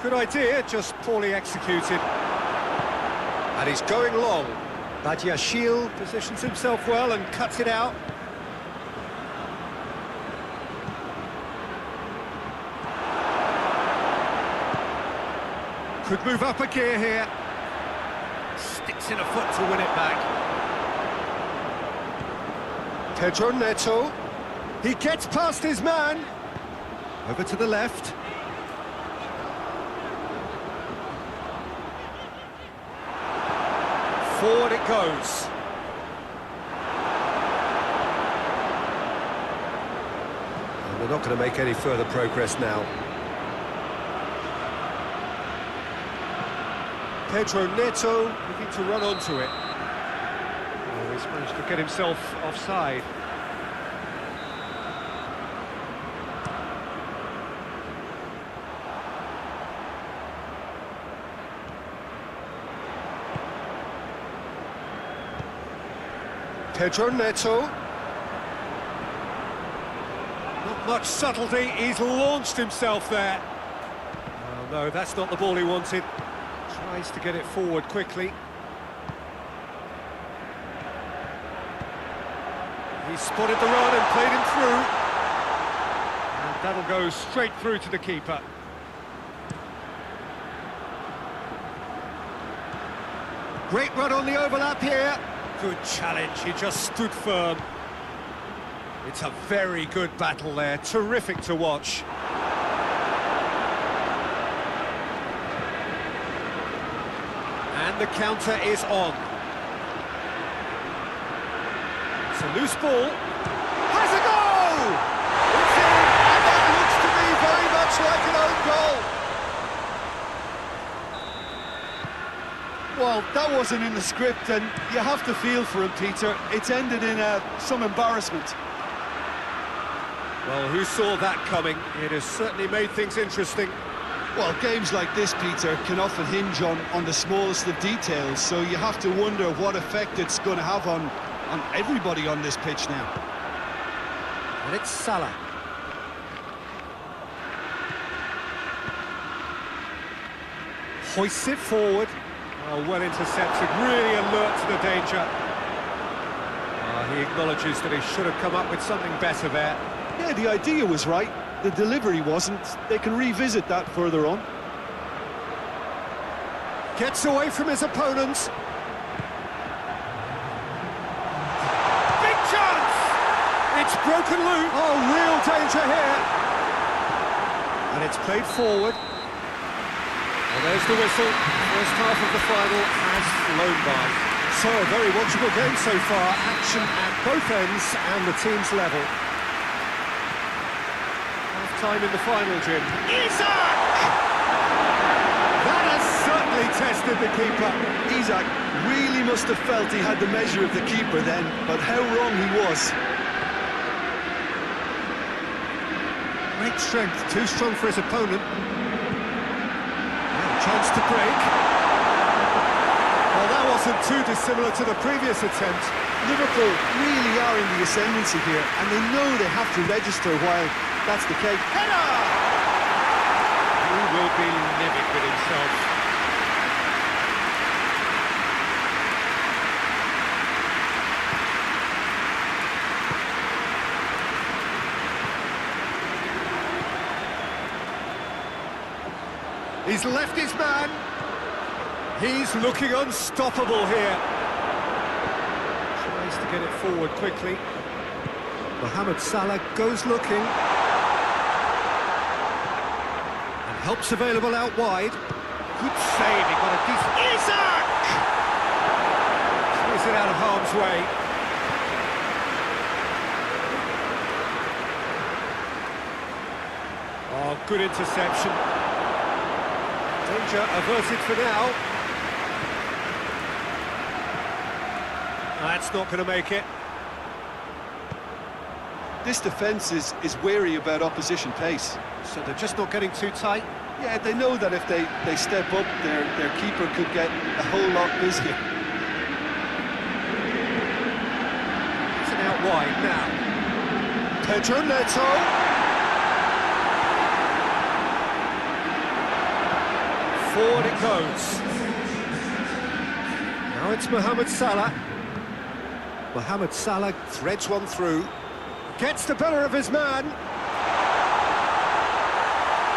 Good idea, just poorly executed. And he's going long. Badiashile positions himself well and cuts it out. Could move up a gear here. Sticks in a foot to win it back. Pedro Neto. He gets past his man. Over to the left. Forward it goes. And they're not going to make any further progress now. Pedro Neto looking to run onto it. Oh, he's managed to get himself offside. Pedro Neto. Not much subtlety, he's launched himself there. Oh, no, that's not the ball he wanted. Tries to get it forward quickly. He spotted the run and played him through. And that'll go straight through to the keeper. Great run on the overlap here. Good challenge, he just stood firm. It's a very good battle there, terrific to watch. And the counter is on. It's a loose ball. Has a goal! It's in, and that looks to be very much like an own goal. Well, that wasn't in the script, and you have to feel for him, Peter. It's ended in some embarrassment. Well, who saw that coming? It has certainly made things interesting. Well, games like this, Peter, can often hinge on the smallest of details, so you have to wonder what effect it's going to have on everybody on this pitch now. And it's Salah. Hoists it forward. Oh, well intercepted, really alert to the danger. He acknowledges that he should have come up with something better there. Yeah, the idea was right, the delivery wasn't. They can revisit that further on. Gets away from his opponents. Big chance! It's broken loose. Oh, real danger here. And it's played forward. Well, there's the whistle. First half of the final has flown by. So, a very watchable game so far. Action at both ends and the team's level. Half time in the final, Jim. Isak! That has certainly tested the keeper. Isak really must have felt he had the measure of the keeper then, but how wrong he was. Great strength, too strong for his opponent. Chance to break. Well, that wasn't too dissimilar to the previous attempt. Liverpool really are in the ascendancy here, and they know they have to register while that's the case. Header! He will be livid with himself. He's left his man. He's looking unstoppable here. Tries to get it forward quickly. Mohamed Salah goes looking. And help's available out wide. Good save, he got a decent... Isak! Clears it out of harm's way. Oh, good interception. Danger averted for now. That's not going to make it. This defence is wary about opposition pace. So they're just not getting too tight? Yeah, they know that if they step up, their keeper could get a whole lot busier. It's an out wide now. Pedro Neto. Forward it goes. Now it's Mohamed Salah. Mohamed Salah threads one through. Gets the better of his man.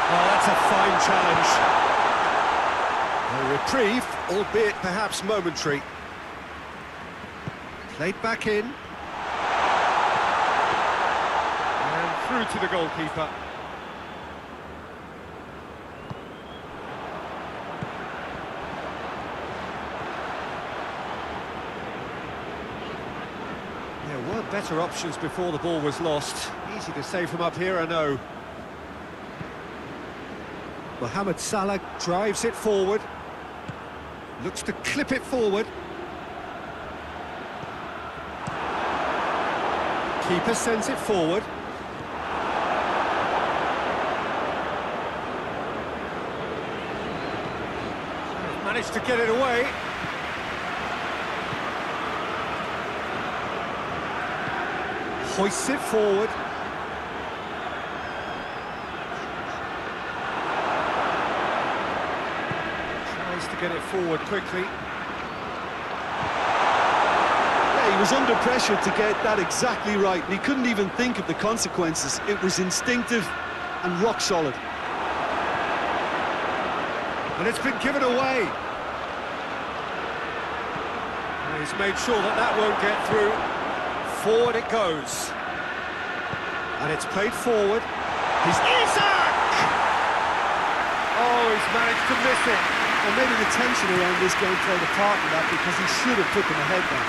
Oh, that's a fine challenge. A reprieve, albeit perhaps momentary. Played back in. And through to the goalkeeper. There were better options before the ball was lost. Easy to save from up here, I know. Mohamed Salah drives it forward. Looks to clip it forward. Keeper sends it forward. Managed to get it away. Hoists it forward. Tries to get it forward quickly. Yeah, he was under pressure to get that exactly right, and he couldn't even think of the consequences. It was instinctive and rock solid. And it's been given away. And he's made sure that that won't get through. Forward it goes. And it's played forward. He's Isak! Oh, he's managed to miss it. And maybe the tension around this game played a part in that, because he should have put them ahead then.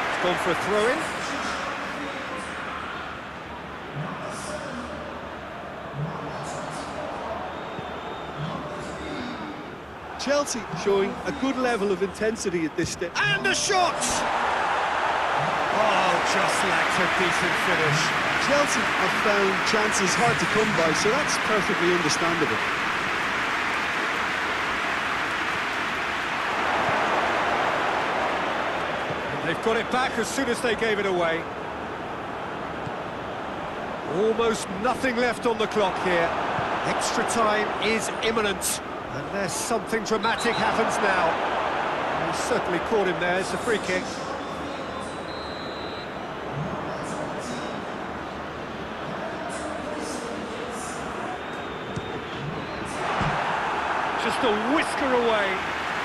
It's gone for a throw-in. Chelsea showing a good level of intensity at this stage. And the shot! Oh, just lacked a decent finish. Chelsea have found chances hard to come by, so that's perfectly understandable. And they've got it back as soon as they gave it away. Almost nothing left on the clock here. Extra time is imminent. And there's something dramatic happens now. He certainly caught him there. It's a free kick. Just a whisker away.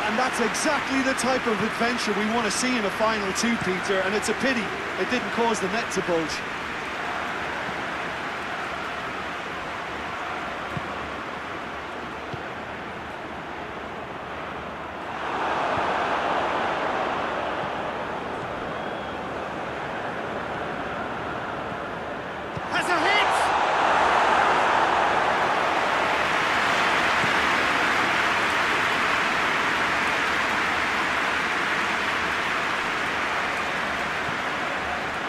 And that's exactly the type of adventure we want to see in a final two, Peter, and it's a pity it didn't cause the net to bulge. Has a hit!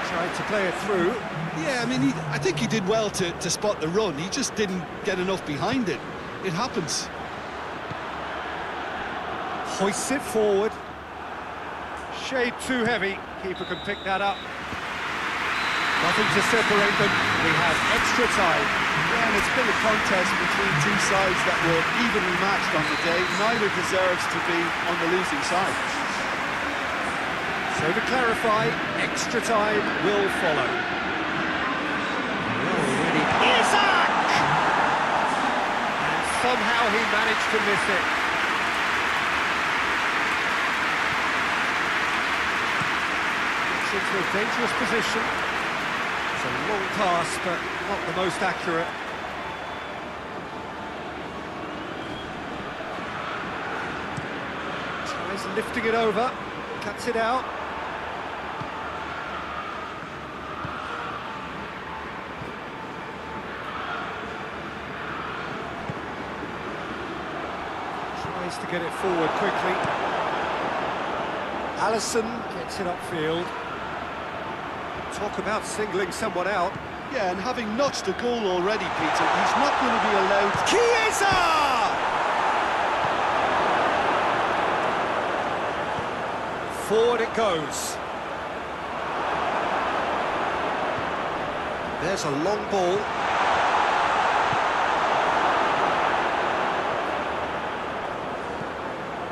Tried to play it through. Yeah, I mean, I think he did well to spot the run. He just didn't get enough behind it. It happens. Hoists it forward. Shade too heavy. Keeper can pick that up. Nothing to separate them. We have extra time. Yeah, and it's been a contest between two sides that were evenly matched on the day. Neither deserves to be on the losing side. So to clarify, extra time will follow. Already Isaac! And somehow he managed to miss it. Gets into a dangerous position. It's a long pass, but not the most accurate. Tries lifting it over, cuts it out. Tries to get it forward quickly. Alisson gets it upfield. Talk about singling someone out. Yeah, and having notched a goal already, Peter, he's not going to be allowed... Chiesa! Forward it goes. There's a long ball.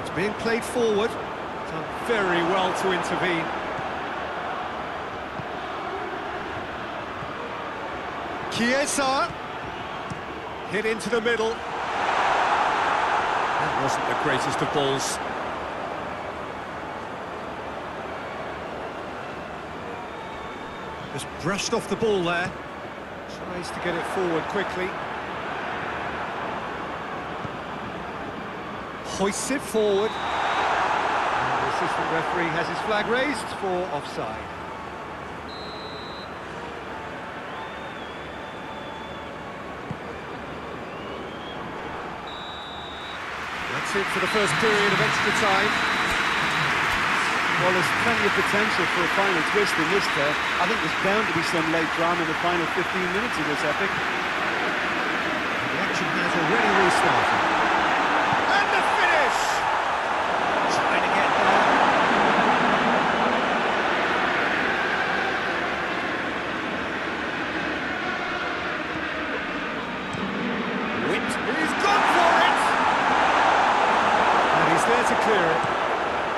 It's being played forward. Done very well to intervene. Chiesa! Hit into the middle. That wasn't the greatest of balls. Just brushed off the ball there. Tries to get it forward quickly. Hoists it forward. And the assistant referee has his flag raised for offside. That's it for the first period of extra time. Well, there's plenty of potential for a final twist in this there. I think there's bound to be some late drama in the final 15 minutes of this epic. The action has already restarted. And the finish! Trying to get there. Witt, he's gone for it! And he's there to clear it.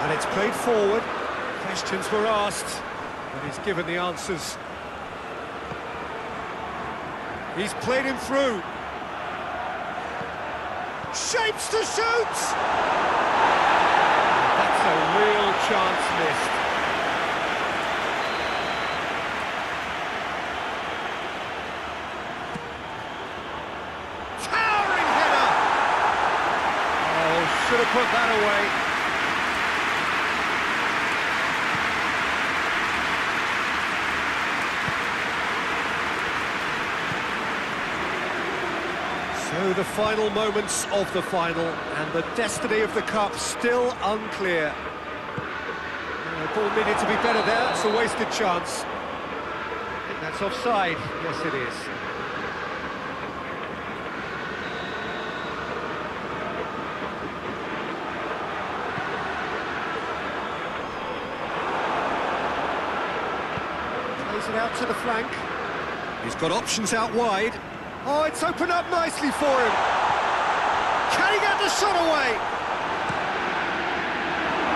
And it's played forward. Questions were asked, but he's given the answers. He's played him through. Shapes to shoot! That's a real chance missed. Towering header! Oh, should have put that away. So the final moments of the final, and the destiny of the cup still unclear. The ball needed to be better there, it's a wasted chance. I think that's offside, yes it is. Plays it out to the flank. He's got options out wide. Oh, it's opened up nicely for him. Can he get the shot away?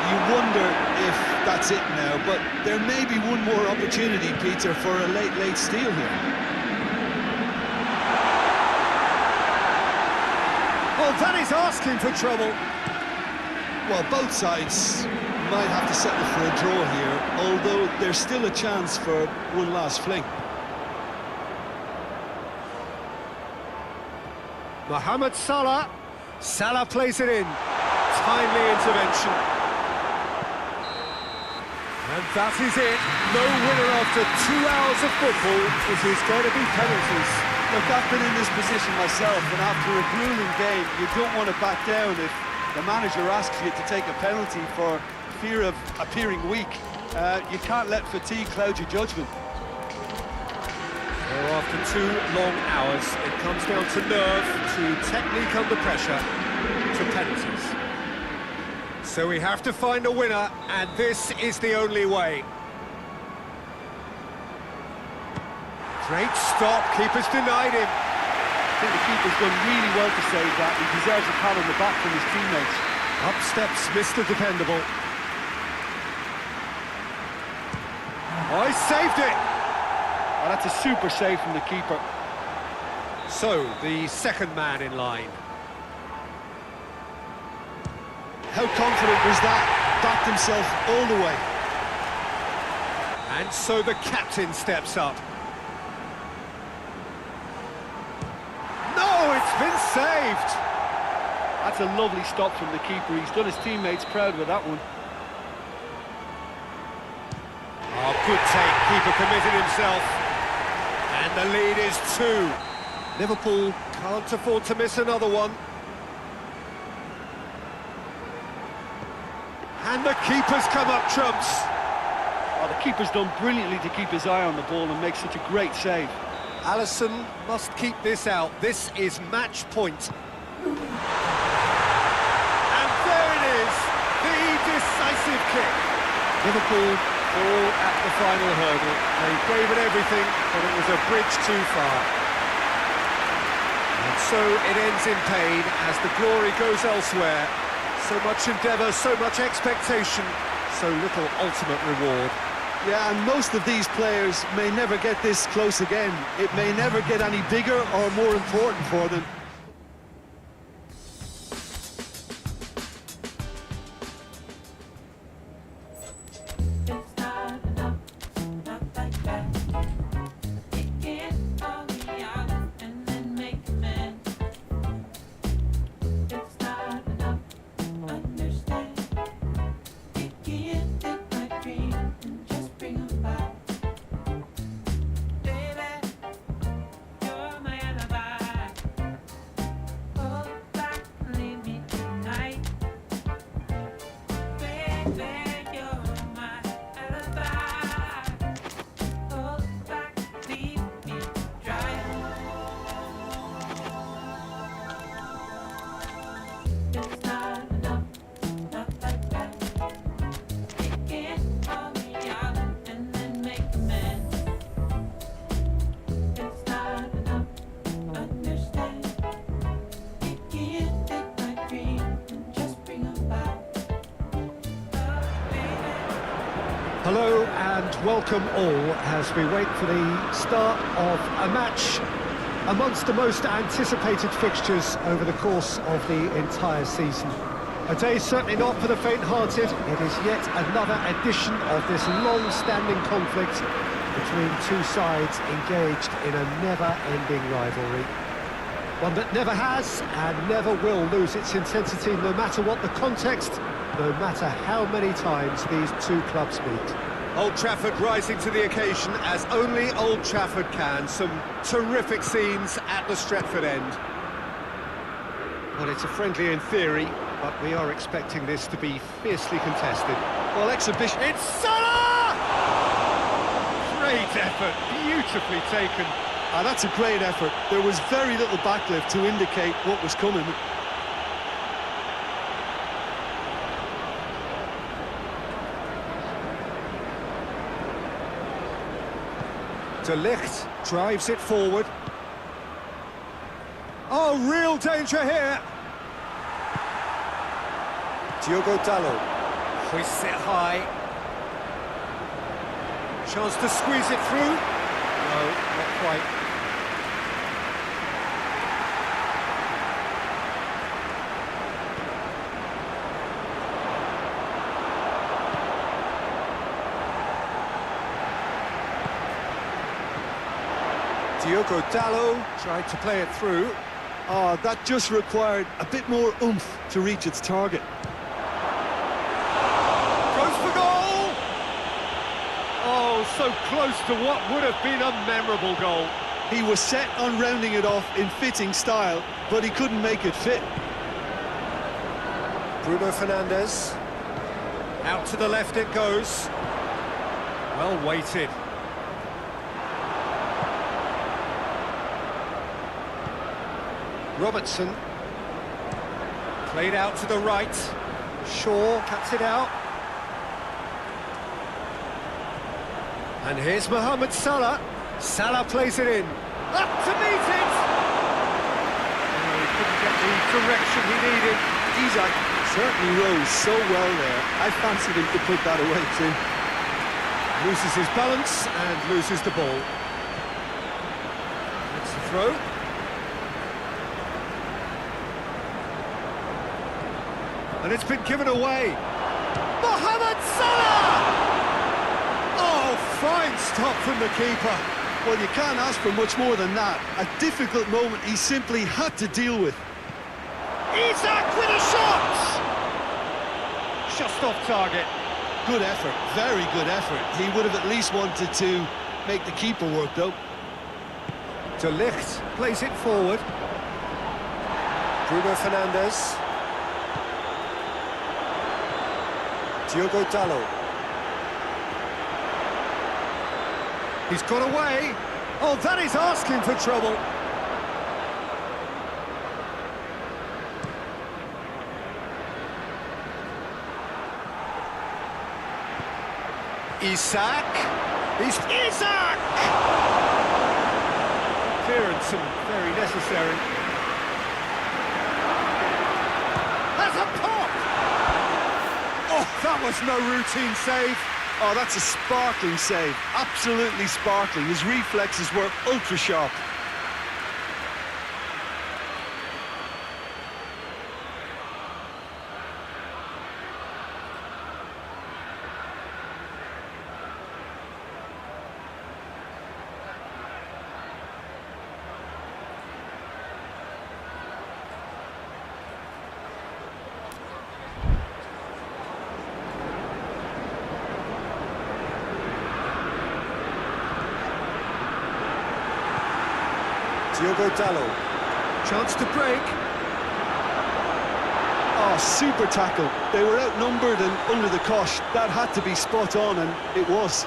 You wonder if that's it now, but there may be one more opportunity, Peter, for a late steal here. Well, that is asking for trouble. Well, both sides might have to settle for a draw here, although there's still a chance for one last fling. Mohamed Salah. Salah plays it in. Timely intervention. And that is it. No winner after 2 hours of football. It is going to be penalties. Look, I've been in this position myself, and after a grueling game, you don't want to back down if the manager asks you to take a penalty for fear of appearing weak. You can't let fatigue cloud your judgment. So after 2 long hours, it comes down to nerve, to technique under pressure, to penalties. So we have to find a winner, and this is the only way. Great stop, keeper's denied him. I think the keeper's done really well to save that. He deserves a pat on the back from his teammates. Up steps Mr. Dependable. Oh, he saved it! Oh, that's a super save from the keeper. So, the second man in line. How confident was that? Backed himself all the way. And so the captain steps up. No, it's been saved! That's a lovely stop from the keeper. He's done his teammates proud with that one. Oh, good take. Keeper committed himself. And the lead is 2. Liverpool can't afford to miss another one. And the keeper's come up trumps. Oh, the keeper's done brilliantly to keep his eye on the ball and make such a great save. Alisson must keep this out. This is match point. And there it is, the decisive kick. Liverpool fall at the final hurdle. They gave it everything, but it was a bridge too far. And so it ends in pain as the glory goes elsewhere. So much endeavour, so much expectation, so little ultimate reward. Yeah, and most of these players may never get this close again. It may never get any bigger or more important for them. Hello and welcome all as we wait for the start of a match amongst the most anticipated fixtures over the course of the entire season. A day certainly not for the faint-hearted. It is yet another edition of this long-standing conflict between two sides engaged in a never-ending rivalry. One that never has and never will lose its intensity, no matter what the context, no matter how many times these two clubs meet. Old Trafford rising to the occasion as only Old Trafford can. Some terrific scenes at the Stretford end. Well, it's a friendly in theory, but we are expecting this to be fiercely contested. Well, exhibition... It's Salah! Great effort, beautifully taken. Ah, that's a great effort. There was very little backlift to indicate what was coming. De Ligt drives it forward. Oh, real danger here. Diogo Dalot hoists it high. Chance to squeeze it through. No, not quite. Diogo Dalot tried to play it through. Oh, that just required a bit more oomph to reach its target. Goes for goal! Oh, so close to what would have been a memorable goal. He was set on rounding it off in fitting style, but he couldn't make it fit. Bruno Fernandes. Out to the left it goes. Well weighted. Robertson. Played out to the right. Shaw cuts it out. And here's Mohamed Salah. Salah plays it in. Up to meet it! Oh, he couldn't get the direction he needed. Isaac certainly rose so well there. I fancied him to put that away too. Loses his balance and loses the ball. It's a throw. And it's been given away. Mohamed Salah! Oh, fine stop from the keeper. Well, you can't ask for much more than that. A difficult moment he simply had to deal with. Isaac with a shot! Just off target. Good effort, very good effort. He would have at least wanted to make the keeper work, though. De Ligt plays it forward. Bruno Fernandes. Diogo Dalot. He's got away. Oh, that is asking for trouble. Isaac. He's Isaac! Clearance and very necessary. Has a pop! Oh, that was no routine save. Oh, that's a sparkling save. Absolutely sparkling. His reflexes were ultra sharp. Diogo Dalot. Chance to break. Oh, super tackle. They were outnumbered and under the cosh. That had to be spot on, and it was.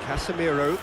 Casemiro.